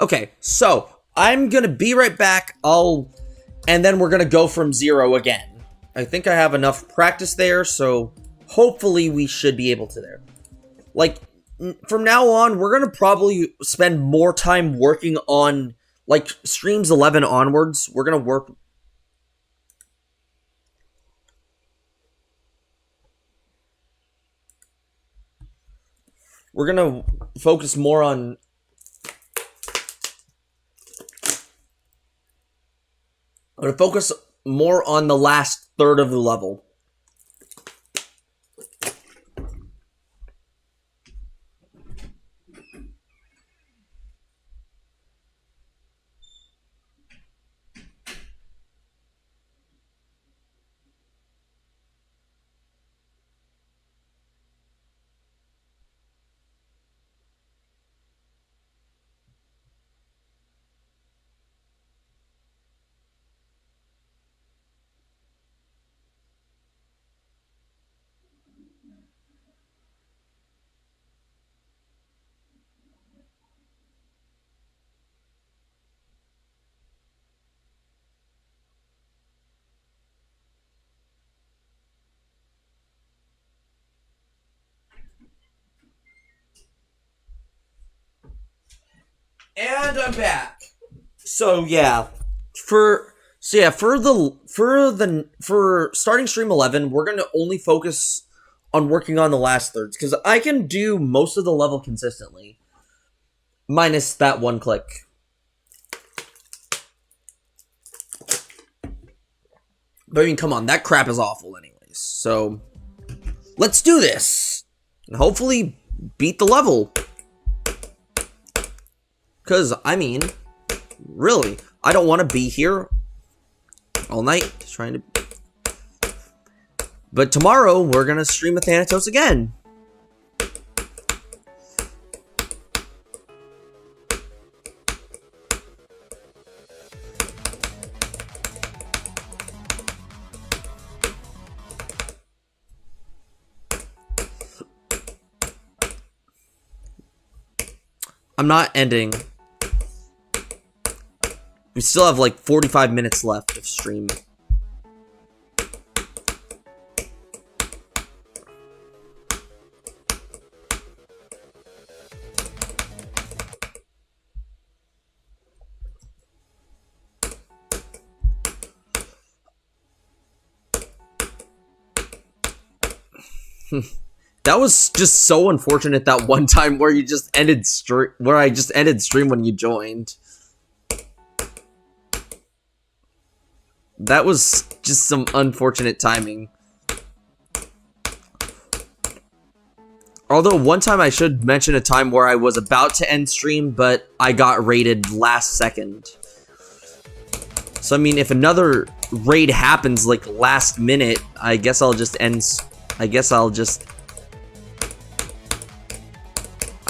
A: Okay, so I'm gonna be right back. And then we're gonna go from 0 again. I think I have enough practice there, so hopefully we should be able to there. Like, from now on, we're gonna probably spend more time working on, like, streams 11 onwards. We're gonna focus more on... I'm going to focus more on the last third of the level. And I'm back. So, yeah. So yeah, for starting stream 11, we're gonna only focus on working on the last thirds because I can do most of the level consistently, minus that one click. But I mean, come on, that crap is awful, anyways. So let's do this, and hopefully beat the level. Because I mean, really, I don't want to be here all night just trying to. But tomorrow we're gonna stream Athanatos again. I'm not ending. We still have like 45 minutes left of stream. That was just so unfortunate that one time where you just ended where I just ended stream when you joined. That was just some unfortunate timing. Although one time I should mention a time where I was about to end stream, but I got raided last second. So I mean, if another raid happens like last minute, I guess I'll just end.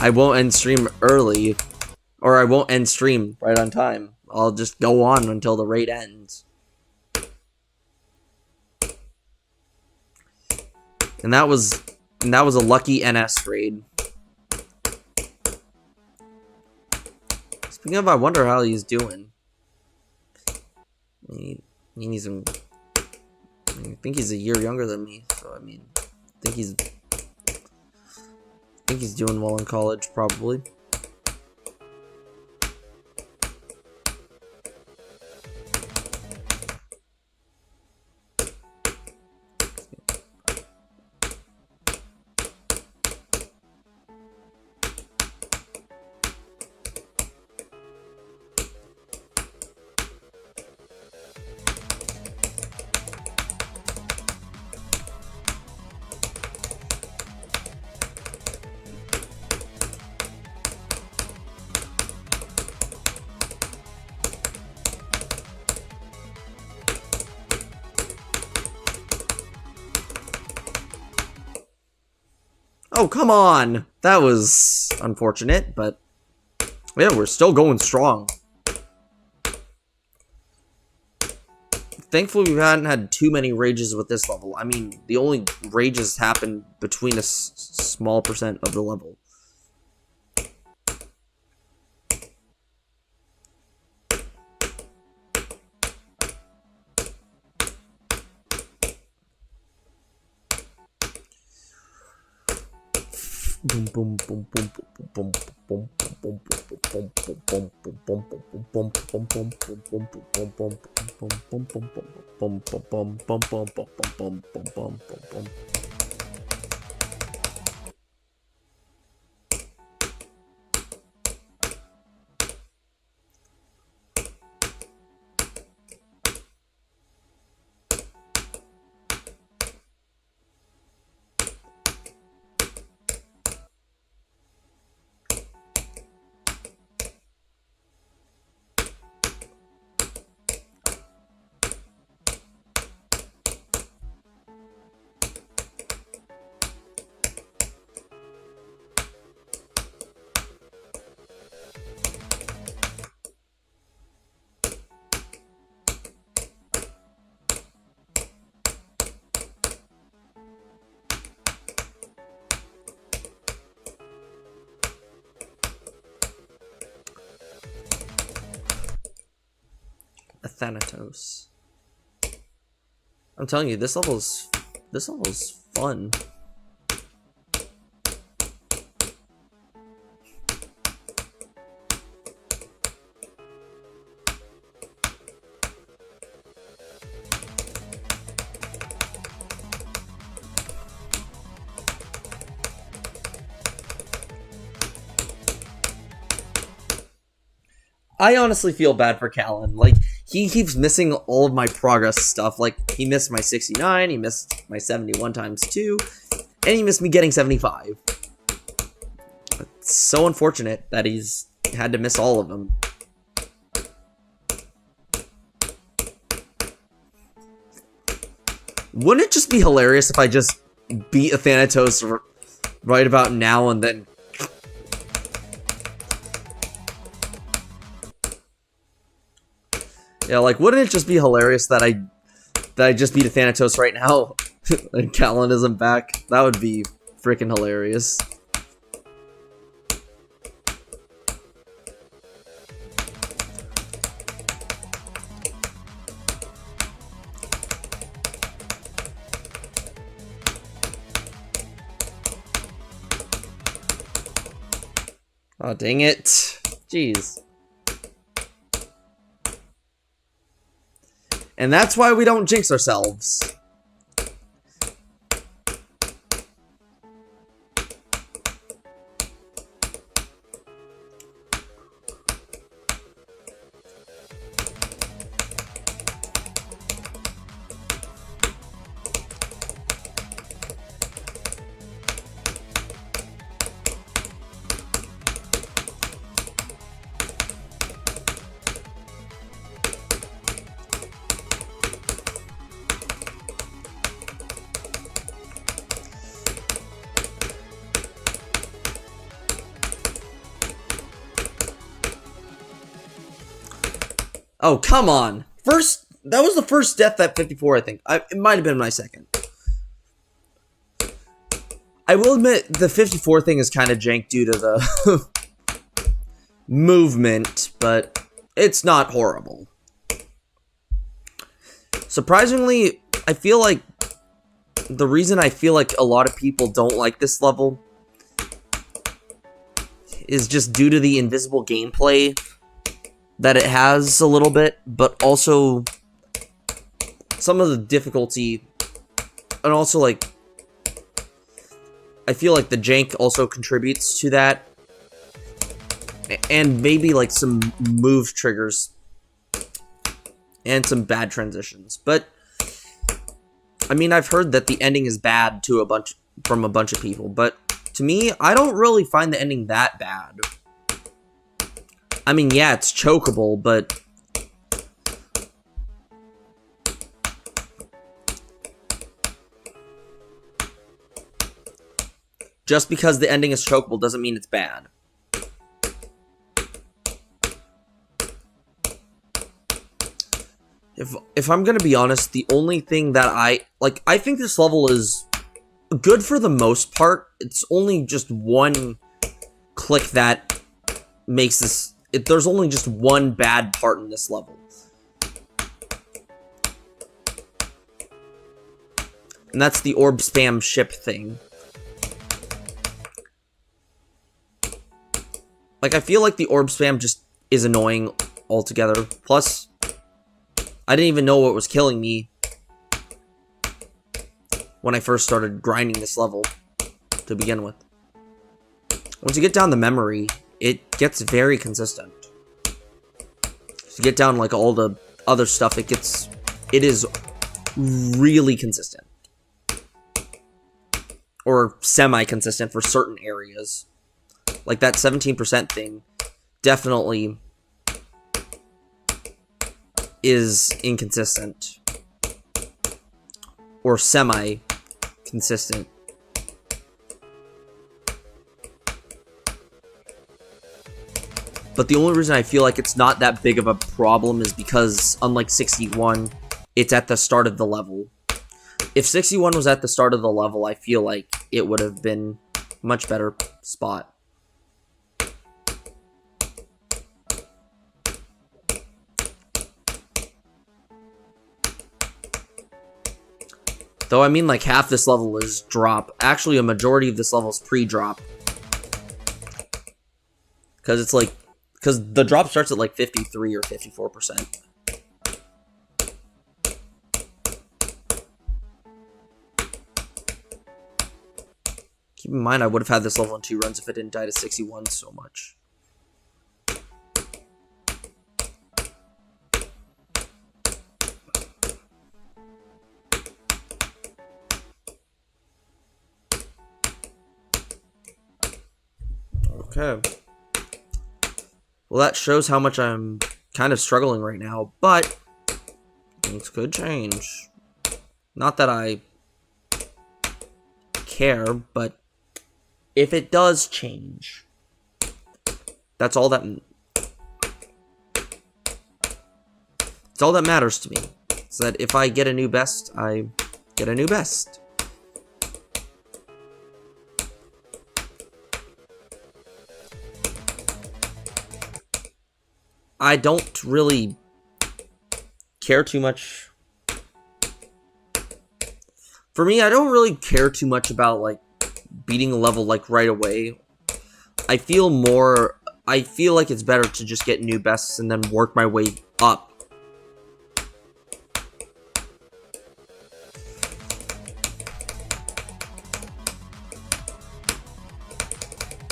A: I won't end stream early, or I won't end stream right on time. I'll just go on until the raid ends. And that was a lucky NS raid. Speaking of, I wonder how he's doing. I think he's a year younger than me, so I mean, I think he's doing well in college, probably. Oh, come on! That was unfortunate, but yeah, we're still going strong. Thankfully, we hadn't had too many rages with this level. I mean, the only rages happen between a small percent of the level. Boom boom boom boom boom boom boom boom boom boom boom boom. Athanatos. I'm telling you, this level's fun. I honestly feel bad for Callan. Like, he keeps missing all of my progress stuff. Like, he missed my 69, he missed my 71 times 2, and he missed me getting 75. It's so unfortunate that he's had to miss all of them. Wouldn't it just be hilarious if I just beat Athanatos right about now and then... Yeah, like, wouldn't it just be hilarious that I just beat Athanatos right now and Callan isn't back? That would be freaking hilarious. Oh, dang it. Jeez. And that's why we don't jinx ourselves. Oh, come on. That was the first death at 54, I think. It might have been my second. I will admit, the 54 thing is kind of jank due to the movement, but it's not horrible. Surprisingly, I feel like the reason I feel like a lot of people don't like this level is just due to the invisible gameplay that it has a little bit, but also some of the difficulty, and also, like, I feel like the jank also contributes to that, and maybe, like, some move triggers, and some bad transitions, but, I mean, I've heard that the ending is bad from a bunch of people, but to me, I don't really find the ending that bad. I mean, yeah, it's chokeable, but just because the ending is chokeable doesn't mean it's bad. If I'm gonna be honest, the only thing that I think this level is good for the most part. It's only just one click that makes this... there's only just one bad part in this level. And that's the orb spam ship thing. Like, I feel like the orb spam just is annoying altogether. Plus, I didn't even know what was killing me when I first started grinding this level to begin with. Once you get down the memory, it gets very consistent. If you get down, like, all the other stuff, it is really consistent. Or semi-consistent for certain areas. Like, that 17% thing definitely is inconsistent. Or semi-consistent. But the only reason I feel like it's not that big of a problem is because, unlike 61, it's at the start of the level. If 61 was at the start of the level, I feel like it would have been a much better spot. Though, I mean, like, half this level is drop. Actually, a majority of this level is pre-drop. Because it's like... because the drop starts at, like, 53 or 54%. Keep in mind, I would have had this level in 2 runs if it didn't die to 61 so much. Okay. Well, that shows how much I'm kind of struggling right now, but things could change. Not that I care, but if it does change, that's all that it's all that matters to me. Is that if I get a new best, I get a new best. I don't really care too much. For me, I don't really care too much about, like, beating a level, like, right away. I feel like it's better to just get new bests and then work my way up.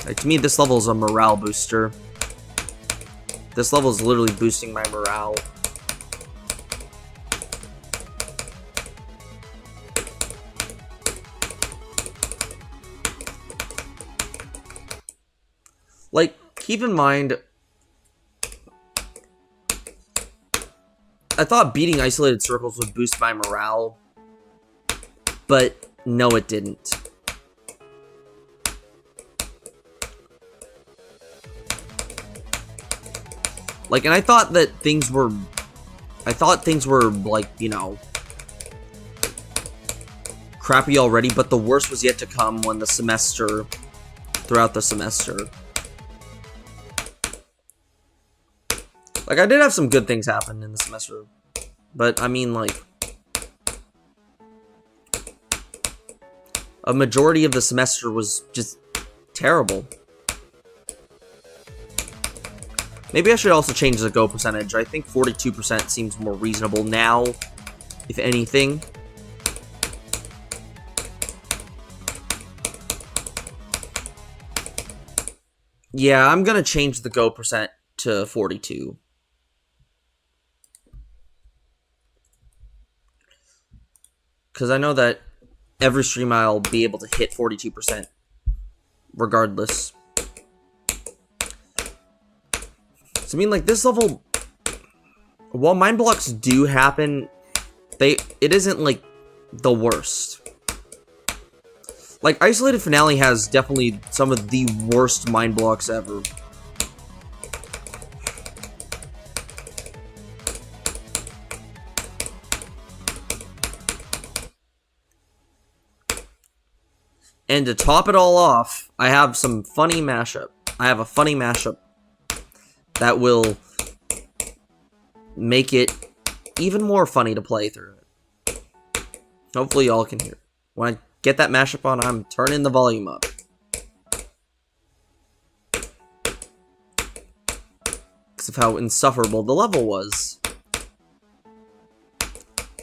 A: Like, to me, this level is a morale booster. This level is literally boosting my morale. Like, keep in mind, I thought beating isolated circles would boost my morale, but no, it didn't. Like, and I thought things were, like, you know, crappy already, but the worst was yet to come when throughout the semester. Like, I did have some good things happen in the semester, but I mean, like, a majority of the semester was just terrible. Maybe I should also change the go percentage. I think 42% seems more reasonable now, if anything. Yeah, I'm gonna change the go percent to 42. Because I know that every stream I'll be able to hit 42%, regardless. So, I mean, like, this level, while mind blocks do happen, it isn't, like, the worst. Like, Isolated Finale has definitely some of the worst mind blocks ever. And to top it all off, I have some funny mashup. I have a funny mashup that will make it even more funny to play through it. Hopefully y'all can hear it. When I get that mashup on, I'm turning the volume up. Because of how insufferable the level was.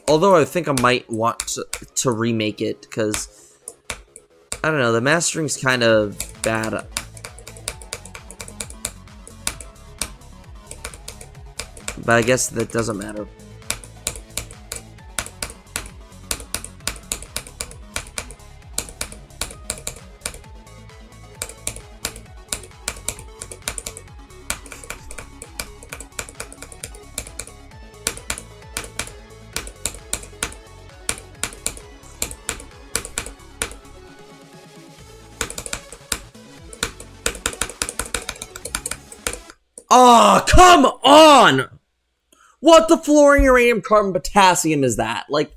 A: Although I think I might want to remake it, because, I don't know, the mastering's kind of bad. But I guess that doesn't matter. Oh, come on! What the fluorine, uranium, carbon, potassium is that? Like,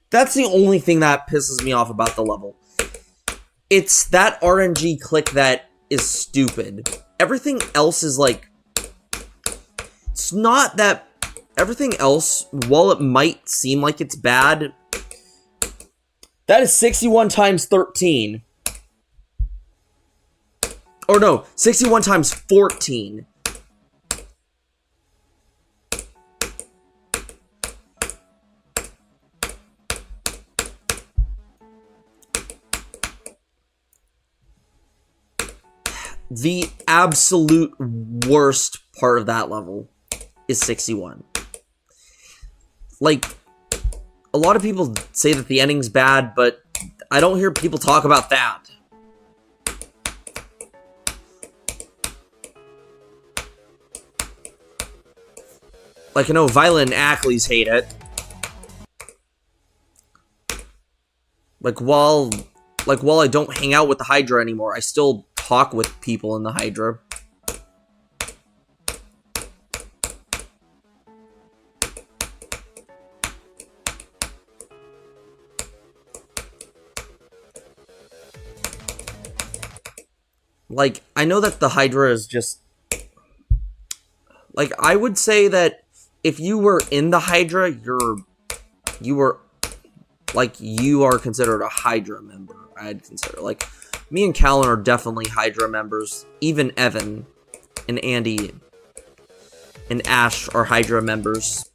A: that's the only thing that pisses me off about the level. It's that RNG click that is stupid. Everything else is like... It's not that... Everything else, while it might seem like it's bad... That is 61 times 13. Or no, 61 times 14. The absolute worst part of that level is 61. Like, a lot of people say that the ending's bad, but I don't hear people talk about that. Like, I know Violet and Ackley's hate it. Like, while I don't hang out with the Hydra anymore, I still talk with people in the Hydra. Like, I know that the Hydra is just... Like, I would say that if you were in the Hydra, you are considered a Hydra member. I'd consider, like, me and Callan are definitely Hydra members. Even Evan and Andy and Ash are Hydra members.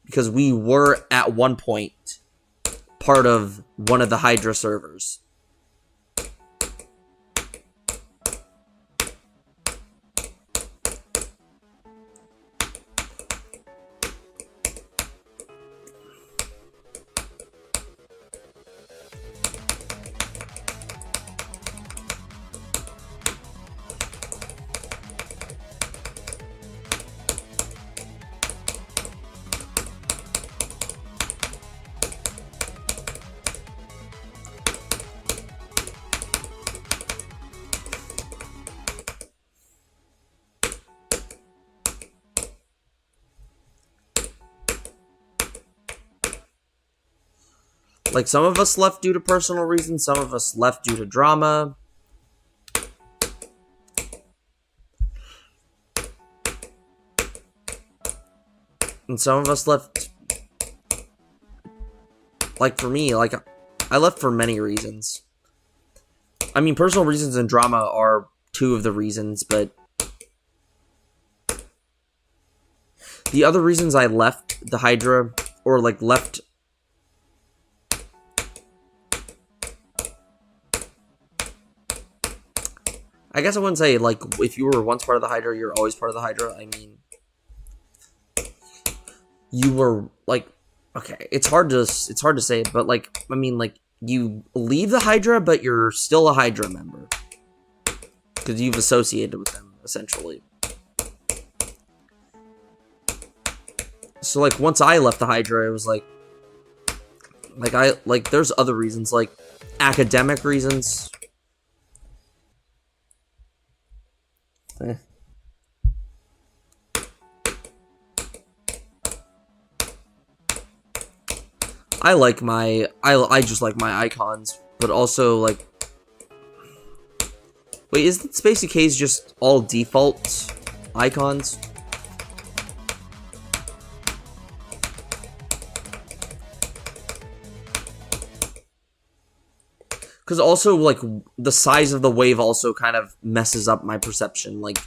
A: Because we were, at one point, part of one of the Hydra servers. Like, some of us left due to personal reasons, some of us left due to drama. And some of us left... Like, for me, like, I left for many reasons. I mean, personal reasons and drama are two of the reasons, but... The other reasons I left the Hydra, or, like, left... I guess I wouldn't say, like, if you were once part of the Hydra, you're always part of the Hydra. I mean, you were, like, okay, it's hard to say, but, like, I mean, like, you leave the Hydra, but you're still a Hydra member. Because you've associated with them, essentially. So, like, once I left the Hydra, it was, like, there's other reasons, like, academic reasons. I just like my icons, but also, like, wait, isn't Spacey K's just all default icons? Because also, like, the size of the wave also kind of messes up my perception. Like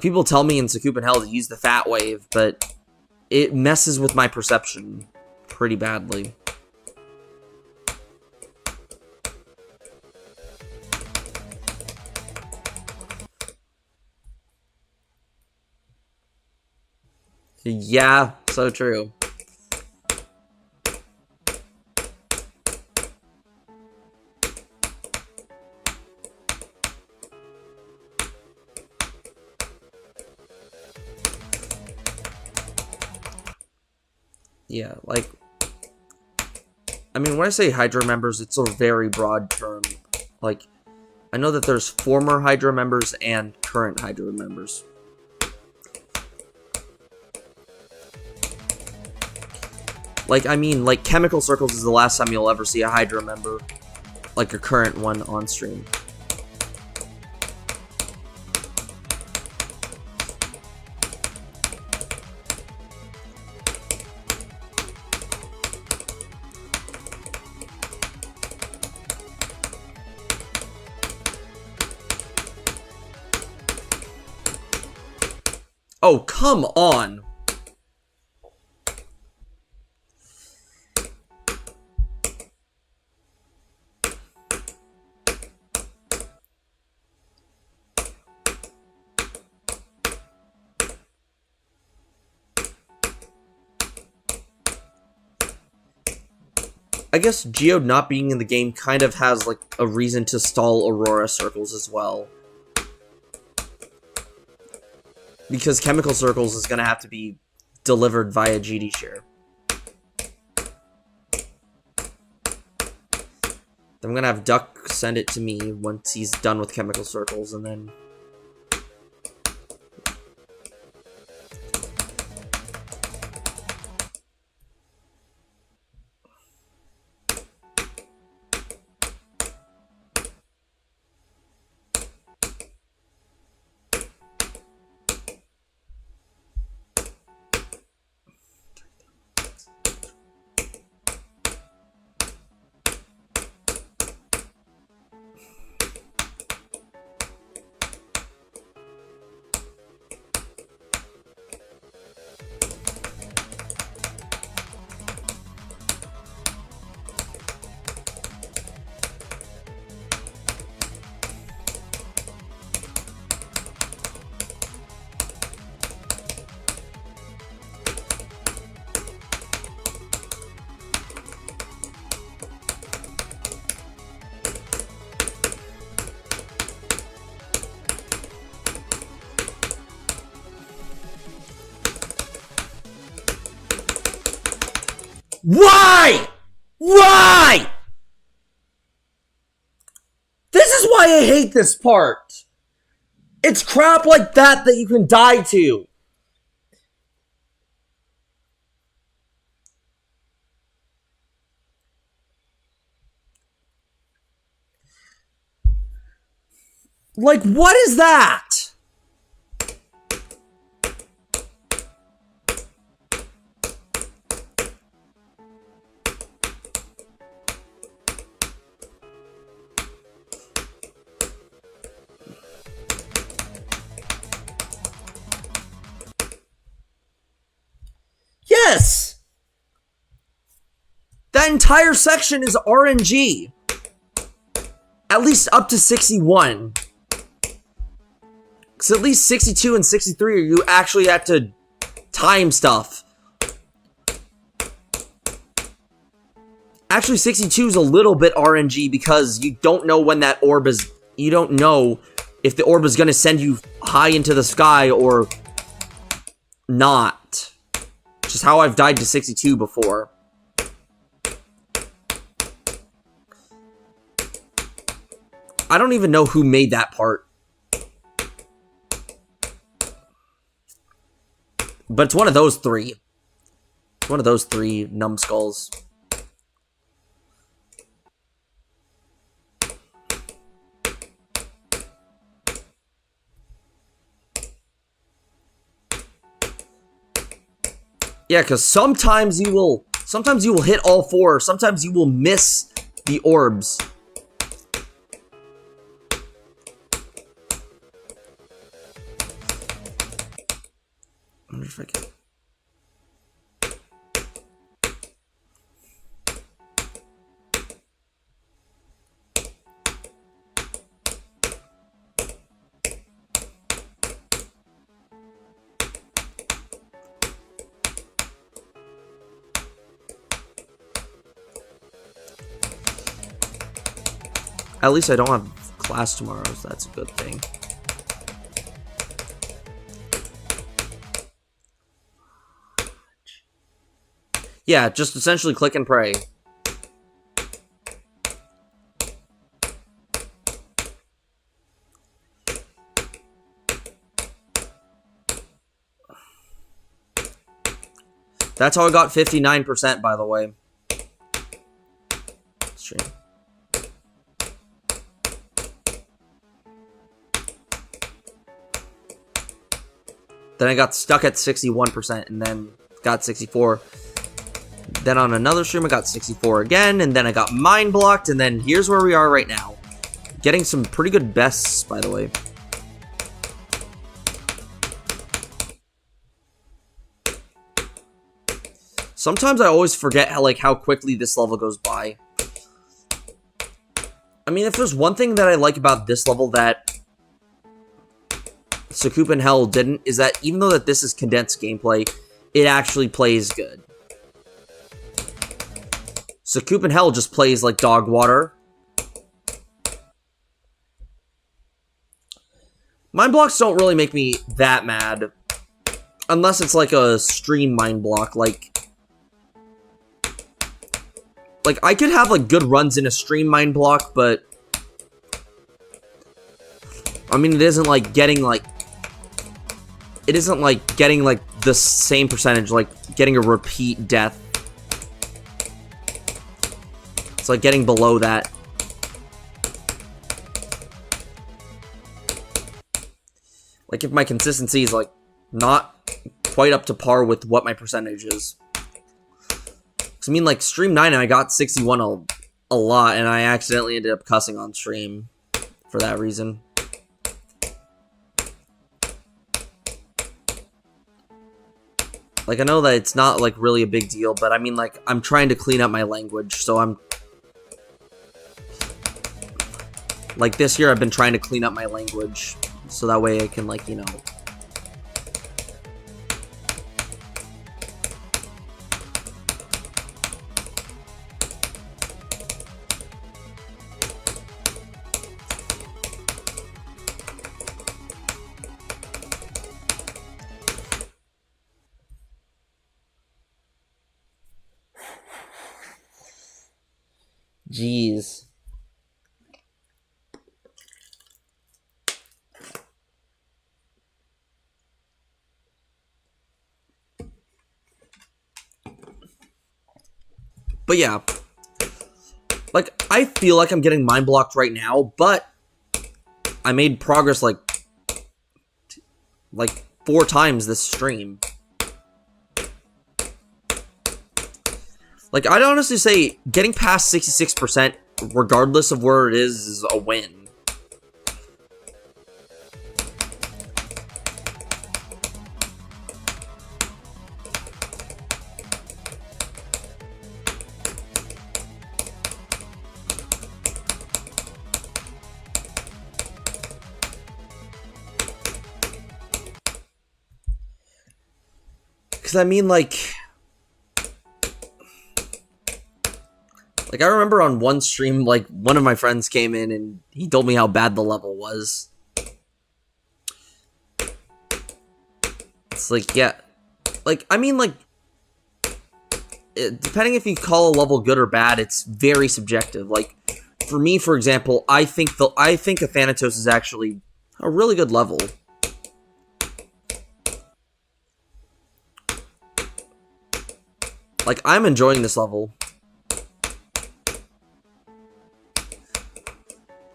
A: people tell me in Sakupin Hell to use the fat wave, but it messes with my perception pretty badly. Yeah, so true. Yeah, like, I mean, when I say Hydra members, it's a very broad term. Like, I know that there's former Hydra members and current Hydra members. Like, I mean, like, Chemical Circles is the last time you'll ever see a Hydra member. Like, a current one on stream. Oh, come on! I guess Geode not being in the game kind of has, like, a reason to stall Aurora Circles as well. Because Chemical Circles is gonna have to be delivered via GD share. Then I'm gonna have Duck send it to me once he's done with chemical circles, and then... Why? Why? This is why I hate this part. It's crap like that that you can die to. Like, what is that? Yes! That entire section is RNG. At least up to 61. Because at least 62 and 63 you actually had to time stuff. Actually, 62 is a little bit RNG because you don't know when that orb is... You don't know if the orb is going to send you high into the sky or not. Which is how I've died to 62 before. I don't even know who made that part. But it's one of those three. It's one of those three numbskulls. Yeah, because sometimes you will hit all four. Sometimes you will miss the orbs. I wonder if I can... At least I don't have class tomorrow, so that's a good thing. Yeah, just essentially click and pray. That's how I got 59%, by the way. Stream. Then I got stuck at 61% and then got 64. Then on another stream I got 64 again, and then I got mind blocked, and then here's where we are right now. Getting some pretty good bests, by the way. Sometimes I always forget how quickly this level goes by. I mean, if there's one thing that I like about this level that Sakup and Hell didn't, is that even though that this is condensed gameplay, it actually plays good. Sakup and Hell just plays like dog water. Mind blocks don't really make me that mad. unless it's like a stream mind block, like I could have like good runs in a stream mind block, but I mean it isn't like getting like the same percentage, like getting a repeat death. It's like getting below that. Like if my consistency is like not quite up to par with what my percentage is. Cause I mean like stream 9 I got 61 a lot, and I accidentally ended up cussing on stream for that reason. Like, I know that it's not, like, really a big deal, but I mean, like, I'm trying to clean up my language, so I'm... Like, this year I've been trying to clean up my language, so that way I can, like, you know... Jeez. But yeah. Like, I feel like I'm getting mind blocked right now, but I made progress like 4 times this stream. Like, I'd honestly say getting past 66%, regardless of where it is a win. Because, I mean, like, I remember on one stream, like, one of my friends came in and he told me how bad the level was. It's like, yeah. Like, I mean, like, depending if you call a level good or bad, it's very subjective. Like, for me, for example, I think Athanatos is actually a really good level. Like, I'm enjoying this level.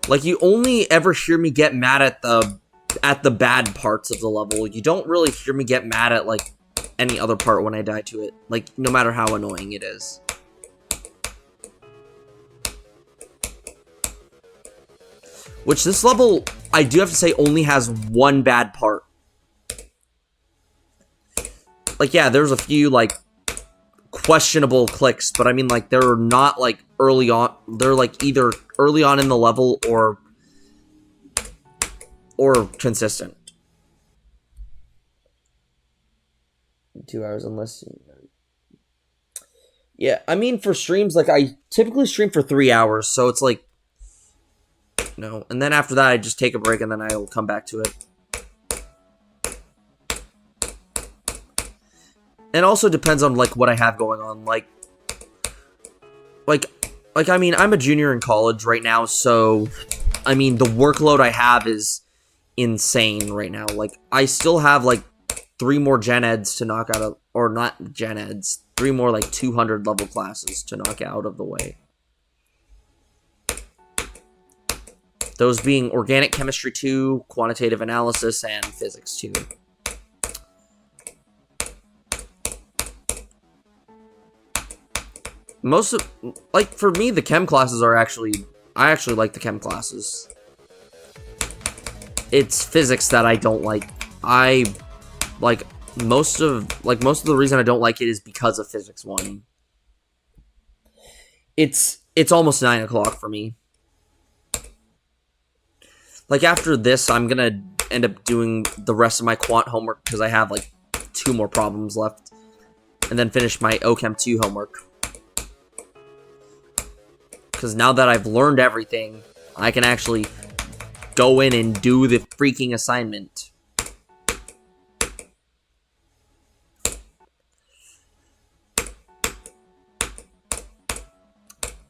A: Like, you only ever hear me get mad at the bad parts of the level. You don't really hear me get mad at, like, any other part when I die to it. Like, no matter how annoying it is. Which, this level, I do have to say, only has one bad part. Like, yeah, there's a few, like, questionable clicks, but I mean, like, they're not, like, early on. They're, like, either early on in the level or consistent. 2 hours unless... Yeah, I mean, for streams, like, I typically stream for 3 hours, so it's, like, no. And then after that, I just take a break, and then I will come back to it. It also depends on, like, what I have going on. Like, I mean, I'm a junior in college right now, so, I mean, the workload I have is insane right now. Like, I still have, like, 3 more gen eds to knock out of, or not gen eds, 3 more, like, 200 level classes to knock out of the way. Those being Organic Chemistry 2, Quantitative Analysis, and Physics 2. Most of, like, for me, the chem classes are actually, I actually like the chem classes. It's physics that I don't like. Most of the reason I don't like it is because of Physics 1. It's almost 9 o'clock for me. Like, after this, I'm gonna end up doing the rest of my quant homework because I have, like, 2 more problems left. And then finish my OChem 2 homework. Because now that I've learned everything, I can actually go in and do the freaking assignment.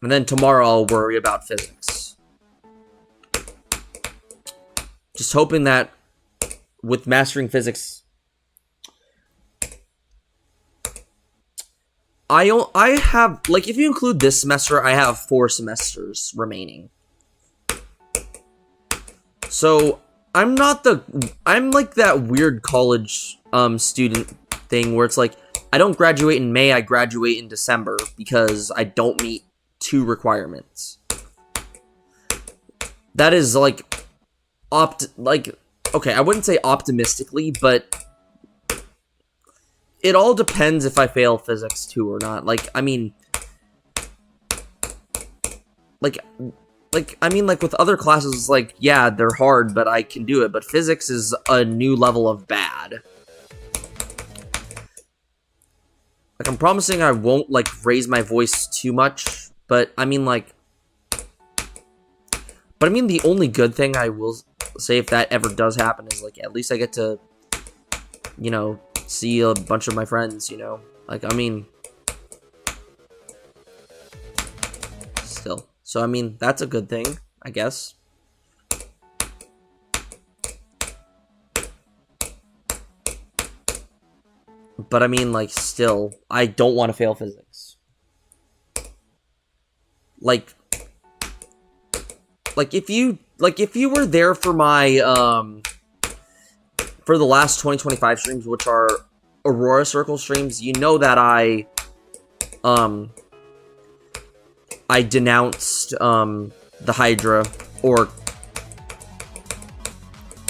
A: And then tomorrow I'll worry about physics. Just hoping that with mastering physics, I have, like, if you include this semester, I have 4 semesters remaining. So I'm like that weird college student thing where it's like, I don't graduate in May, I graduate in December because I don't meet 2 requirements. That is like okay, I wouldn't say optimistically, but it all depends if I fail physics 2 or not. Like, I mean, like with other classes, it's like, yeah, they're hard, but I can do it. But physics is a new level of bad. Like, I'm promising I won't, like, raise my voice too much, but I mean, like, the only good thing I will say if that ever does happen is, like, at least I get to, you know, see a bunch of my friends, you know? Like, I mean, still. So, I mean, that's a good thing, I guess. But, I mean, like, still, I don't want to fail physics. Like, if you were there for my, for the last 2025 streams, which are Aurora Circle streams, you know that I denounced, the Hydra, or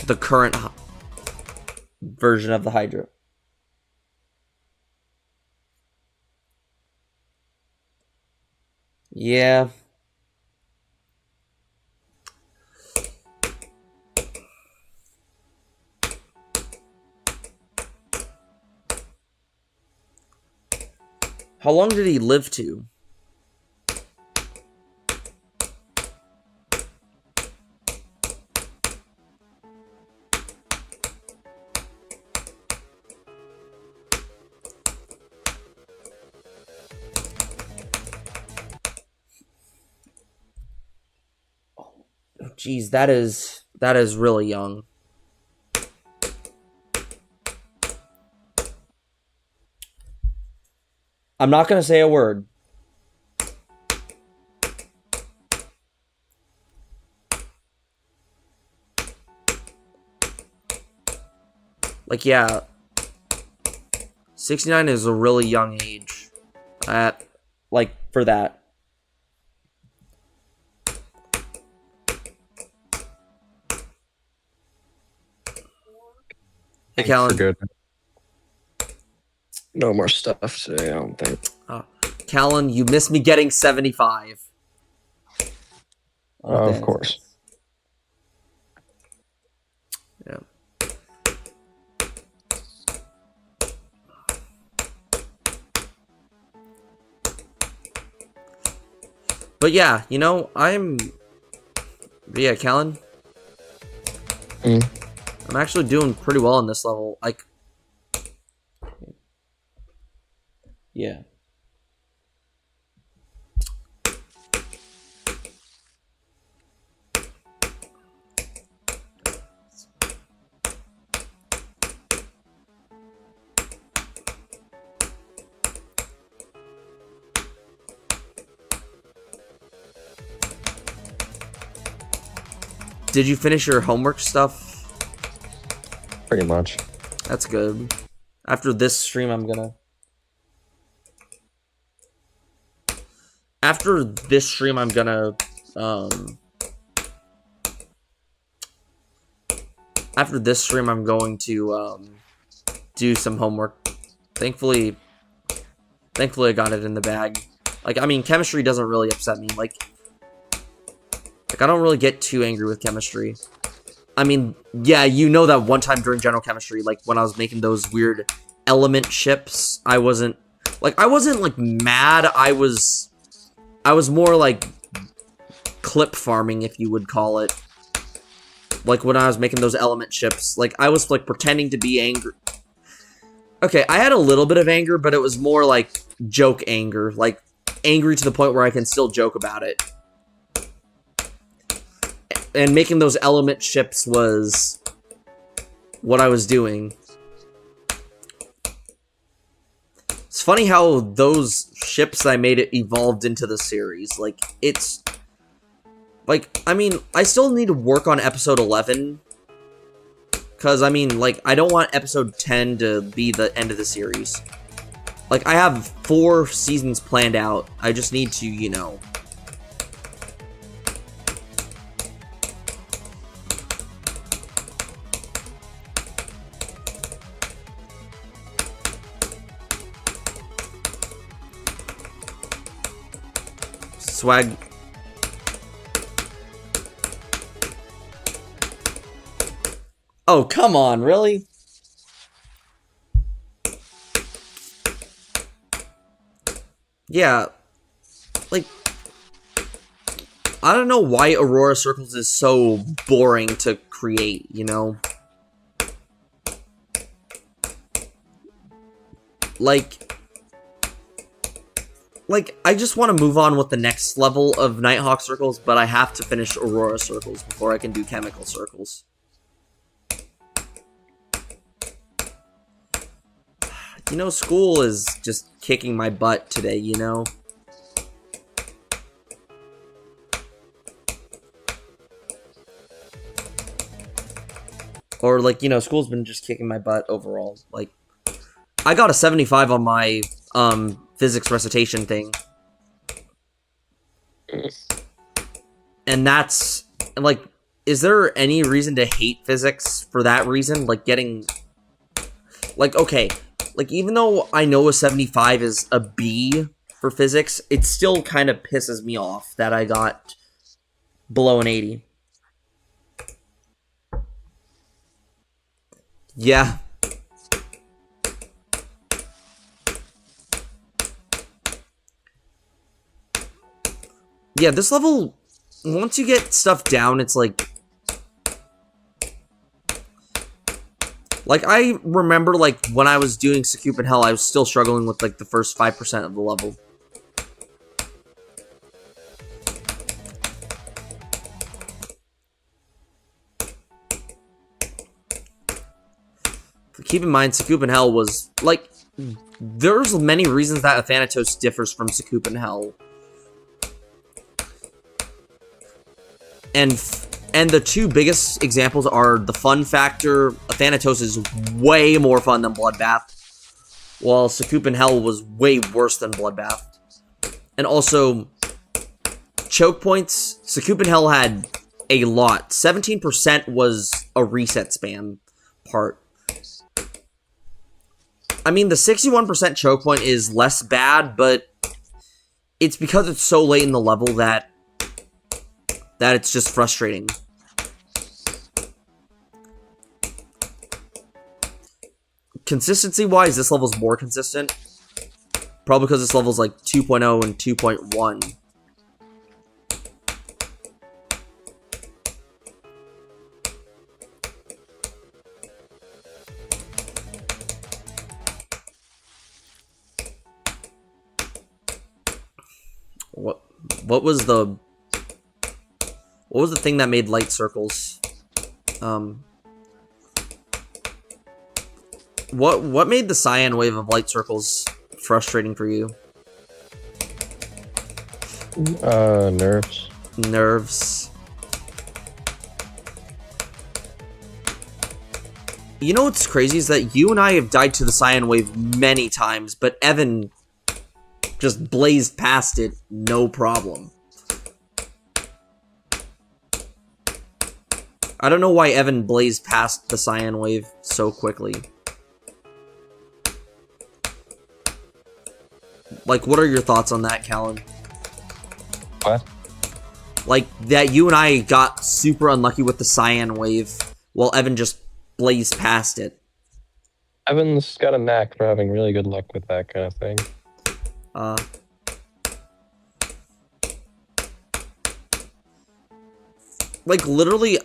A: the current version of the Hydra. Yeah. How long did he live to? Jeez, that is really young. I'm not gonna say a word. Like, yeah, 69 is a really young age. Like, for that. Hey, Callan.
B: Good.
D: No more stuff today, I don't think.
A: Callan, you missed me getting 75.
D: Of course.
A: Yeah. But yeah, you know, yeah, Callan. I'm actually doing pretty well on this level. Like, yeah. Did you finish your homework stuff?
D: Pretty much.
A: That's good. After this stream, I'm gonna... After this stream, I'm gonna... After this stream, I'm going to do some homework. Thankfully, I got it in the bag. Like, I mean, chemistry doesn't really upset me. Like, I don't really get too angry with chemistry. I mean, yeah, you know that one time during general chemistry, like, when I was making those weird element ships, I wasn't, like, mad. I was more, like, clip farming, if you would call it. Like, when I was making those element ships, like, I was, like, pretending to be angry. Okay, I had a little bit of anger, but it was more, like, joke anger. Like, angry to the point where I can still joke about it. And making those element ships was what I was doing. It's funny how those ships I made it evolved into the series. Like, it's... Like, I mean, I still need to work on episode 11. Because, I mean, like, I don't want episode 10 to be the end of the series. Like, I have 4 seasons planned out. I just need to, you know... Swag... Oh, come on, really? Yeah, like, I don't know why Aurora Circles is so boring to create, you know? Like, I just want to move on with the next level of Nighthawk Circles, but I have to finish Aurora Circles before I can do Chemical Circles. You know, school is just kicking my butt today, you know? Or, like, you know, school's been just kicking my butt overall. Like, I got a 75 on my, physics recitation thing. And that's, like, is there any reason to hate physics for that reason? Like, getting... Like, okay... Like, even though I know a 75 is a B for physics, it still kind of pisses me off that I got below an 80. Yeah. Yeah, this level, once you get stuff down, it's like... Like, I remember, like, when I was doing Sakup and Hell, I was still struggling with, like, the first 5% of the level. Keep in mind, Sakup and Hell was, like, there's many reasons that Athanatos differs from Sakup and Hell. And the two biggest examples are the fun factor. Athanatos is way more fun than Bloodbath, while Sakup and Hell was way worse than Bloodbath. And also, choke points. Sakup and Hell had a lot. 17% was a reset spam part. I mean, the 61% choke point is less bad, but it's because it's so late in the level that it's just frustrating. Consistency-wise, this level's more consistent. Probably because this level's like 2.0 and 2.1. What was the thing that made light circles? What made the cyan wave of light circles frustrating for you?
D: Nerves.
A: Nerves. You know what's crazy is that you and I have died to the cyan wave many times, but Evan just blazed past it, no problem. I don't know why Evan blazed past the cyan wave so quickly. Like, what are your thoughts on that, Callan?
D: What?
A: Like, that you and I got super unlucky with the cyan wave, while Evan just blazed past it.
D: Evan's got a knack for having really good luck with that kind of thing.
A: Like, literally,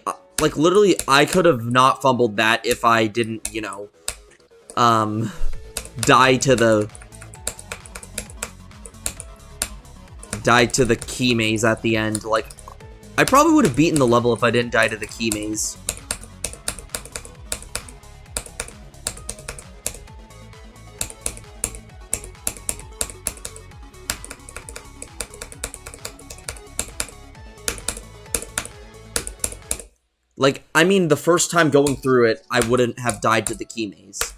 A: I could have not fumbled that if I didn't, you know, die to the... died to the key maze at the end. Like, I probably would have beaten the level if I didn't die to the key maze. Like, I mean, the first time going through it, I wouldn't have died to the key maze.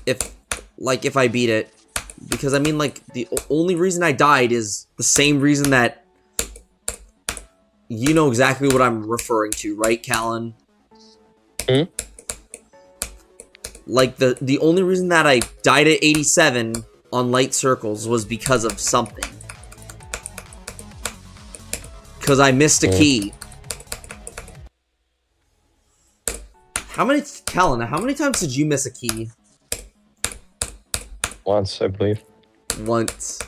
A: If I beat it. Because, I mean, like, the only reason I died is the same reason that... You know exactly what I'm referring to, right, Callan?
D: Hmm?
A: Like, the only reason that I died at 87 on light circles was because of something. Because I missed a key. Callan, how many times did you miss a key?
D: Once, I believe.
A: Once.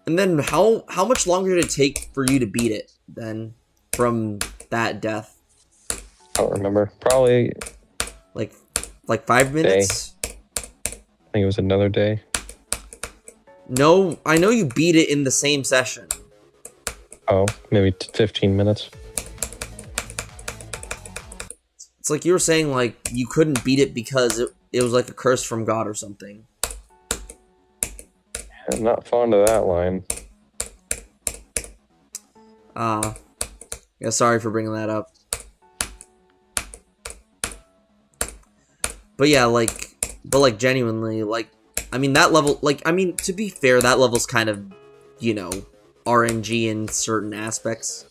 A: And then how much longer did it take for you to beat it then from that death?
D: I don't remember. Probably
A: Like 5 minutes?
D: I think it was another day.
A: No, I know you beat it in the same session.
D: Oh, maybe 15 minutes.
A: It's like you were saying, like, you couldn't beat it because it was like a curse from God or something.
D: I'm not fond of that line.
A: Yeah, sorry for bringing that up. But yeah, like, genuinely, like, I mean, that level, like, I mean, to be fair, that level's kind of, you know, RNG in certain aspects.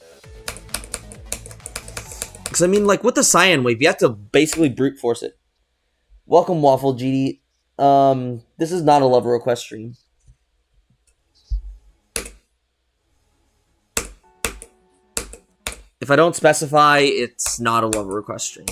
A: Because, I mean, like, with the Cyan Wave, you have to basically brute force it. Welcome, Waffle GD. This is not a love request stream. If I don't specify, it's not a love request stream.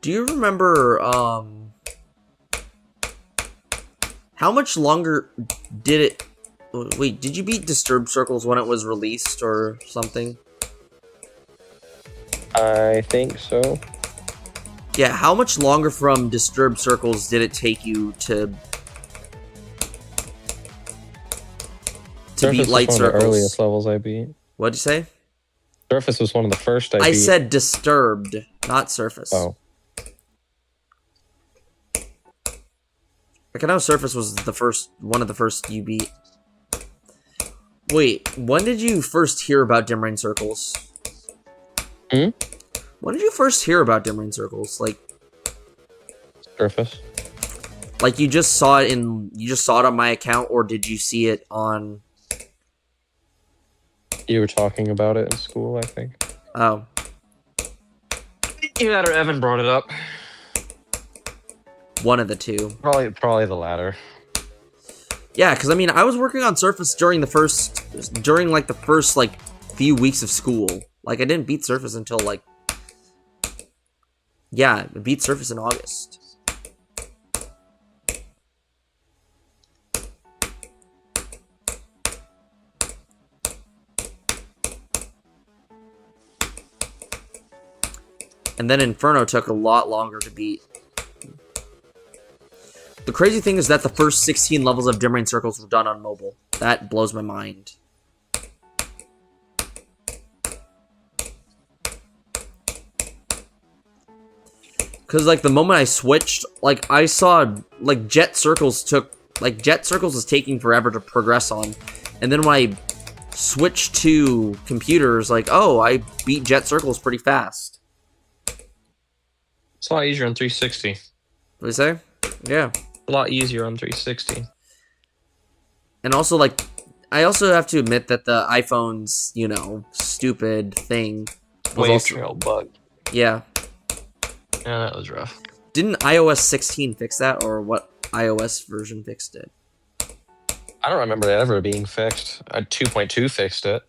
A: Do you remember, how much longer did it... Wait, did you beat Disturbed Circles when it was released or something?
D: I think so.
A: Yeah, how much longer from Disturbed Circles did it take you to beat
D: Surface
A: Light
D: was one of the
A: Circles?
D: earliest levels I beat.
A: What'd you say?
D: Surface was one of the first I beat.
A: I said Disturbed, not Surface.
D: Oh.
A: Like, I know Surface was one of the first you beat. Wait, when did you first hear about Dim Rain Circles?
D: Hmm?
A: When did you first hear about Dim Rain Circles? Like,
D: Surface.
A: you just saw it on my account, or did you see it on...
D: You were talking about it in school, I think.
A: Oh.
B: Either that or Evan brought it up.
A: One of the two.
B: Probably the latter.
A: Yeah, because I mean, I was working on Surface during the first few weeks of school. Like, I didn't beat Surface until like, yeah, I beat Surface in August. And then Inferno took a lot longer to beat. The crazy thing is that the first 16 levels of Dim Rain Circles were done on mobile. That blows my mind. Because, like, the moment I switched, like, I saw, like, Jet Circles was taking forever to progress on. And then when I switched to computers, like, oh, I beat Jet Circles pretty fast.
B: It's a lot easier on 360.
A: What do you say? Yeah.
B: A lot easier on 360.
A: And also, like, I also have to admit that the iPhone's, stupid thing was
C: Wave
A: also...
C: trail bug.
A: Yeah.
C: Yeah, that was rough.
A: Didn't iOS 16 fix that, or what iOS version fixed it?
C: I don't remember it ever being fixed. 2.2 fixed it.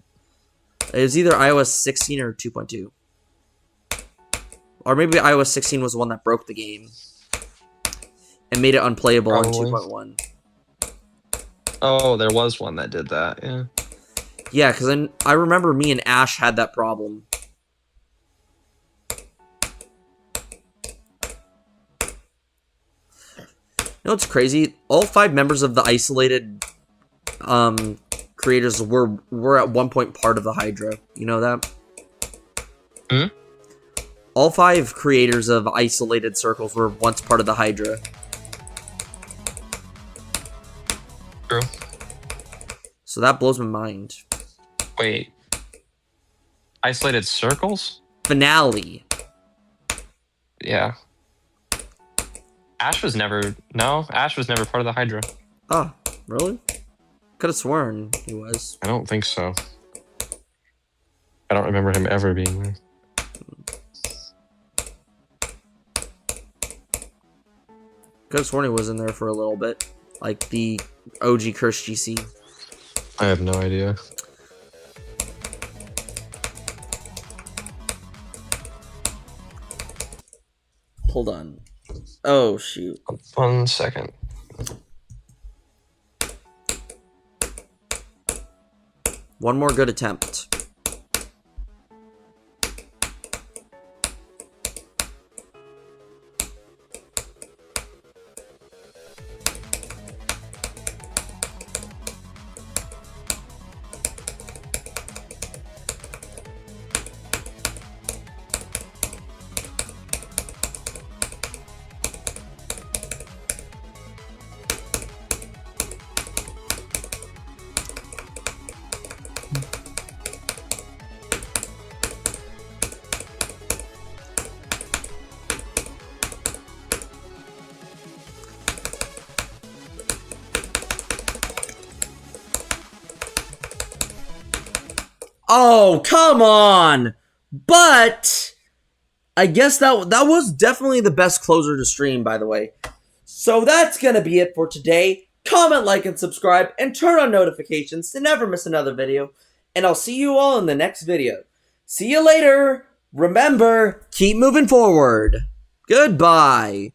A: It was either iOS 16 or 2.2. Or maybe iOS 16 was the one that broke the game and made it unplayable
C: Probably.
A: in 2.1.
C: Oh, there was one that did that, yeah.
A: Yeah, because I remember me and Ash had that problem. You know what's crazy? All 5 members of the isolated creators were at one point part of the Hydra. You know that?
C: Hmm?
A: All 5 creators of isolated circles were once part of the Hydra.
C: True.
A: So that blows my mind.
C: Wait. Isolated circles?
A: Finale.
C: Yeah. Ash was never part of the Hydra.
A: Oh, really? Could have sworn he was.
C: I don't think so. I don't remember him ever being there.
A: Could have sworn he was in there for a little bit. Like the OG Curse GC.
C: I have no idea.
A: Hold on. Oh, shoot.
C: 1 second.
A: One more good attempt. Oh, come on! But I guess that was definitely the best closer to stream, by the way. So that's gonna be it for today. Comment, like, and subscribe, and turn on notifications to never miss another video. And I'll see you all in the next video. See you later! Remember, keep moving forward. Goodbye.